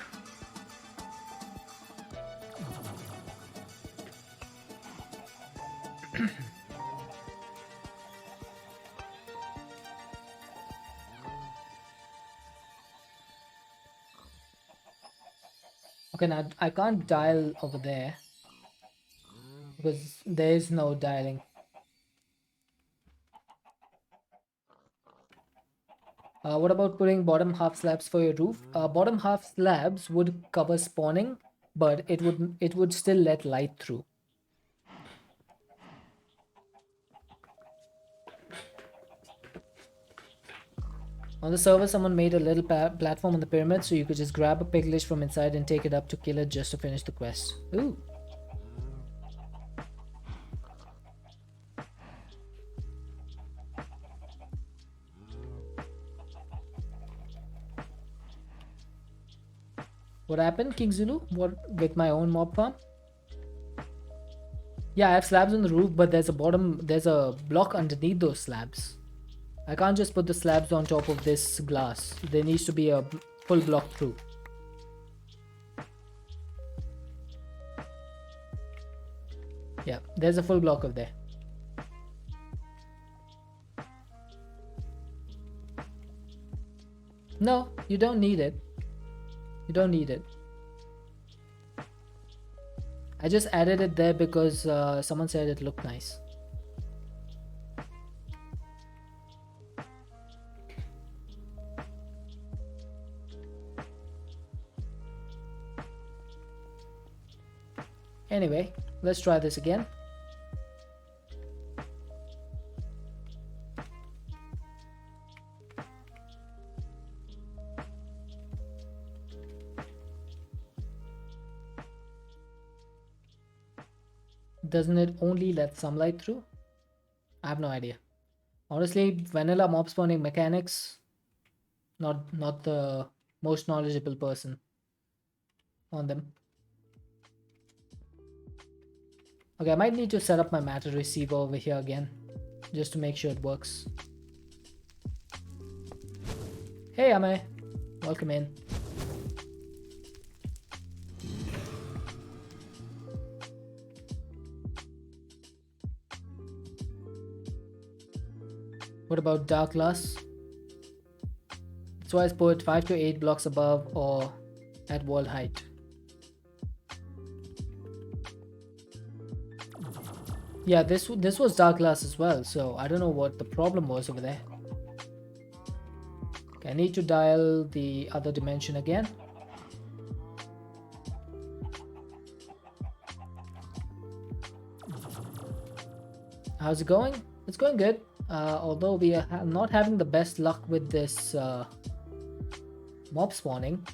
Okay, now I can't dial over there because there is no dialing. What about putting bottom half slabs for your roof? Bottom half slabs would cover spawning, but it would still let light through. On the server, someone made a little platform on the pyramid so you could just grab a piglet from inside and take it up to kill it just to finish the quest. Ooh. What happened, King Zulu? What with my own mob farm? Yeah, I have slabs on the roof, but there's a block underneath those slabs. I can't just put the slabs on top of this glass. There needs to be a full block through. Yeah, there's a full block of there. No, you don't need it. You don't need it. I just added it there because someone said it looked nice. Anyway, let's try this again. Doesn't it only let some light through? I have no idea. Honestly, vanilla mob spawning mechanics, not the most knowledgeable person on them. Okay, I might need to set up my matter receiver over here again, just to make sure it works. Hey Ame, welcome in. What about dark glass? That's why I put 5 to 8 blocks above or at wall height. Yeah, this was dark glass as well, so I don't know what the problem was over there. Okay, I need to dial the other dimension again. How's it going? It's going good. Although we are not having the best luck with this mob spawning.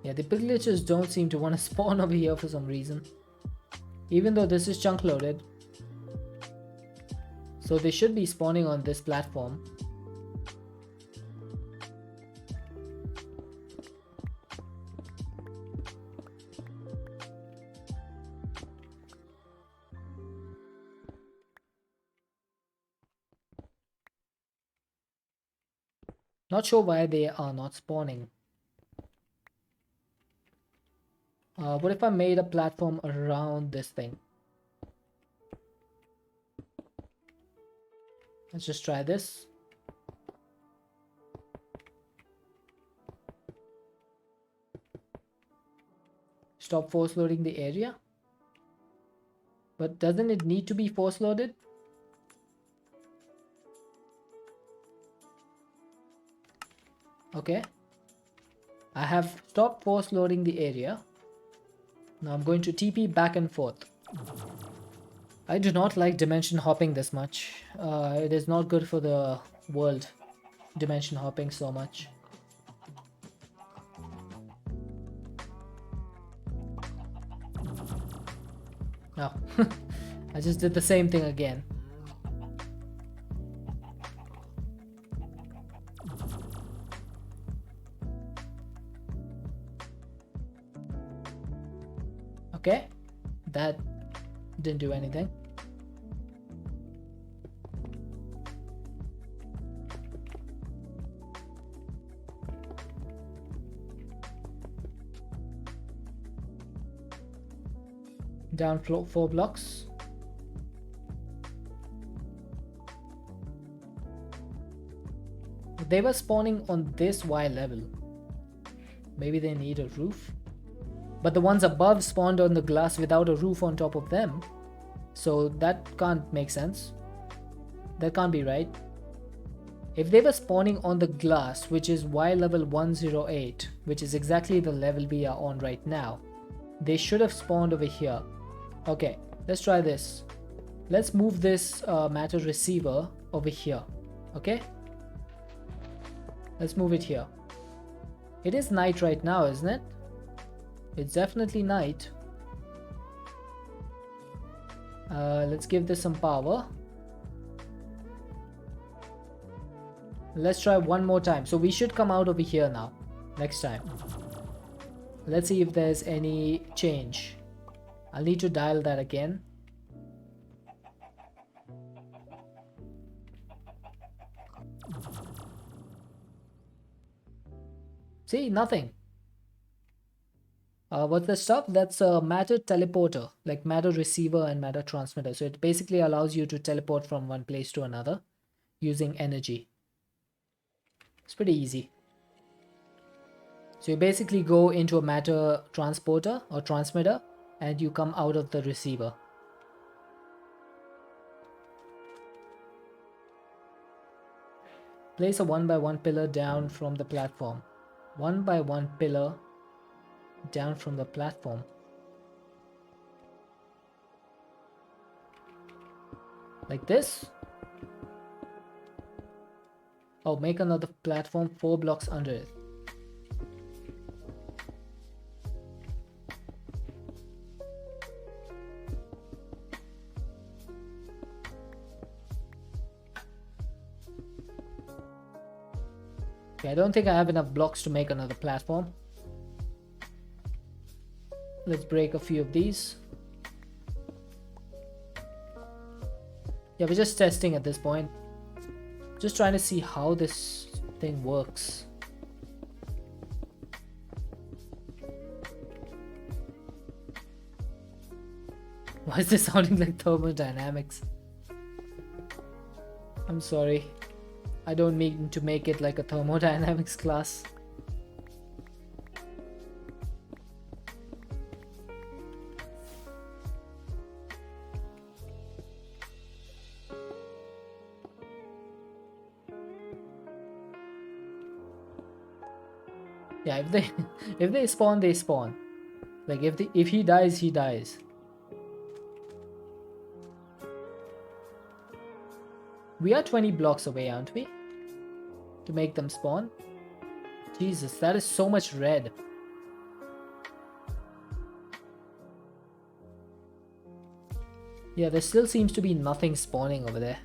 Yeah, the piglets don't seem to want to spawn over here for some reason. Even though this is chunk loaded. So they should be spawning on this platform. Not sure why they are not spawning. What if I made a platform around this thing? Let's just try this. Stop force loading the area. But doesn't it need to be force loaded? Okay. I have stopped force loading the area. Now I'm going to TP back and forth. I do not like dimension hopping this much. It is not good for the world, dimension hopping so much. Oh, I just did the same thing again. Okay, that didn't do anything. Down 4 blocks. They were spawning on this Y level. Maybe they need a roof. But the ones above spawned on the glass without a roof on top of them. So that can't make sense. That can't be right. If they were spawning on the glass, which is Y level 108, which is exactly the level we are on right now, they should have spawned over here. Okay, let's try this. Let's move this matter receiver over here. Okay? Let's move it here. It is night right now, isn't it? It's definitely night. Let's give this some power. Let's try one more time. So we should come out over here now. Next time. Let's see if there's any change. I'll need to dial that again. See, nothing. What's the stuff? That's a matter teleporter, like matter receiver and matter transmitter. So it basically allows you to teleport from one place to another using energy. It's pretty easy. So you basically go into a matter transporter or transmitter and you come out of the receiver. Place a 1x1 pillar down from the platform. 1x1 pillar down from the platform. Like this. Oh, make another platform 4 blocks under it. Okay, I don't think I have enough blocks to make another platform. Let's break a few of these. Yeah, we're just testing at this point. Just trying to see how this thing works. Why is this sounding like thermodynamics? I'm sorry. I don't mean to make it like a thermodynamics class. Yeah, if they spawn, they spawn. Like if he dies, he dies. We are 20 blocks away, aren't we? To make them spawn. Jesus, that is so much red. Yeah, there still seems to be nothing spawning over there.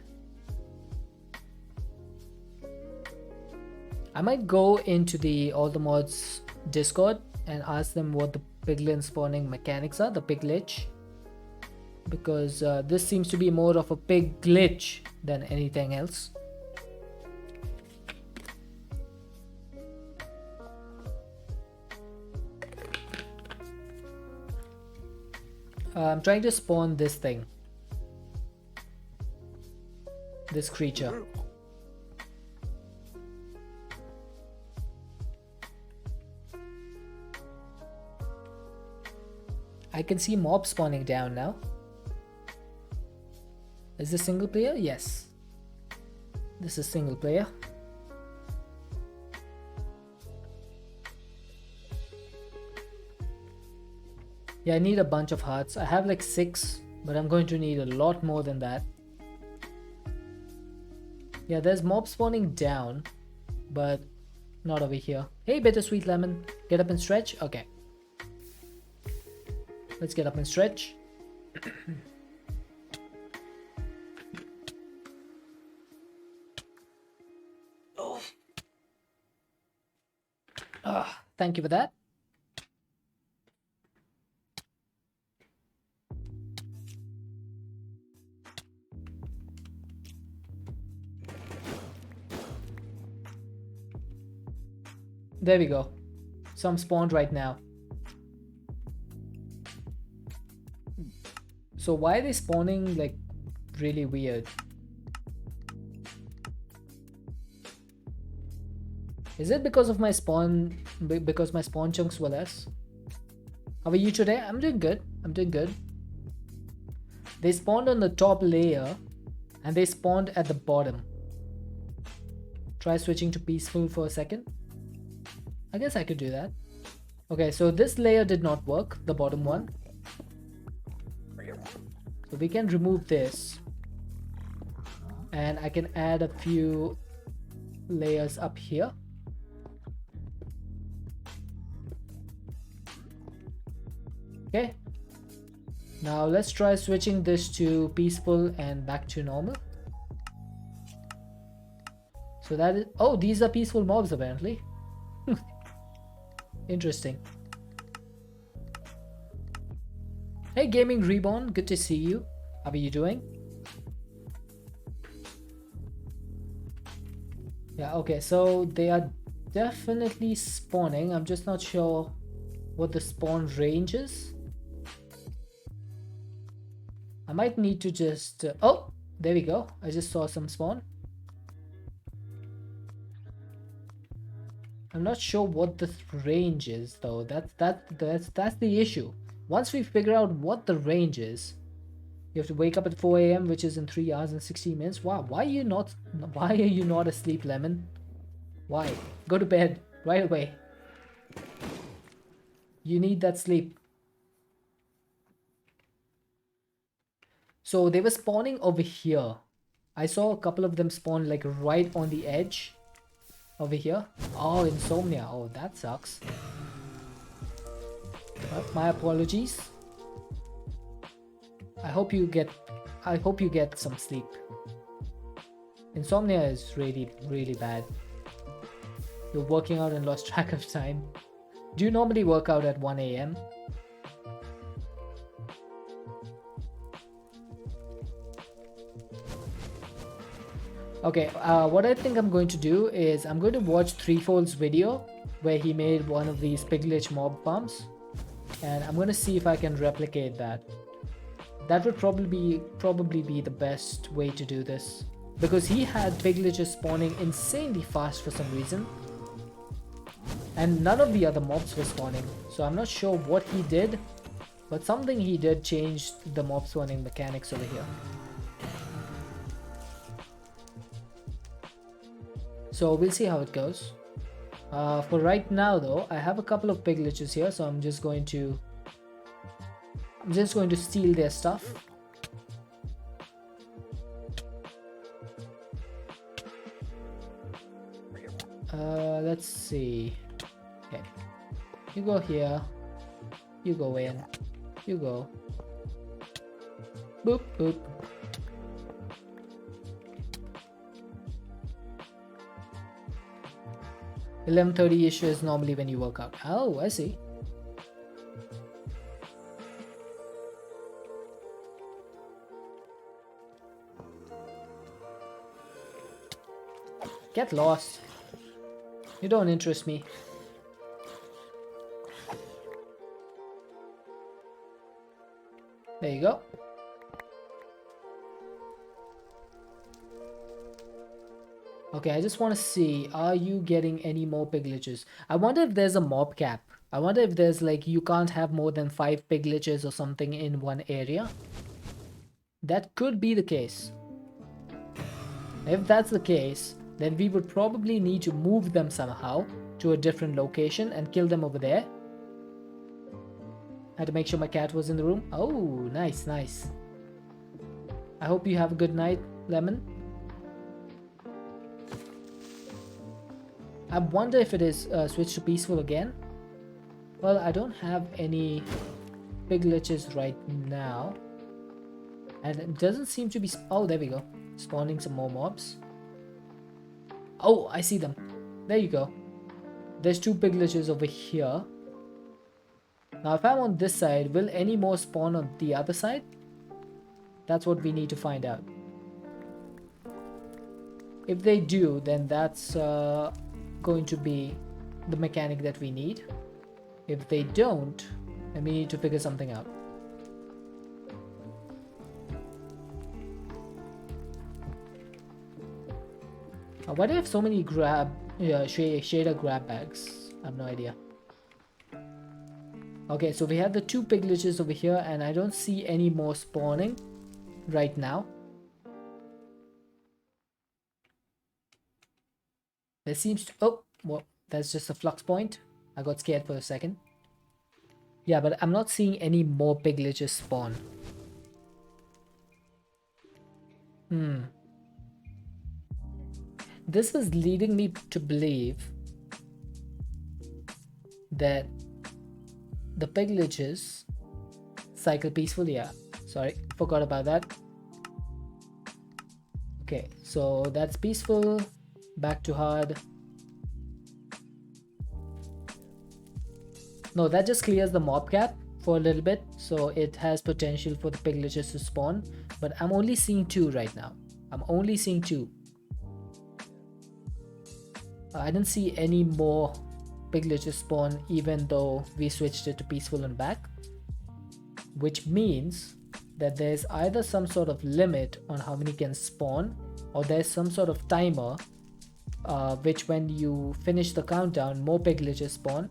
I might go into the All the Mods Discord and ask them what the piglin spawning mechanics are, the pig glitch. Because this seems to be more of a pig glitch than anything else. I'm trying to spawn this thing. This creature. I can see mobs spawning down now. Is this single player? Yes. This is single player. Yeah, I need a bunch of hearts. I have like 6, but I'm going to need a lot more than that. Yeah, there's mob spawning down, but not over here. Hey, bittersweet lemon, get up and stretch. Okay, let's get up and stretch. Oh. Thank you for that. There we go. Some spawned right now. So why are they spawning like really weird? Is it because of my spawn, because my spawn chunks were less? How are you today? I'm doing good. I'm doing good. They spawned on the top layer and they spawned at the bottom. Try switching to peaceful for a second. I guess I could do that. Okay, so this layer did not work, the bottom one. So we can remove this. And I can add a few layers up here. Okay. Now let's try switching this to peaceful and back to normal. So that is, oh, these are peaceful mobs apparently. Interesting. Hey Gaming Reborn, good to see you. How are you doing? Yeah, okay, so they are definitely spawning. I'm just not sure what the spawn range is. I might need to just oh, there we go. I just saw some spawn. I'm not sure what the range is though. That's the issue. Once we figure out what the range is, you have to wake up at 4 a.m. which is in 3 hours and 16 minutes. Wow, why are you not asleep, Lemon? Why? Go to bed right away. You need that sleep. So they were spawning over here. I saw a couple of them spawn like right on the edge. Over here. Oh, insomnia. Oh, that sucks. My apologies. I hope you get some sleep. Insomnia is really bad. You're working out and lost track of time. Do you normally work out at 1 a.m.? Okay, what I think I'm going to do is I'm going to watch Threefold's video where he made one of these piglet mob farms, and I'm going to see if I can replicate that. That would probably be the best way to do this, because he had pigleters spawning insanely fast for some reason, and none of the other mobs were spawning. So I'm not sure what he did, but something he did changed the mob spawning mechanics over here. So we'll see how it goes. For right now though, I have a couple of pigleters here, so I'm just going to steal their stuff. Let's see. Okay, you go here, you go in, you go. Boop boop. $11:30-ish is normally when you work out. Oh, I see. Get lost. You don't interest me. There you go. Okay, I just want to see, are you getting any more pigleters? I wonder if there's a mob cap. I wonder if there's like, you can't have more than 5 pigleters or something in one area. That could be the case. If that's the case, then we would probably need to move them somehow to a different location and kill them over there. I had to make sure my cat was in the room. Oh, nice, nice. I hope you have a good night, Lemon. I wonder if it is switched to peaceful again. Well, I don't have any big glitches right now. And it doesn't seem to be... Oh, there we go. Spawning some more mobs. Oh, I see them. There you go. There's 2 big glitches over here. Now, if I'm on this side, will any more spawn on the other side? That's what we need to find out. If they do, then that's going to be the mechanic that we need. If they don't, then we need to figure something out. Why do I have so many shader grab bags? I have no idea. Okay, so we have the 2 big glitches over here, and I don't see any more spawning right now. There seems to... Oh, well, that's just a flux point. I got scared for a second. Yeah, but I'm not seeing any more big glitches spawn. This is leading me to believe that the big glitches cycle peacefully. Yeah, sorry, forgot about that. Okay, so that's peaceful. Back to hard. No, that just clears the mob cap for a little bit, so it has potential for the big glitches to spawn, but I'm only seeing 2 right now. I'm only seeing 2. I didn't see any more big glitches spawn even though we switched it to peaceful and back, which means that there's either some sort of limit on how many can spawn, or there's some sort of timer which when you finish the countdown, more big glitches spawn.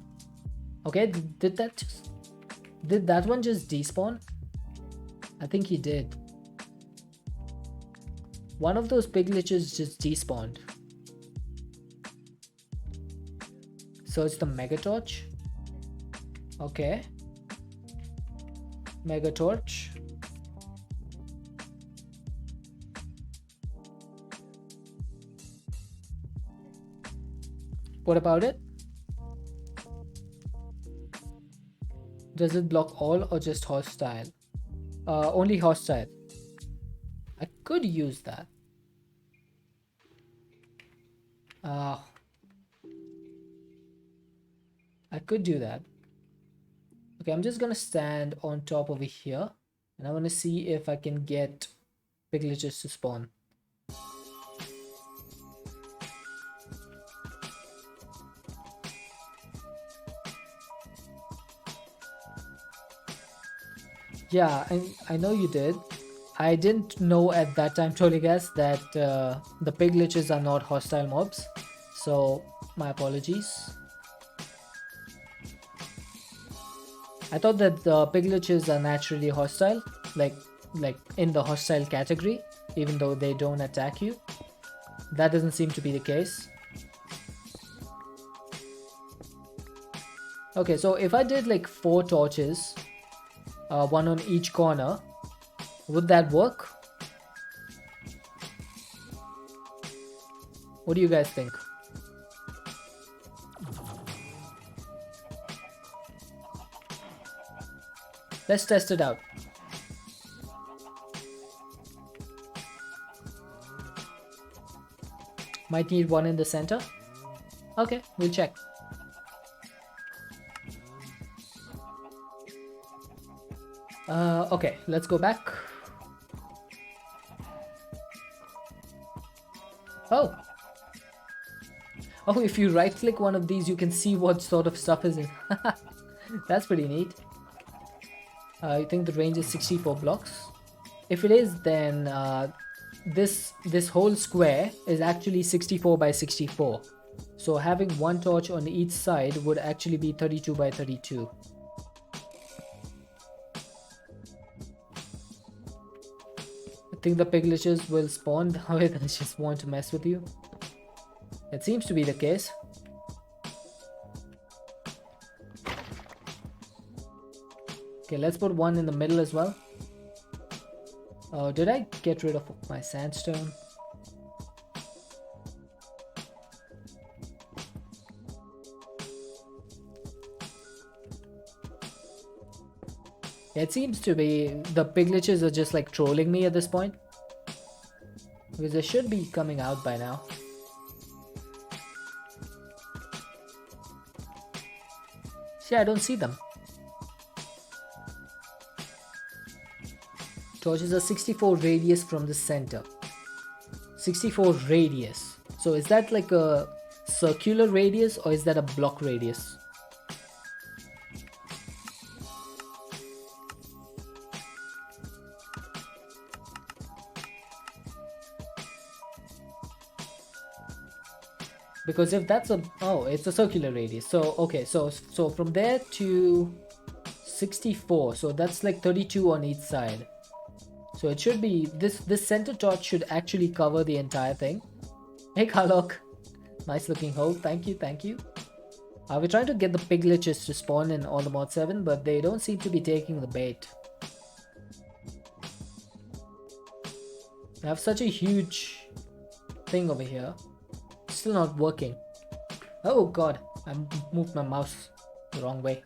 Okay, did that one just despawn? I think he did. One of those big glitches just despawned. So it's the Mega Torch. Okay. Mega Torch. What about it? Does it block all or just hostile? Only hostile. I could use that. I could do that. Okay, I'm just gonna stand on top over here and I want to see if I can get big glitches to spawn. Yeah, I know you did. I didn't know at that time, totally guess, that the big glitches are not hostile mobs. So, my apologies. I thought that the big glitches are naturally hostile, like in the hostile category, even though they don't attack you. That doesn't seem to be the case. Okay, so if I did like 4 torches, one on each corner, would that work? What do you guys think? Let's test it out. Might need one in the center. Okay, we'll check. Okay, let's go back. Oh, if you right click one of these, you can see what sort of stuff is in. That's pretty neat. I think the range is 64 blocks. If it is, then this whole square is actually 64 by 64. So having one torch on each side would actually be 32 by 32. I think the pig glitches will spawn that way. They just want to mess with you. It seems to be the case. Okay, let's put one in the middle as well. Oh, did I get rid of my sandstone? It seems to be the piglitches are just like trolling me at this point. Because they should be coming out by now. See, I don't see them. Torches are 64 radius from the center. 64 radius. So is that like a circular radius or is that a block radius? Because if that's a, oh, it's a circular radius. So okay, so from there to 64, so that's like 32 on each side. So it should be this center torch should actually cover the entire thing. Hey Karlok, nice looking hole. Thank you, thank you. We're trying to get the piglitches to spawn in all the mod 7, but they don't seem to be taking the bait. I have such a huge thing over here. Still not working. Oh god, I moved my mouse the wrong way.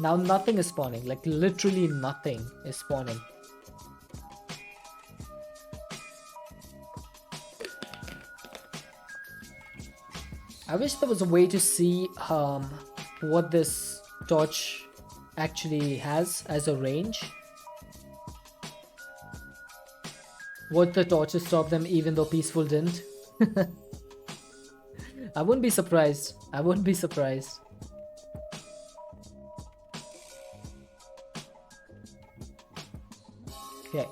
Now nothing is spawning, like literally nothing is spawning. I wish there was a way to see what this torch actually has as a range. Would the torches stop them even though peaceful didn't? I wouldn't be surprised. I wouldn't be surprised. Okay.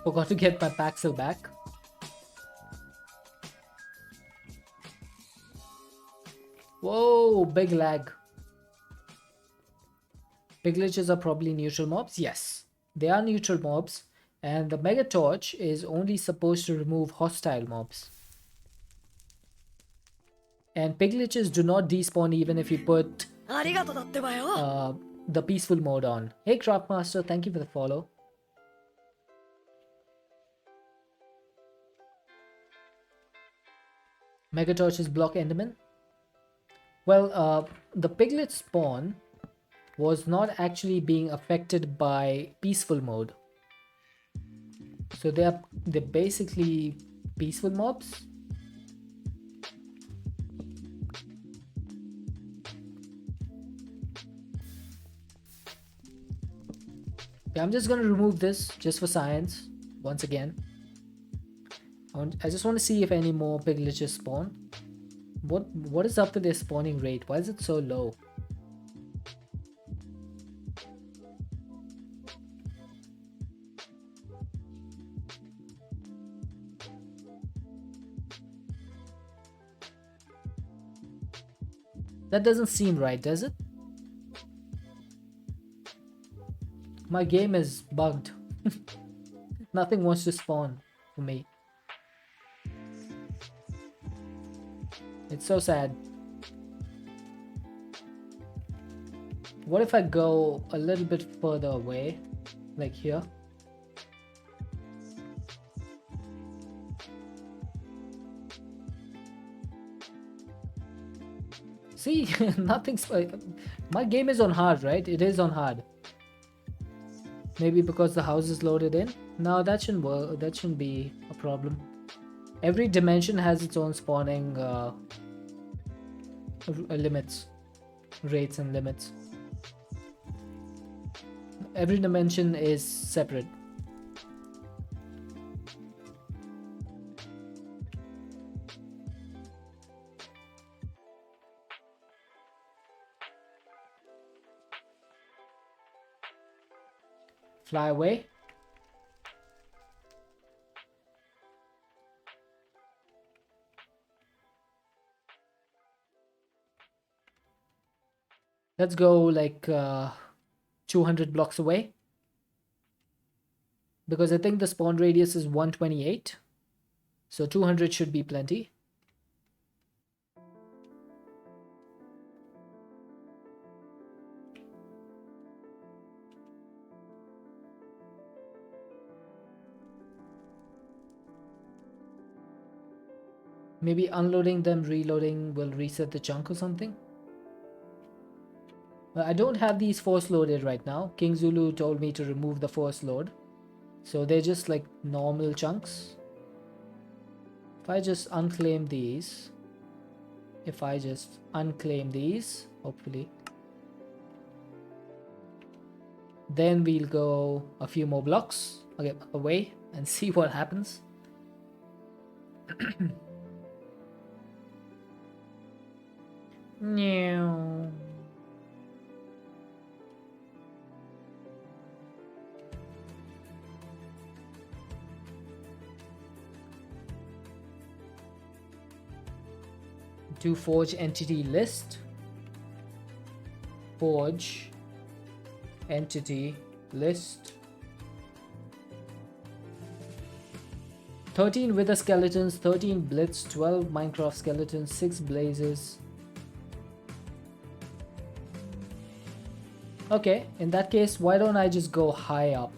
Forgot to get my Paxel back. Whoa, big lag. Piglitches are probably neutral mobs. Yes, they are neutral mobs. And the Mega Torch is only supposed to remove hostile mobs. And piglitches do not despawn even if you put the peaceful mode on. Hey Craftmaster, thank you for the follow. Mega Torches block Enderman. Well, the piglet spawn was not actually being affected by peaceful mode. So they're basically peaceful mobs. Yeah, I'm just gonna remove this just for science once again. I just want to see if any more piglitches spawn. What is up with their spawning rate? Why is it so low? That doesn't seem right, does it? My game is bugged. Nothing wants to spawn for me. It's so sad. What if I go a little bit further away, like here? See, nothing's... My game is on hard, right? It is on hard. Maybe because the house is loaded in? No, that shouldn't work. That shouldn't be a problem. Every dimension has its own spawning limits. Rates and limits. Every dimension is separate. Fly away. Let's go like 200 blocks away. Because I think the spawn radius is 128. So 200 should be plenty. Maybe unloading them, reloading will reset the chunk or something. But I don't have these force loaded right now. King Zulu told me to remove the force load. So they're just like normal chunks. If I just unclaim these. Hopefully. Then we'll go a few more blocks away and see what happens. No. Do forge entity list. Forge entity list. 13 wither skeletons, 13 blitz, 12 Minecraft skeletons, 6 blazes. Okay, in that case, why don't I just go high up?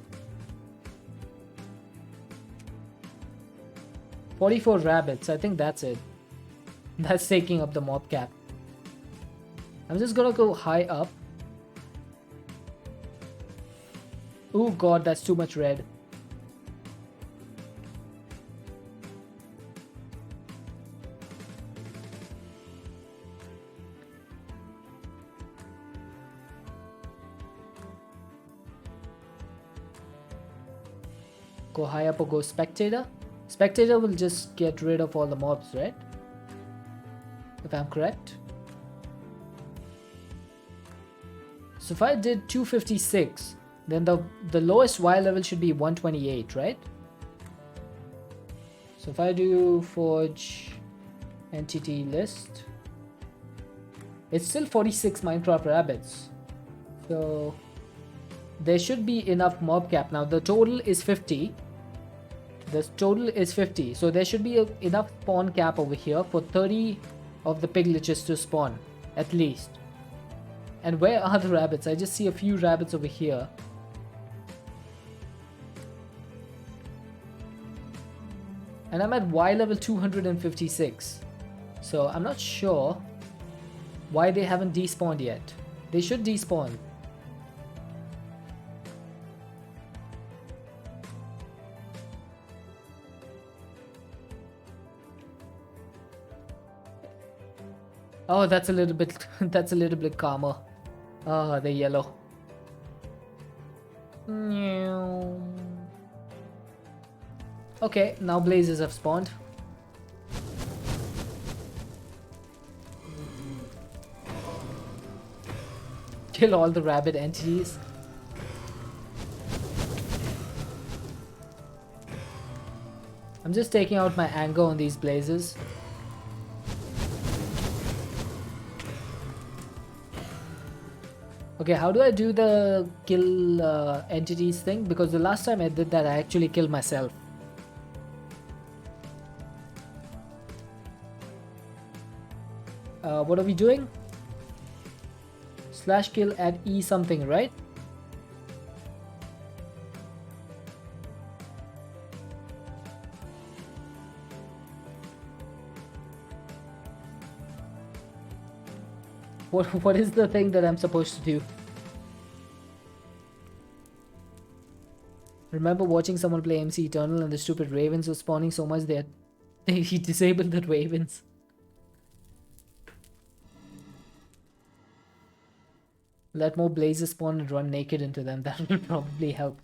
44 rabbits, I think that's it. That's taking up the mob cap. I'm just gonna go high up. Oh god, that's too much red. Go high up or go spectator? Spectator will just get rid of all the mobs, right? If I'm correct. So if I did 256, then the lowest Y level should be 128, right? So if I do forge entity list, it's still 46 Minecraft rabbits. So there should be enough mob cap. Now the total is 50. The total is 50. So there should be enough spawn cap over here for 30 of the piglets to spawn, at least. And where are the rabbits? I just see a few rabbits over here. And I'm at Y level 256. So I'm not sure why they haven't despawned yet. They should despawn. Oh, that's a little bit that's a little bit calmer. Ah, the yellow. Okay, now blazes have spawned. Kill all the rabbit entities. I'm just taking out my anger on these blazes. Okay, how do I do the kill entities thing? Because the last time I did that, I actually killed myself. What are we doing? Slash kill at E something, right? What is the thing that I'm supposed to do? Remember watching someone play MC Eternal and the stupid ravens were spawning so much that he disabled the ravens. Let more blazes spawn and run naked into them. That will probably help.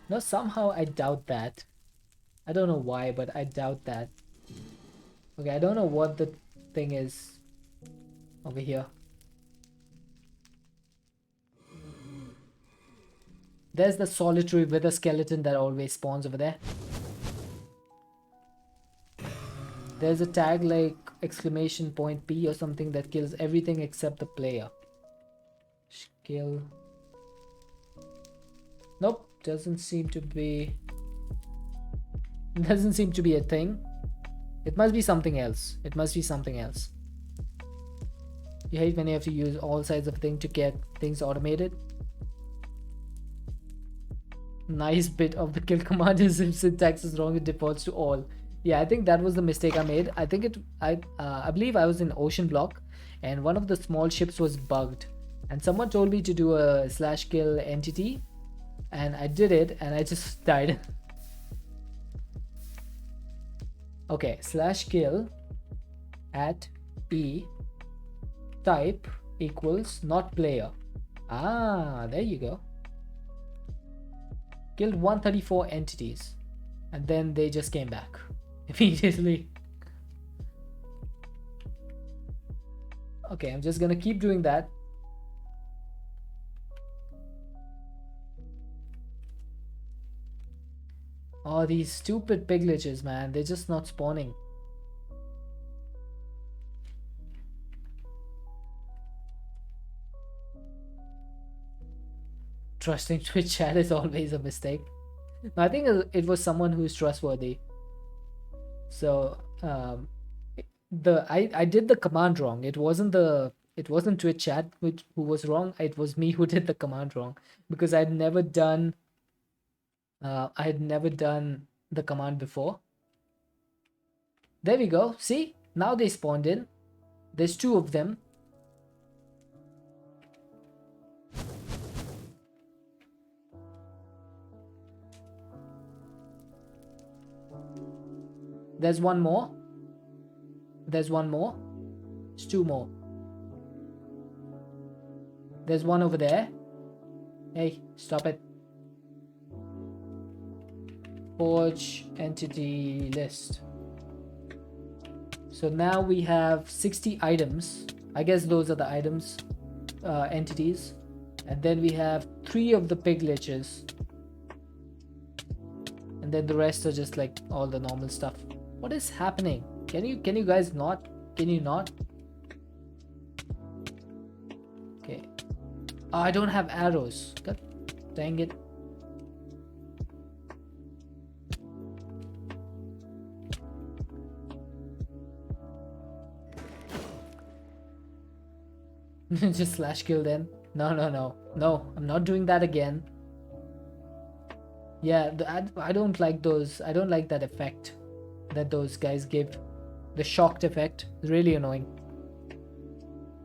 No, somehow I doubt that. I don't know why, but I doubt that. Okay, I don't know what the thing is over here. There's the solitary wither skeleton that always spawns over there. There's a tag like !P or something that kills everything except the player. Kill. Nope, doesn't seem to be a thing. It must be something else. It must be something else. You hate when you have to use all sides of thing to get things automated. Nice bit of the kill command is if syntax is wrong, it defaults to all. Yeah, I think that was the mistake I made. I think I believe I was in ocean block, and one of the small ships was bugged, and someone told me to do a slash kill entity, and I did it, and I just died. Okay, slash kill at E type equals not player. Ah, there you go. Killed 134 entities, and then they just came back immediately. Okay, I'm just gonna keep doing that. Oh, these stupid piglets, man, they're just not spawning. Trusting Twitch chat is always a mistake. No, I think it was someone who's trustworthy. So I did the command wrong. It wasn't Twitch chat who was wrong. It was me who did the command wrong, because I had never done the command before. There we go. See, now they spawned in. There's 2 of them. There's one more. There's one more. There's 2 more. There's one over there. Hey, stop it. Forge entity list. So now we have 60 items. I guess those are the items, entities. And then we have 3 of the piglets. And then the rest are just like all the normal stuff. What is happening? Can you guys not? Can you not? Okay. Oh, I don't have arrows. God dang it. Just slash kill then. No, I'm not doing that again. Yeah, I don't like those. I don't like that effect that those guys give. The shocked effect is really annoying.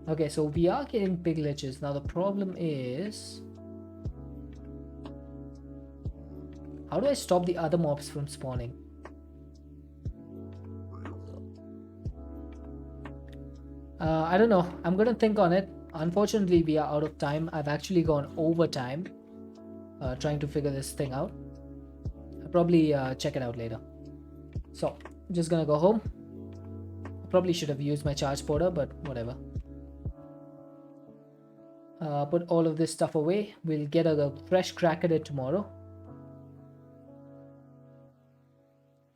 Okay, so we are getting piglets. Now the problem is, how do I stop the other mobs from spawning? I don't know. I'm gonna think on it. Unfortunately, we are out of time. I've actually gone over time trying to figure this thing out. I'll probably check it out later. So, I'm just gonna go home. Probably should have used my charge porter, but whatever. Put all of this stuff away. We'll get a fresh crack at it tomorrow.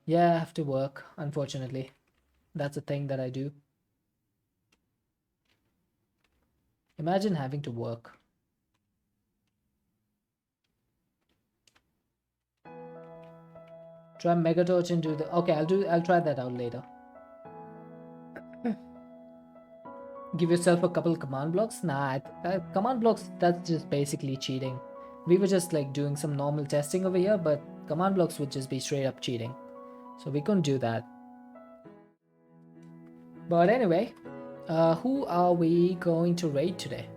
Yeah, I have to work, unfortunately. That's a thing that I do. Imagine having to work. Try Megatorch and do the... Okay, I'll try that out later. Give yourself a couple command blocks? Nah, command blocks, that's just basically cheating. We were just like doing some normal testing over here, but command blocks would just be straight up cheating. So we couldn't do that. But anyway, who are we going to raid today?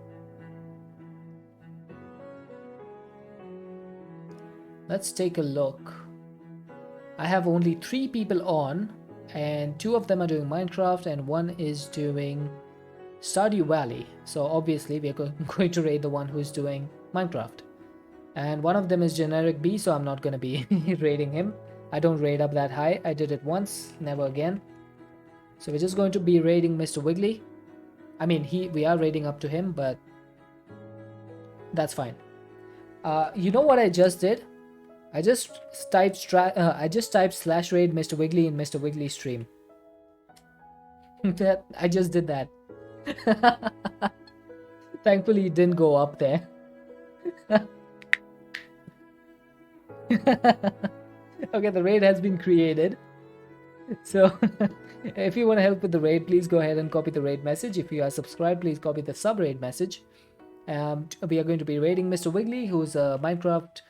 Let's take a look. I have only 3 people on, and 2 of them are doing Minecraft and 1 is doing Stardew Valley. So obviously we are going to raid the one who's doing Minecraft. And one of them is generic B, so I'm not going to be raiding him. I don't raid up that high. I did it once, never again. So we're just going to be raiding Mr. Wiggly. I mean, we are raiding up to him, but that's fine. You know what I just did? I just typed slash raid Mr. Wiggly in Mr. Wiggly stream. I just did that. Thankfully it didn't go up there. Okay, the raid has been created. So if you want to help with the raid, please go ahead and copy the raid message. If you are subscribed, please copy the sub raid message. We are going to be raiding Mr. Wiggly, who's a Minecraft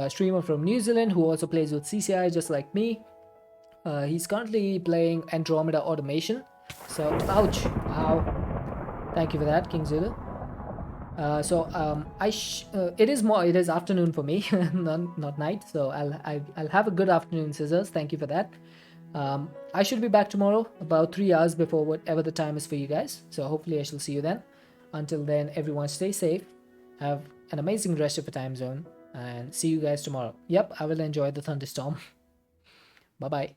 streamer from New Zealand who also plays with CCI just like me. He's currently playing Andromeda Automation. So, ouch, ow. Thank you for that, King Zulu. It is afternoon for me, not night. So I'll have a good afternoon, Scissors. Thank you for that. I should be back tomorrow about 3 hours before whatever the time is for you guys. So hopefully I shall see you then. Until then, everyone stay safe. Have an amazing rest of your time zone, and see you guys tomorrow. Yep, I will enjoy the thunderstorm. Bye bye.